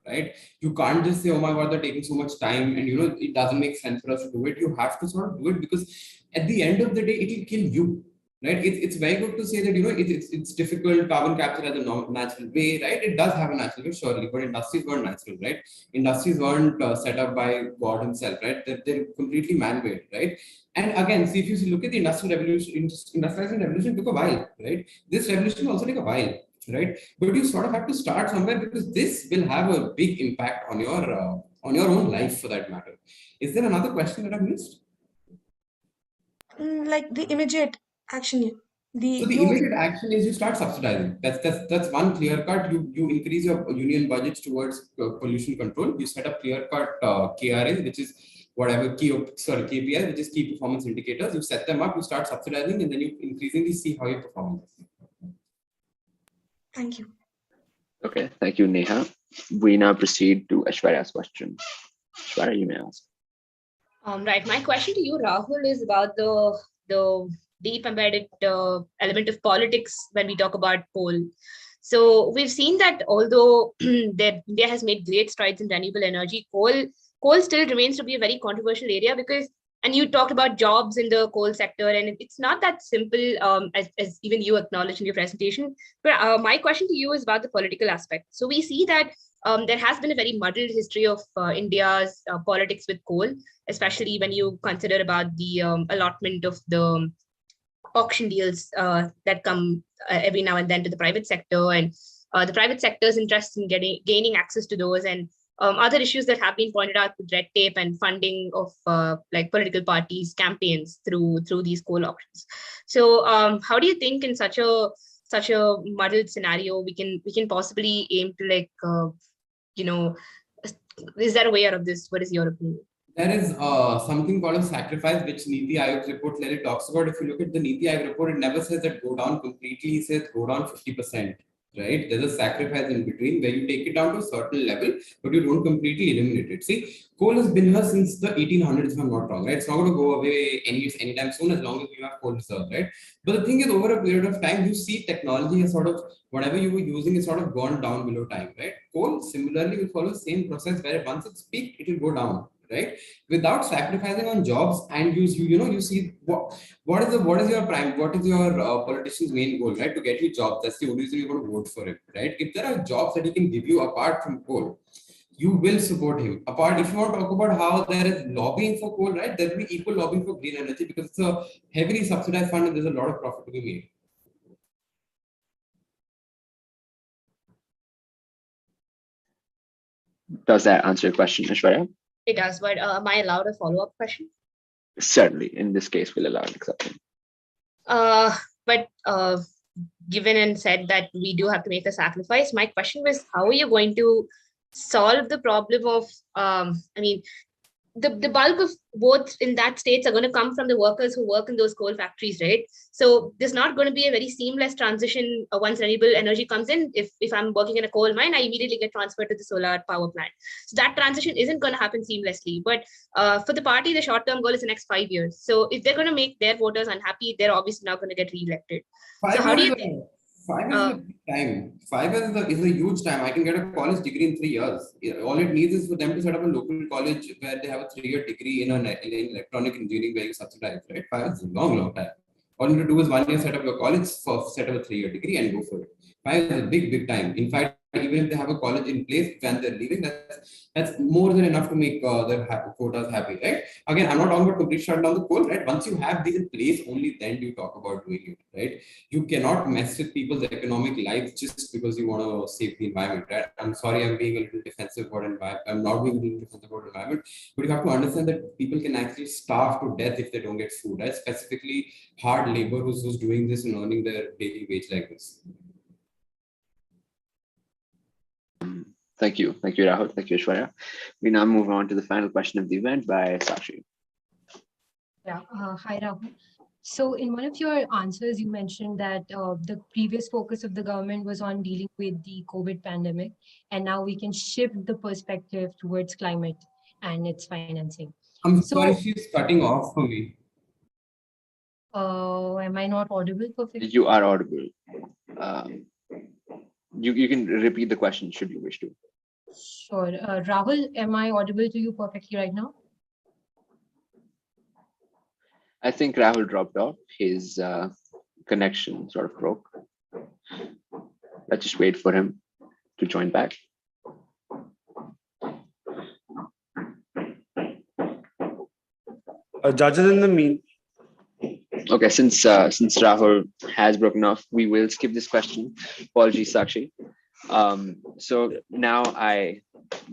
right? You can't just say, oh my God, they're taking so much time and it doesn't make sense for us to do it. You have to sort of do it because at the end of the day, it will kill you, right? It's very good to say that, it's difficult. Carbon capture has a natural way, right? It does have a natural way, surely, but industries weren't natural, right? Industries weren't set up by God himself, right? They're completely man-made, right? And again, see, if you look at the industrial revolution took a while, right? This revolution also took a while, right? But you sort of have to start somewhere because this will have a big impact on your own life, for that matter. Is there another question that I've missed? Like the immediate action, So the immediate action is you start subsidizing. That's one clear cut. You increase your union budgets towards pollution control. You set up clear cut KRAs, which is whatever KPIs, which is key performance indicators. You set them up. You start subsidizing, and then you increasingly see how you're performing. Thank you. Okay, thank you, Neha. We now proceed to Aishwarya's question. Aishwarya, you may ask. Right. My question to you, Rahul, is about the deep embedded element of politics when we talk about coal. So we've seen that although India has made great strides in renewable energy, coal still remains to be a very controversial area because, and you talked about jobs in the coal sector, and it's not that simple as even you acknowledged in your presentation. But my question to you is about the political aspect. So we see that there has been a very muddled history of India's politics with coal, especially when you consider about the allotment of the auction deals that come every now and then to the private sector, and the private sector's interest in gaining access to those, and other issues that have been pointed out with red tape and funding of like political parties campaigns through these coal auctions. So how do you think in such a muddled scenario we can possibly aim to is there a way out of this? What is your opinion? There is something called a sacrifice, which Niti Aayog's report clearly talks about. If you look at the Niti Aayog report, it never says that go down completely, it says go down 50%, right? There's a sacrifice in between where you take it down to a certain level, but you don't completely eliminate it. See, coal has been here since the 1800s, if I'm not wrong, right? It's not going to go away anytime soon as long as you have coal reserves, right? But the thing is, over a period of time, you see technology has sort of, whatever you were using is sort of gone down below time, right? Coal similarly will follow the same process where once it's peaked, it will go down, right? Without sacrificing on jobs, and you see what is your politician's main goal, right? To get you jobs. That's the only reason you're going to vote for him, right? If there are jobs that he can give you apart from coal, you will support him. Apart, if you want to talk about how there is lobbying for coal, right, there will be equal lobbying for green energy because it's a heavily subsidized fund and there's a lot of profit to be made. Does that answer your question, Aishwarya? It does, but am I allowed a follow-up question? Certainly. In this case, we'll allow an exception. But given and said that we do have to make a sacrifice, my question was, how are you going to solve the problem of, the bulk of votes in that states are going to come from the workers who work in those coal factories, right? So there's not going to be a very seamless transition once renewable energy comes in. If I'm working in a coal mine, I immediately get transferred to the solar power plant. So that transition isn't going to happen seamlessly. But for the party, the short-term goal is the next 5 years. So if they're going to make their voters unhappy, they're obviously not going to get re-elected. So how do you think? 5 years is a big time. 5 years is a huge time. I can get a college degree in 3 years. All it needs is for them to set up a local college where they have a 3-year degree in electronic engineering where you subsidize, right? 5 years is a long, long time. All you need to do is 1 year set up your college, set up a 3-year degree and go for it. 5 years is a big, big time. In fact, even if they have a college in place when they're leaving, that's more than enough to make their quotas happy, right? Again, I'm not talking about complete shutdown the coal, right? Once you have these in place, only then do you talk about doing it, right? You cannot mess with people's economic lives just because you want to save the environment, right? I'm sorry, I'm being a little defensive about environment. I'm not being a little defensive about environment, but you have to understand that people can actually starve to death if they don't get food, right? Specifically, hard labor who's doing this and earning their daily wage like this. Thank you, Rahul. Thank you, Aishwarya. We now move on to the final question of the event by Sakshi. Yeah. Hi, Rahul. So in one of your answers, you mentioned that the previous focus of the government was on dealing with the COVID pandemic, and now we can shift the perspective towards climate and its financing. I'm sorry, she's cutting off for me. Am I not audible perfectly? You are audible. You can repeat the question should you wish to. Sure. Rahul, am I audible to you perfectly right now? I think Rahul dropped off. His connection sort of broke. Let's just wait for him to join back. Judges in the mean. Okay, since Rahul has broken off, we will skip this question. Apologies, Sakshi. So now I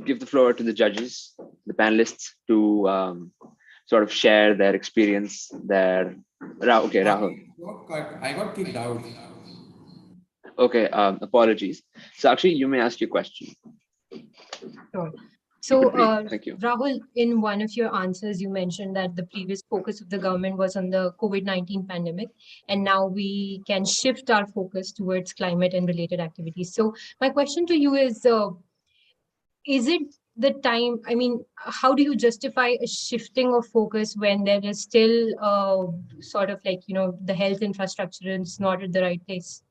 give the floor to the judges, the panelists, to sort of share their experience. Okay, Rahul. I got kicked out. Okay, apologies. Sakshi, you may ask your question. Sure. So, thank you. Rahul, in one of your answers, you mentioned that the previous focus of the government was on the COVID-19 pandemic, and now we can shift our focus towards climate and related activities. So my question to you is it the time, I mean, how do you justify a shifting of focus when there is still sort of like, the health infrastructure is not at the right place?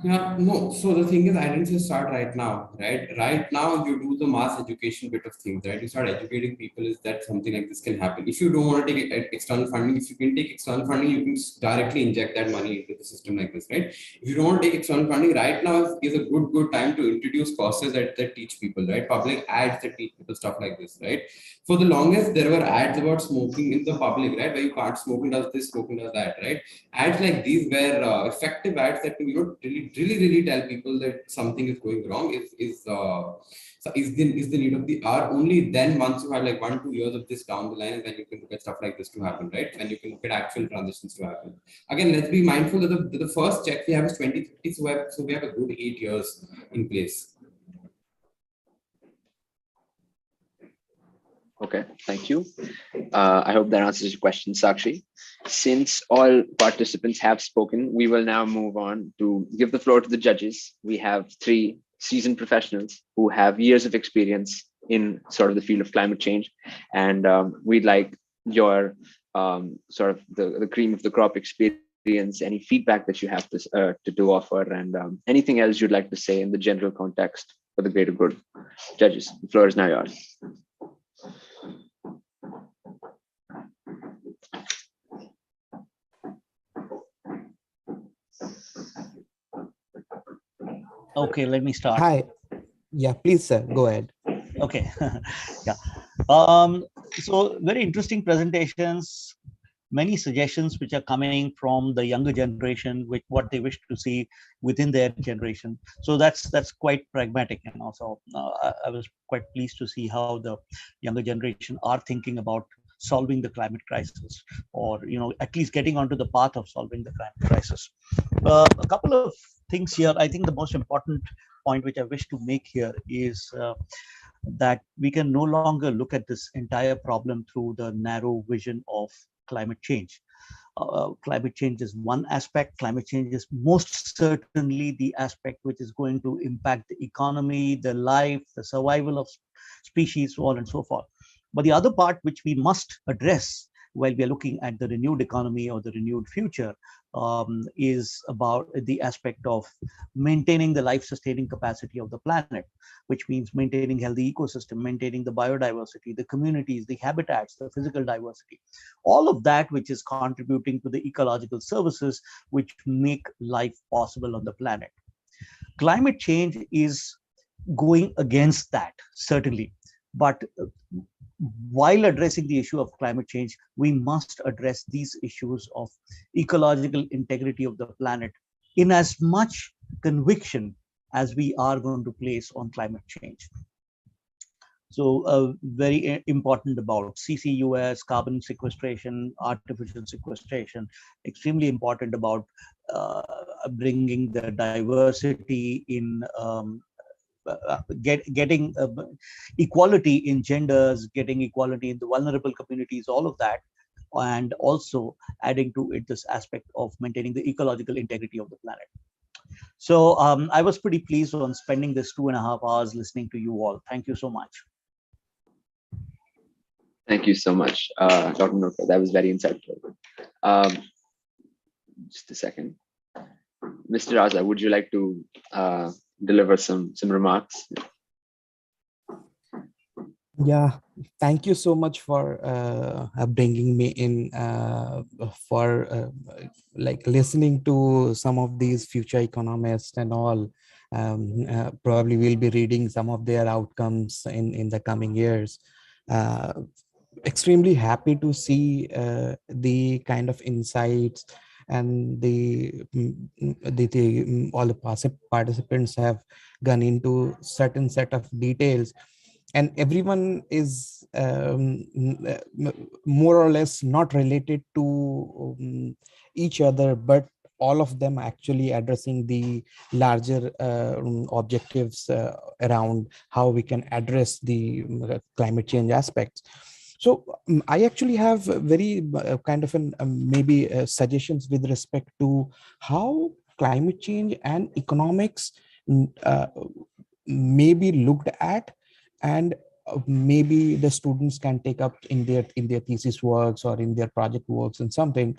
Yeah, no. So the thing is, I didn't say start right now, right? Right now, you do the mass education bit of things, right? You start educating people is that something like this can happen. If you don't want to take external funding, if you can take external funding, you can directly inject that money into the system like this, right? If you don't want to take external funding, right now is a good time to introduce courses that teach people, right? Public ads that teach people stuff like this, right? For the longest, there were ads about smoking in the public, right? Where you can't smoking does this, smoking does that, right? Ads like these were effective ads that really tell people that something is going wrong is the need of the hour. Only then, once you have like 1-2 years of this down the line, then you can look at stuff like this to happen, right? And you can look at actual transitions to happen. Again, let's be mindful that the first check we have is 2050, so we have a good 8 years in place. Okay, thank you. I hope that answers your question, Sakshi. Since all participants have spoken, we will now move on to give the floor to the judges. We have 3 seasoned professionals who have years of experience in sort of the field of climate change. And we'd like your sort of the cream of the crop experience, any feedback that you have to offer, and anything else you'd like to say in the general context for the greater good. Judges, the floor is now yours. Okay, let me start. Hi. Yeah, please, sir, go ahead. Okay. Yeah. So very interesting presentations, many suggestions which are coming from the younger generation, with what they wish to see within their generation. So that's quite pragmatic, and also I was quite pleased to see how the younger generation are thinking about solving the climate crisis, or at least getting onto the path of solving the climate crisis. A couple of things here. I think the most important point which I wish to make here is that we can no longer look at this entire problem through the narrow vision of climate change. Climate change is one aspect. Climate change is most certainly the aspect which is going to impact the economy, the life, the survival of species, so on and so forth. But the other part which we must address while we are looking at the renewed economy or the renewed future is about the aspect of maintaining the life-sustaining capacity of the planet, which means maintaining healthy ecosystem, maintaining the biodiversity, the communities, the habitats, the physical diversity, all of that which is contributing to the ecological services which make life possible on the planet. Climate change is going against that, certainly. But while addressing the issue of climate change, we must address these issues of ecological integrity of the planet in as much conviction as we are going to place on climate change. So very important about CCUS, carbon sequestration, artificial sequestration, extremely important about bringing the diversity in getting equality in genders, getting equality in the vulnerable communities, all of that, and also adding to it this aspect of maintaining the ecological integrity of the planet. So I was pretty pleased on spending this 2.5 hours listening to you all. Thank you so much. Thank you so much, Dr. Nurka. That was very insightful. Just a second. Mr. Raza, would you like to deliver some remarks? Yeah, thank you so much for bringing me in for like listening to some of these future economists and all. Probably we'll be reading some of their outcomes in the coming years. Uh, Extremely happy to see the kind of insights and all the participants have gone into certain set of details, and everyone is more or less not related to each other, but all of them actually addressing the larger objectives around how we can address the climate change aspects. So I actually have a very kind of an maybe suggestions with respect to how climate change and economics uh, may be looked at, and maybe the students can take up in their thesis works or in their project works and something.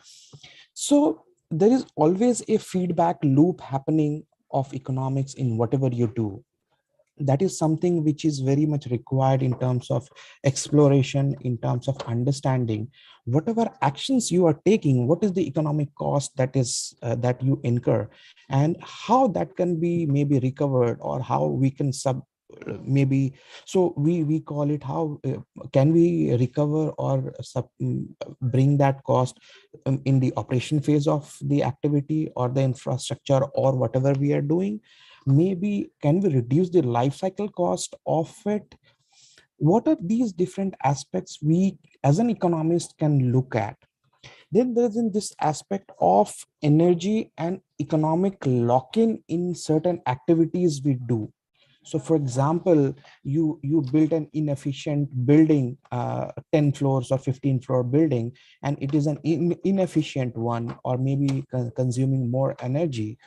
So there is always a feedback loop happening of economics in whatever you do. That is something which is very much required in terms of exploration, in terms of understanding whatever actions you are taking, what is the economic cost that is that you incur, and how that can be maybe recovered, or how we can maybe, so we call it how can we recover or bring that cost in the operation phase of the activity or the infrastructure or whatever we are doing. Maybe can we reduce the life cycle cost of it? What are these different aspects we as an economist can look at? Then there's in this aspect of energy and economic lock-in in certain activities we do. So for example, you build an inefficient building, 10 floors or 15-floor building, and it is an inefficient one, or maybe consuming more energy.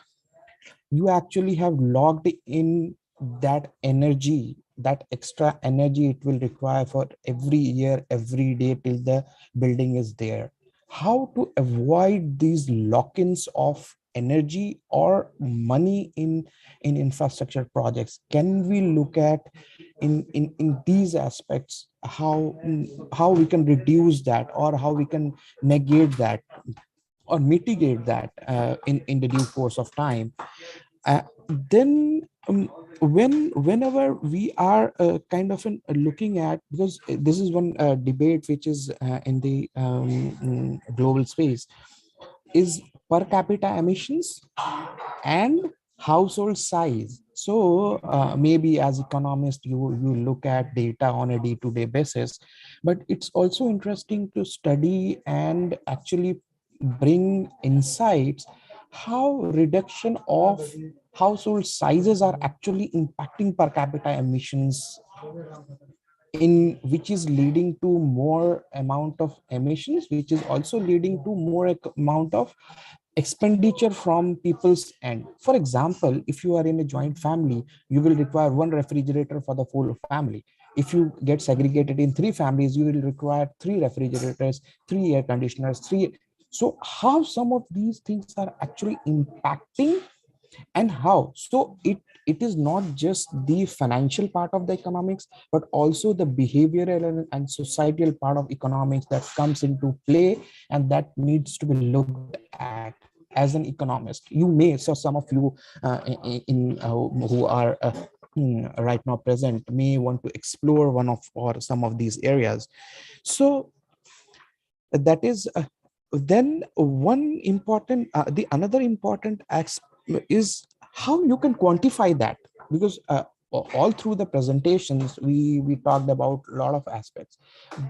You actually have logged in that energy, that extra energy it will require for every year, every day till the building is there. How to avoid these lock-ins of energy or money in infrastructure projects? Can we look at in these aspects how we can reduce that, or how we can negate that or mitigate that in the due course of time? Then whenever we are kind of looking at, because this is one debate which is in the global space, is per capita emissions and household size. So maybe as economist, you look at data on a day-to-day basis, but it's also interesting to study and actually bring insights how reduction of household sizes are actually impacting per capita emissions, in which is leading to more amount of emissions, which is also leading to more amount of expenditure from people's end. For example, if you are in a joint family, you will require one refrigerator for the full family. If you get segregated in three families, you will require three refrigerators, three air conditioners, three. So how some of these things are actually impacting, and how, so it is not just the financial part of the economics, but also the behavioral and societal part of economics that comes into play, and that needs to be looked at. As an economist, you may, so some of you who are right now present may want to explore one of or some of these areas. So that is then one important the another important aspect is how you can quantify that, because all through the presentations we talked about a lot of aspects,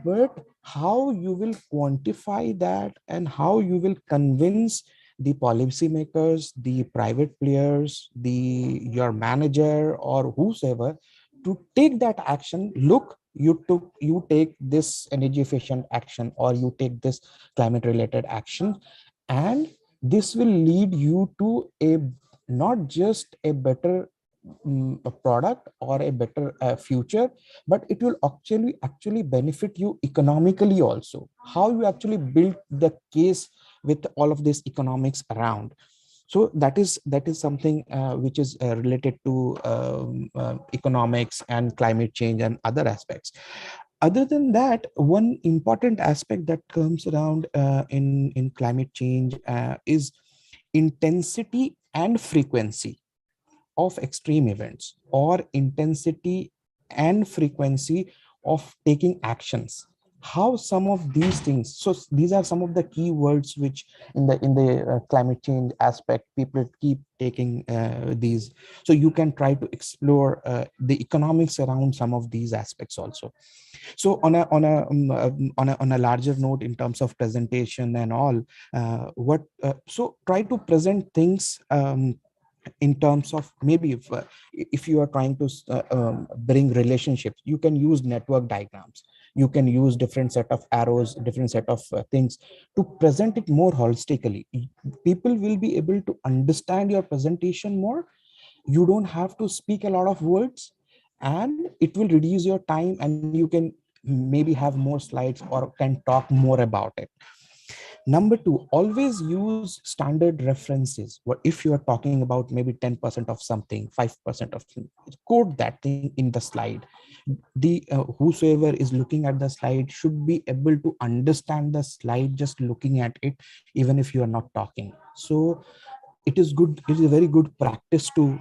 but how you will quantify that and how you will convince the policymakers, the private players, the your manager or whosoever to take that action. Look, you take this energy efficient action, or you take this climate related action, and this will lead you to a not just a better a product or a better future, but it will actually benefit you economically also. How you actually build the case with all of this economics around. So that is something which is related to economics and climate change and other aspects. Other than that, one important aspect that comes around in climate change is intensity and frequency of extreme events, or intensity and frequency of taking actions. How some of these things, so these are some of the key words which in the climate change aspect people keep taking these. So you can try to explore the economics around some of these aspects also. So on a larger note, in terms of presentation and all, what so try to present things in terms of, maybe if you are trying to bring relationships, you can use network diagrams, you can use different set of arrows, different set of things to present it more holistically. People will be able to understand your presentation more. You don't have to speak a lot of words, and it will reduce your time, and you can maybe have more slides or can talk more about it. Number two, always use standard references. What if you are talking about maybe 10% of something, 5% of something, quote that thing in the slide. The whosoever is looking at the slide should be able to understand the slide just looking at it, even if you are not talking. So it is good, it is a very good practice to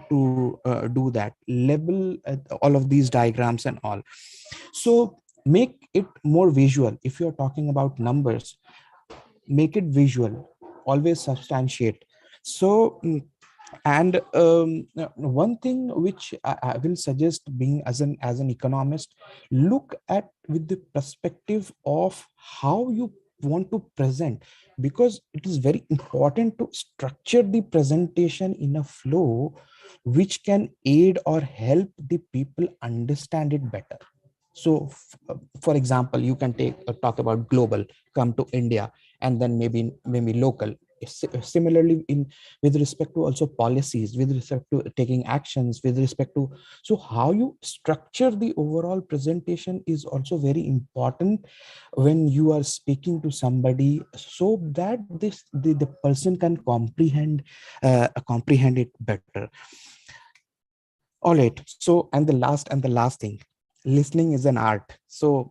do that, level all of these diagrams and all. So make it more visual. If you're talking about numbers, make it visual, always substantiate. So and one thing which I will suggest, being as an economist, look at with the perspective of how you want to present, because it is very important to structure the presentation in a flow which can aid or help the people understand it better. So for example, you can talk about global, come to India, and then maybe local. Similarly, in with respect to also policies, with respect to taking actions, with respect to, so how you structure the overall presentation is also very important when you are speaking to somebody, so that the person can comprehend it better. All right. So and the last thing, listening is an art. So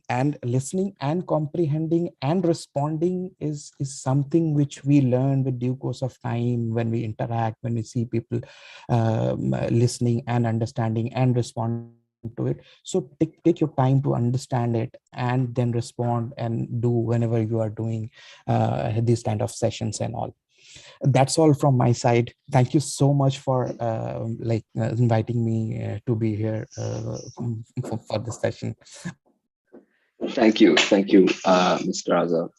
and listening and comprehending and responding is something which we learn with due course of time, when we interact, when we see people listening and understanding and responding to it. So take your time to understand it and then respond and do whenever you are doing these kind of sessions and all. That's all from my side. Thank you so much for inviting me to be here for this session. Thank you, Mr. Azhar.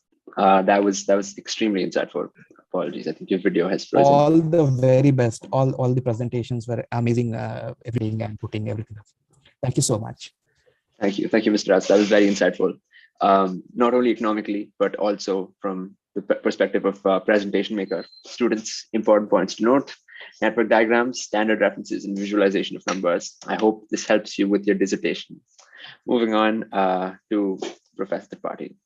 That was extremely insightful. Apologies, I think your video has frozen. All the very best. All the presentations were amazing. Everything and putting everything up. Thank you so much. Thank you, Mr. Azhar. That was very insightful. Not only economically, but also from the perspective of presentation maker. Students, important points to note: network diagrams, standard references, and visualization of numbers. I hope this helps you with your dissertation. Moving on to Professor Tripathi.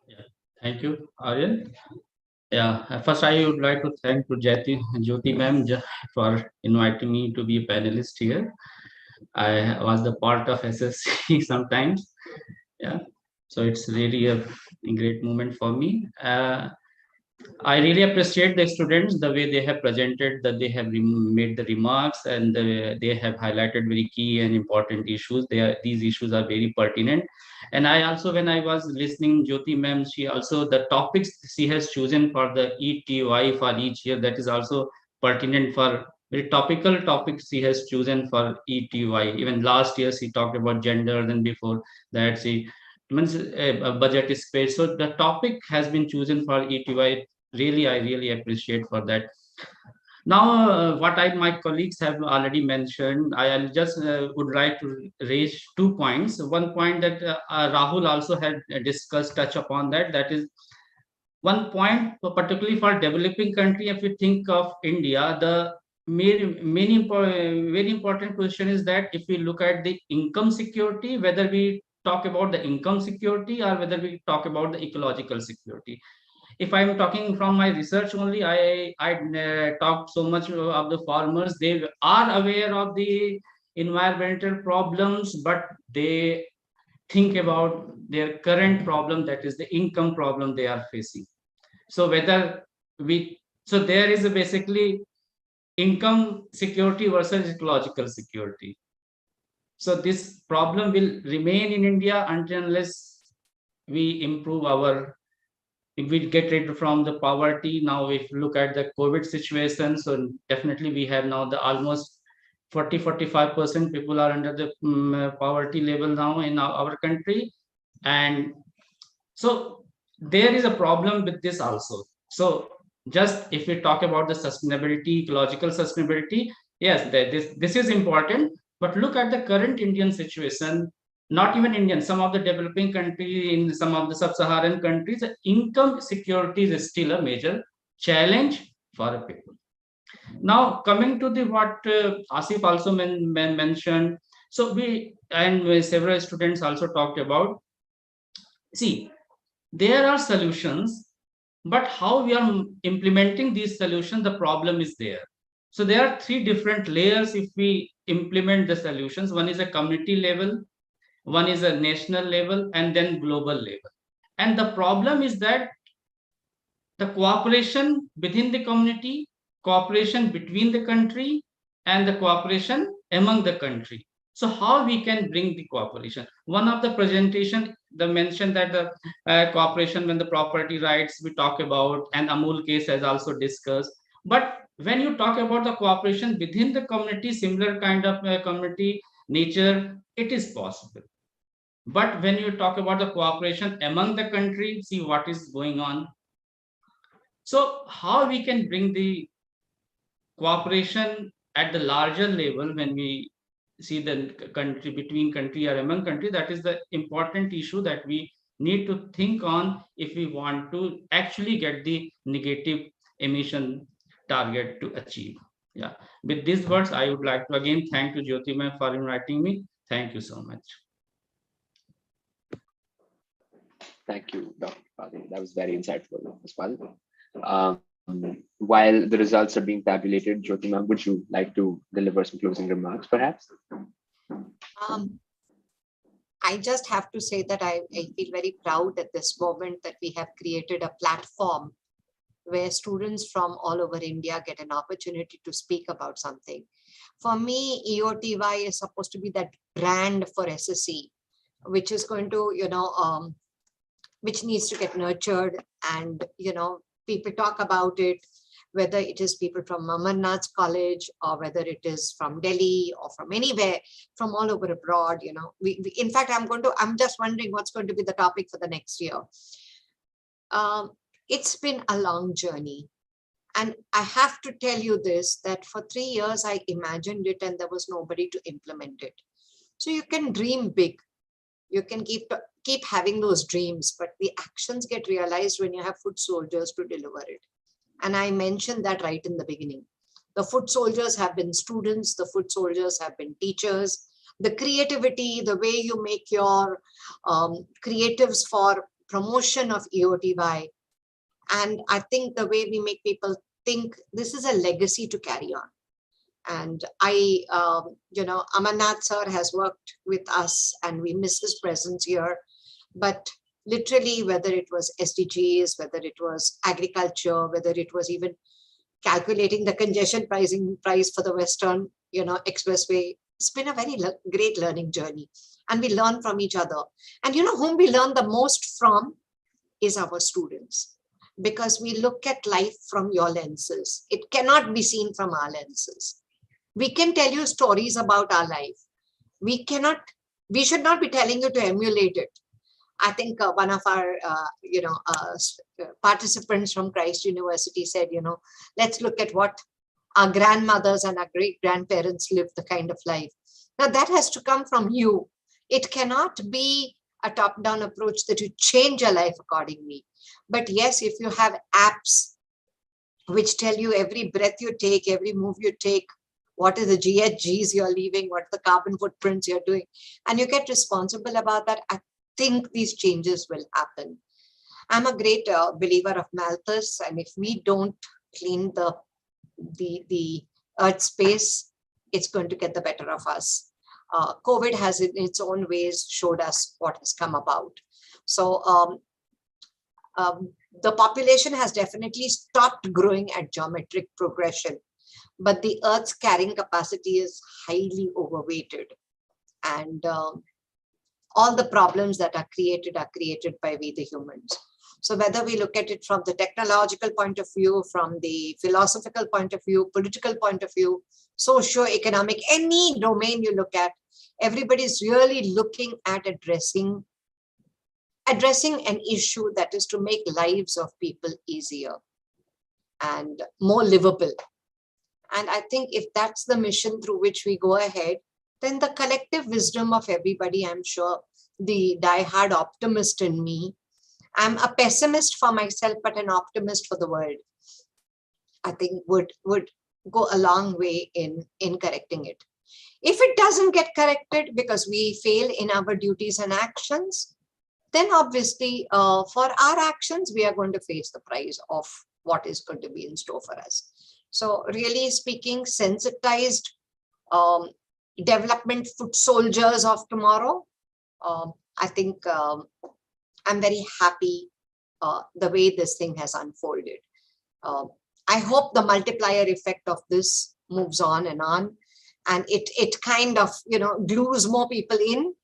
Yeah, thank you, Aryan. Yeah, first I would like to thank to Jyoti ma'am for inviting me to be a panelist here. I was the part of SSC sometimes. Yeah, so it's really a great moment for me. I really appreciate the students, the way they have presented, that they have made the remarks, and they have highlighted very key and important issues. These issues are very pertinent. And I also, when I was listening, Jyoti ma'am, she also, the topics she has chosen for the ETY for each year, that is also pertinent for very topical topics she has chosen for ETY. Even last year, she talked about gender, then before that, she means a budget space. So the topic has been chosen for ETY. Really, I really appreciate for that. Now, what my colleagues have already mentioned, I just would like to raise 2 points. One point that Rahul also had discussed, touch upon that. That is one point, particularly for developing country. If you think of India, the very important question is that if we look at the income security, whether we talk about the income security or whether we talk about the ecological security. If I'm talking from my research only, I talked so much of the farmers. They are aware of the environmental problems, but they think about their current problem, that is the income problem they are facing. So whether we, so there is a basically income security versus ecological security. So this problem will remain in India until unless we improve our, if we get rid from the poverty. Now if you look at the COVID situation, so definitely we have now the almost 40-45% people are under the poverty level now in our country. And so there is a problem with this also. So just if we talk about the sustainability, ecological sustainability, yes, this is important. But look at the current Indian situation, not even Indian, some of the developing countries, in some of the sub-Saharan countries, the income security is still a major challenge for people. Now coming to the what Asif also mentioned, so we and several students also talked about, see, there are solutions, but how we are implementing these solutions, the problem is there. So there are three different layers if we implement the solutions. One is a community level, one is a national level, and then global level. And the problem is that the cooperation within the community, cooperation between the country, and the cooperation among the country. So how we can bring the cooperation? One of the presentation, the mention that the cooperation when the property rights we talk about, and Amul case has also discussed. But when you talk about the cooperation within the community, similar kind of community nature, it is possible. But when you talk about the cooperation among the country, see what is going on. So how we can bring the cooperation at the larger level when we see the country between country or among country, that is the important issue that we need to think on if we want to actually get the negative emission target to achieve. Yeah. With these words, I would like to again thank to Jyoti ma'am for inviting me. Thank you so much. Thank you, Dr. Tripathi. That was very insightful, Ms. Pal. While the results are being tabulated, Jyoti ma'am, would you like to deliver some closing remarks, perhaps? I just have to say that I feel very proud at this moment that we have created a platform where students from all over India get an opportunity to speak about something. For me, EOTY is supposed to be that brand for SSC, which is going to, which needs to get nurtured, and, people talk about it, whether it is people from Amarnath's college or whether it is from Delhi or from anywhere, from all over abroad, in fact, I'm just wondering what's going to be the topic for the next year. It's been a long journey. And I have to tell you this, that for 3 years, I imagined it and there was nobody to implement it. So you can dream big. You can keep having those dreams, but the actions get realized when you have foot soldiers to deliver it. And I mentioned that right in the beginning. The foot soldiers have been students, the foot soldiers have been teachers, the creativity, the way you make your creatives for promotion of EOTY. And I think the way we make people think, this is a legacy to carry on. And Amarnath sir has worked with us and we miss his presence here. But literally, whether it was SDGs, whether it was agriculture, whether it was even calculating the congestion price for the Western, expressway, it's been a very great learning journey. And we learn from each other. And whom we learn the most from is our students, because we look at life from your lenses. It cannot be seen from our lenses. We can tell you stories about our life. We should not be telling you to emulate it. I think one of our, participants from Christ University said, let's look at what our grandmothers and our great-grandparents lived, the kind of life. Now that has to come from you. It cannot be a top-down approach that you change your life accordingly. But yes, if you have apps which tell you every breath you take, every move you take, what is the GHGs you're leaving, what are the carbon footprints you're doing, and you get responsible about that, I think these changes will happen. I'm a great believer of Malthus, and if we don't clean the earth space, it's going to get the better of us. COVID has in its own ways showed us what has come about. So the population has definitely stopped growing at geometric progression, but the Earth's carrying capacity is highly overweighted. And all the problems that are created by we, the humans. So whether we look at it from the technological point of view, from the philosophical point of view, political point of view, socio-economic, any domain you look at, everybody's really looking at addressing an issue that is to make lives of people easier and more livable. And I think if that's the mission through which we go ahead, then the collective wisdom of everybody, I'm sure the diehard optimist in me, I'm a pessimist for myself, but an optimist for the world, I think would go a long way in correcting it. If it doesn't get corrected because we fail in our duties and actions, then obviously for our actions, we are going to face the price of what is going to be in store for us. So really speaking, sensitized development foot soldiers of tomorrow, I think I'm very happy the way this thing has unfolded. I hope the multiplier effect of this moves on, and it kind of, glues more people in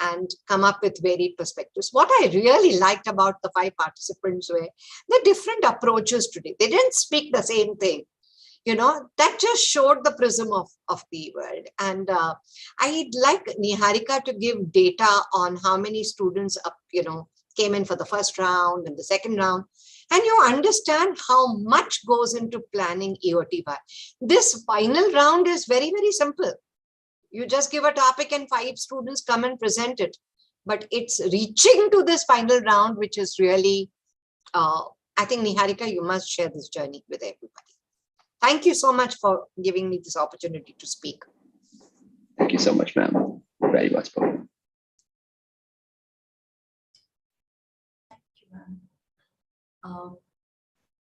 and come up with varied perspectives. What I really liked about the 5 participants were the different approaches today. They didn't speak the same thing. That just showed the prism of the world. And I'd like Niharika to give data on how many students came in for the first round and the second round. And you understand how much goes into planning EOTY. This final round is very, very simple. You just give a topic and 5 students come and present it. But it's reaching to this final round, which is really, I think, Niharika, you must share this journey with everybody. Thank you so much for giving me this opportunity to speak. Thank you so much, ma'am. Very well spoken.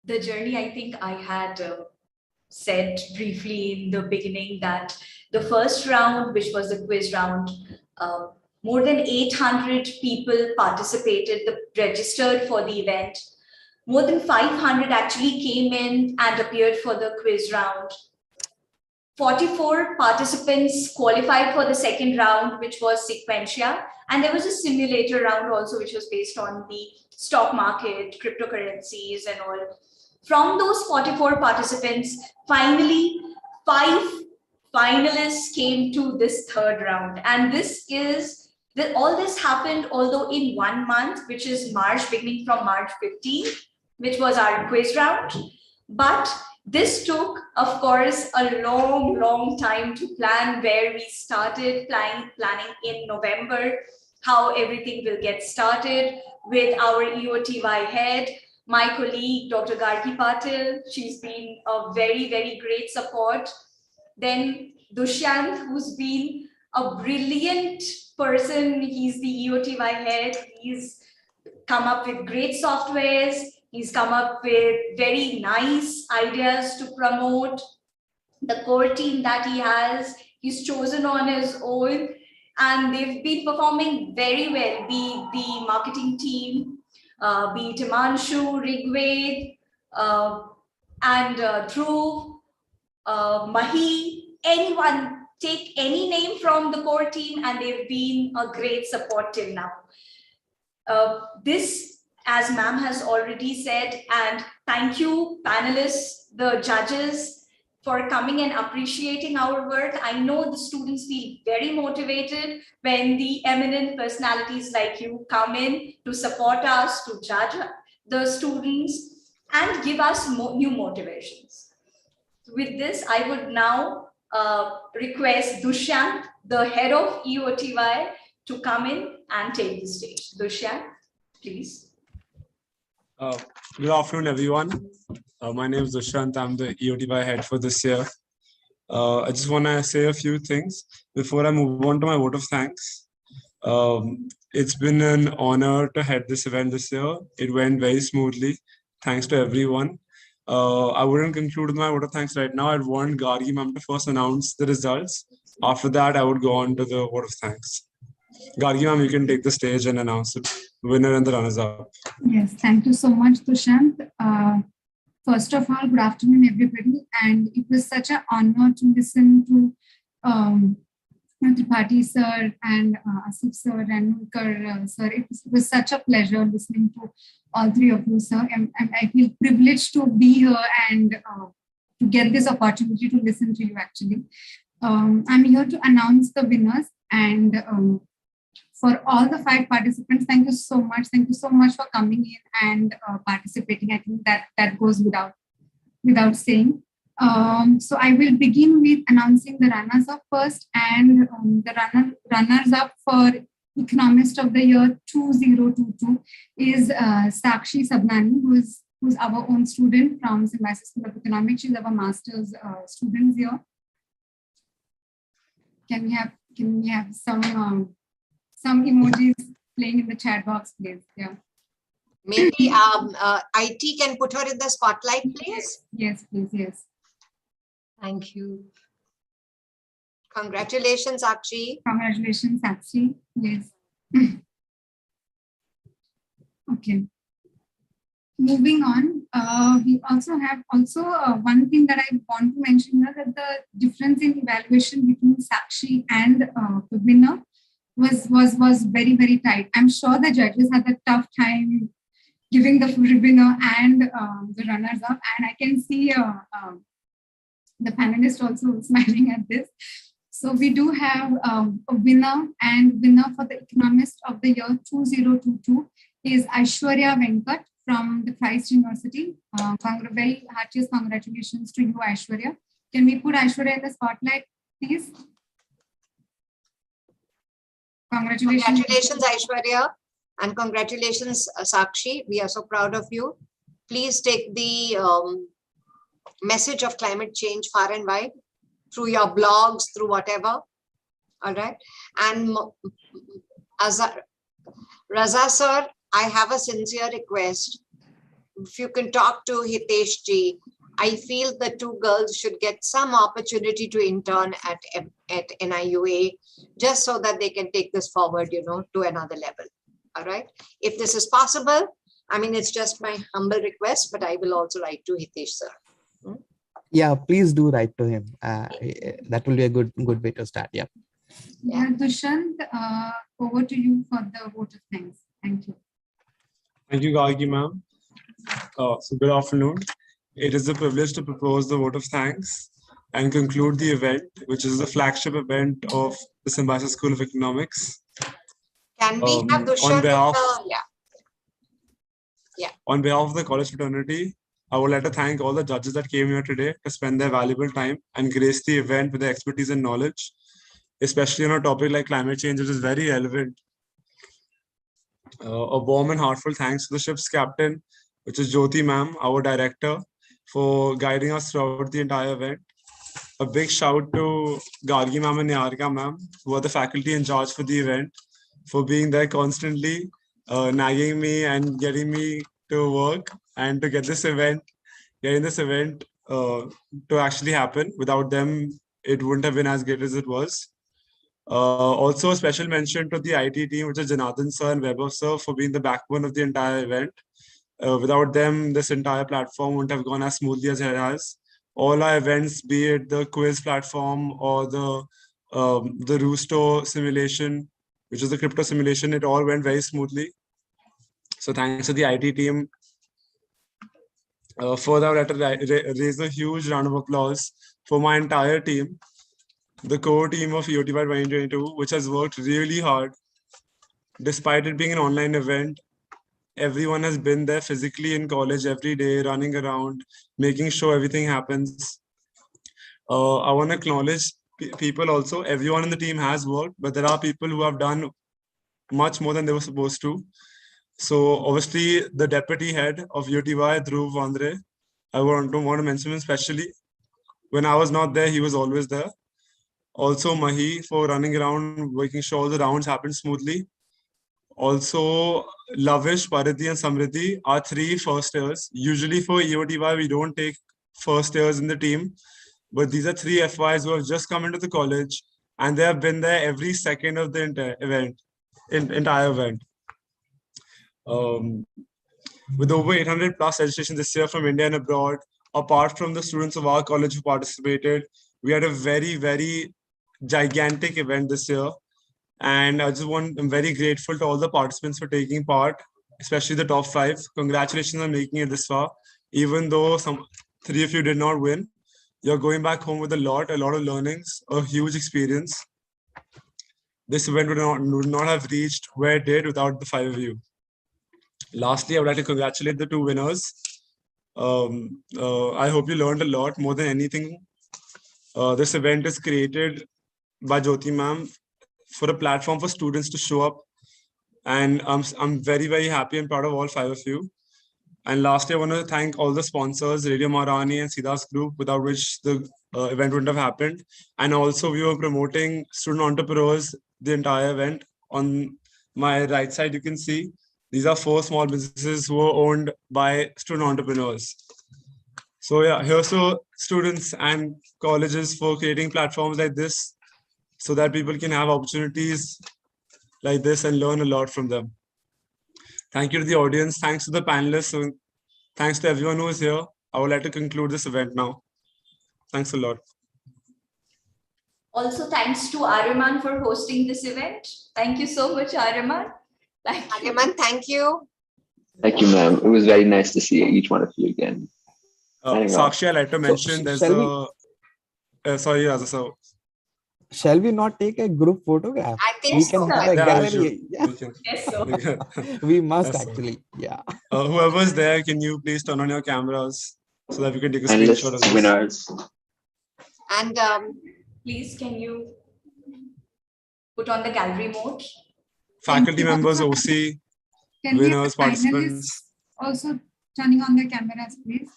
The journey, I think I had said briefly in the beginning that the first round, which was the quiz round, More than 800 people participated, registered for the event. More than 500 actually came in and appeared for the quiz round. 44 participants qualified for the second round, which was Sequentia. And there was a simulator round also, which was based on the stock market, cryptocurrencies, and all. From those 44 participants, finally, 5 finalists came to this third round. And all this happened, although in 1 month, which is March, beginning from March 15th, which was our quiz round. But this took, of course, a long time to plan, where we started planning in November, how everything will get started with our EOTY head, my colleague, Dr. Gargi Patil. She's been a very great support. Then Dushyant, who's been a brilliant person. He's the EOTY head. He's come up with great softwares. He's come up with very nice ideas to promote. The core team that he has, he's chosen on his own, and they've been performing very well. Be it the marketing team, be it Himanshu, Rigved, and Dhruv, Mahi, anyone, take any name from the core team, and they've been a great support till now. This, as ma'am has already said, and thank you panelists, the judges, for coming and appreciating our work. I know the students feel very motivated when the eminent personalities like you come in to support us, to judge the students, and give us new motivations. With this, I would now request Dushyant, the head of EOTY, to come in and take the stage. Dushyant, please. Good afternoon, everyone. My name is Dushyant. I'm the EOTY head for this year. I just want to say a few things before I move on to my vote of thanks. It's been an honor to head this event this year. It went very smoothly. Thanks to everyone. I wouldn't conclude with my vote of thanks right now. I'd want Gargi ma'am to first announce the results. After that, I would go on to the vote of thanks. Gargi ma'am, you can take the stage and announce the winner and the runners-up. Yes, thank you so much, Dushyant. First of all, good afternoon, everybody. And it was such an honor to listen to Tripathi sir and Asif sir and Mulkar sir. It was such a pleasure listening to all three of you, sir. And I feel privileged to be here and to get this opportunity to listen to you, actually. I'm here to announce the winners, and for all the 5 participants, thank you so much. Thank you so much for coming in and participating. I think that goes without saying. So I will begin with announcing the runners-up first, and the runners-up for Economist of the Year 2022 is Sakshi Sabnani, who's our own student from Symbiosis School of Economics. She's our master's student here. Can we have some emojis playing in the chat box, please? Yeah. Maybe IT can put her in the spotlight, please. Yes, please. Yes. Thank you. Congratulations, Sakshi. Congratulations, Sakshi. Yes. Okay. Moving on, we also have one thing that I want to mention here, that the difference in evaluation between Sakshi and the winner was very tight. I'm sure the judges had a tough time giving the winner and the runners-up, and I can see the panelists also smiling at this. So we do have a winner, and winner for the Economist of the Year 2022 is Aishwarya Venkat from the Christ University. Very heartiest congratulations to you, Aishwarya. Can we put Aishwarya in the spotlight, please? Congratulations. Congratulations, Aishwarya, and congratulations, Sakshi. We are so proud of you. Please take the message of climate change far and wide through your blogs, through whatever. All right. And Raza sir, I have a sincere request. If you can talk to Hitesh ji I feel the two girls should get some opportunity to intern at NIUA, just so that they can take this forward, to another level. All right. If this is possible, I mean, it's just my humble request, but I will also write to Hitesh, sir. Yeah, please do write to him. That will be a good way to start. Yeah. Yeah, Dushant, over to you for the vote of thanks. Thank you. Thank you, Gargi ma'am. So good afternoon. It is a privilege to propose the vote of thanks and conclude the event, which is the flagship event of the Symbiosis School of Economics. Can we have Dushant? On behalf of the college fraternity, I would like to thank all the judges that came here today to spend their valuable time and grace the event with their expertise and knowledge, especially on a topic like climate change, which is very relevant. A warm and heartfelt thanks to the ship's captain, which is EOTY ma'am, our director, for guiding us throughout the entire event. A big shout to Gargi ma'am and Niharika ma'am, who are the faculty in charge for the event, for being there constantly, nagging me and getting me to work and to getting this event to actually happen. Without them, it wouldn't have been as great as it was. Also, a special mention to the IT team, which is Janardhan sir and Weber sir, for being the backbone of the entire event. Without them, this entire platform wouldn't have gone as smoothly as it has. All our events, be it the quiz platform or the Roosto simulation, which is the crypto simulation, it all went very smoothly. So thanks to the IT team. Further, I would like to raise a huge round of applause for my entire team, the core team of EOTY 2022, which has worked really hard. Despite it being an online event, everyone has been there physically in college every day, running around, making sure everything happens. I want to acknowledge people also. Everyone in the team has worked, but there are people who have done much more than they were supposed to. So obviously, the deputy head of UTY, Dhruv Vandre, I want to mention him especially. When I was not there, he was always there. Also, Mahi for running around, making sure all the rounds happen smoothly. Also, Lavish, Pariti, and Samriddhi are 3 first years. Usually for EOTY, we don't take first years in the team, but these are 3 FYs who have just come into the college and they have been there every second of the entire event. With over 800 plus registrations this year from India and abroad, apart from the students of our college who participated, we had a very, very gigantic event this year. And I'm very grateful to all the participants for taking part, especially the top 5. Congratulations on making it this far. Even though 3 of you did not win, you're going back home with a lot of learnings, a huge experience. This event would not have reached where it did without the 5 of you. Lastly, I would like to congratulate the 2 winners. I hope you learned a lot more than anything. This event is created by EOTY ma'am for a platform for students to show up. And I'm very, very happy and proud of all 5 of you. And lastly, I want to thank all the sponsors, Radio Maharani and Siddharth Group, without which the event wouldn't have happened. And also, we were promoting student entrepreneurs the entire event. On my right side, you can see these are 4 small businesses who are owned by student entrepreneurs. So yeah, here's to students and colleges for creating platforms like this so that people can have opportunities like this and learn a lot from them. Thank you to the audience. Thanks to the panelists. And thanks to everyone who is here. I would like to conclude this event now. Thanks a lot. Also, thanks to Aryaman for hosting this event. Thank you so much, Aryaman. Aryaman, thank you. Thank you, ma'am. It was very nice to see each one of you again. Sakshi, I'd like to mention there's a... sorry, Raza, so... Shall we not take a group photograph? I think we can have a gallery. Yeah. Yes, so. We must actually. Yeah. Whoever's there, can you please turn on your cameras so that we can take a Panelists, screenshot of this? Winners. And please, can you put on the gallery mode? Faculty members, OC, Can winners, we have participants. Also turning on the cameras, please.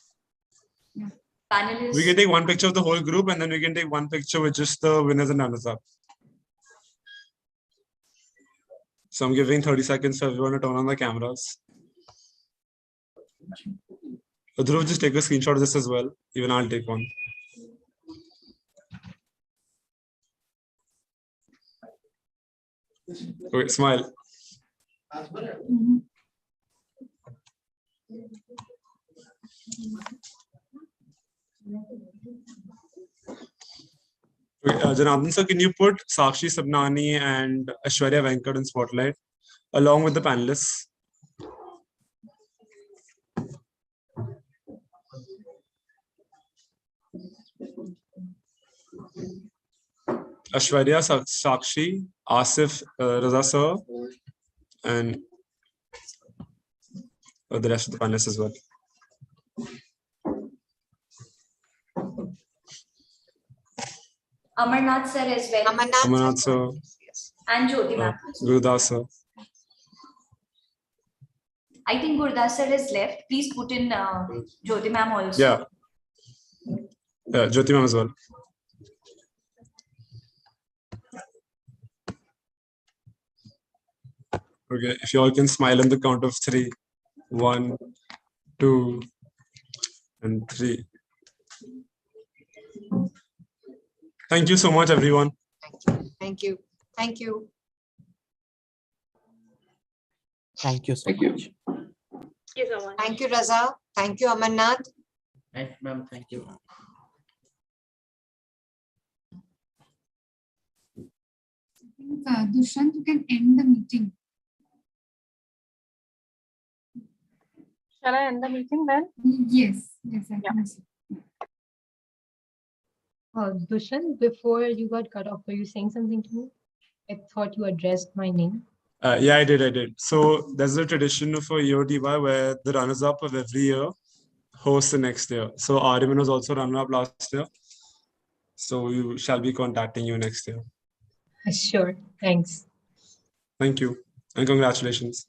Yeah. Panelists. We can take one picture of the whole group and then we can take one picture with just the winners and runners up. So I'm giving 30 seconds for everyone to turn on the cameras. Dhruv, just take a screenshot of this as well. Even I'll take one. Okay, smile. Okay, Janardhan sir, can you put Sakshi Sabnani and Aishwarya Venkat in spotlight along with the panelists? Aishwarya, Sakshi, Asif, Raza sir, and the rest of the panelists as well. Amarnath sir as well. Amarnath sir. And Jyoti ma'am. Gurudas sir. I think Gurdas sir is left. Please put in Jyoti ma'am also. Yeah. Yeah, Jyoti ma'am as well. Okay, if you all can smile on the count of 3. 1, 2, and 3. Thank you so much, everyone. Thank you. Thank you. Thank you so much. Thank you so much. Thank you, Raza. Thank you, Amarnath. Thank you, ma'am. Thank you. I think, Dushyant, you can end the meeting. Shall I end the meeting then? Yes, yes, I think so. Dushyant, before you got cut off, were you saying something to me? I thought you addressed my name. Yeah, I did. So there's a tradition for EOTY where the runners-up of every year host the next year. So Ariman was also runner-up last year. So we shall be contacting you next year. Sure, thanks. Thank you and congratulations.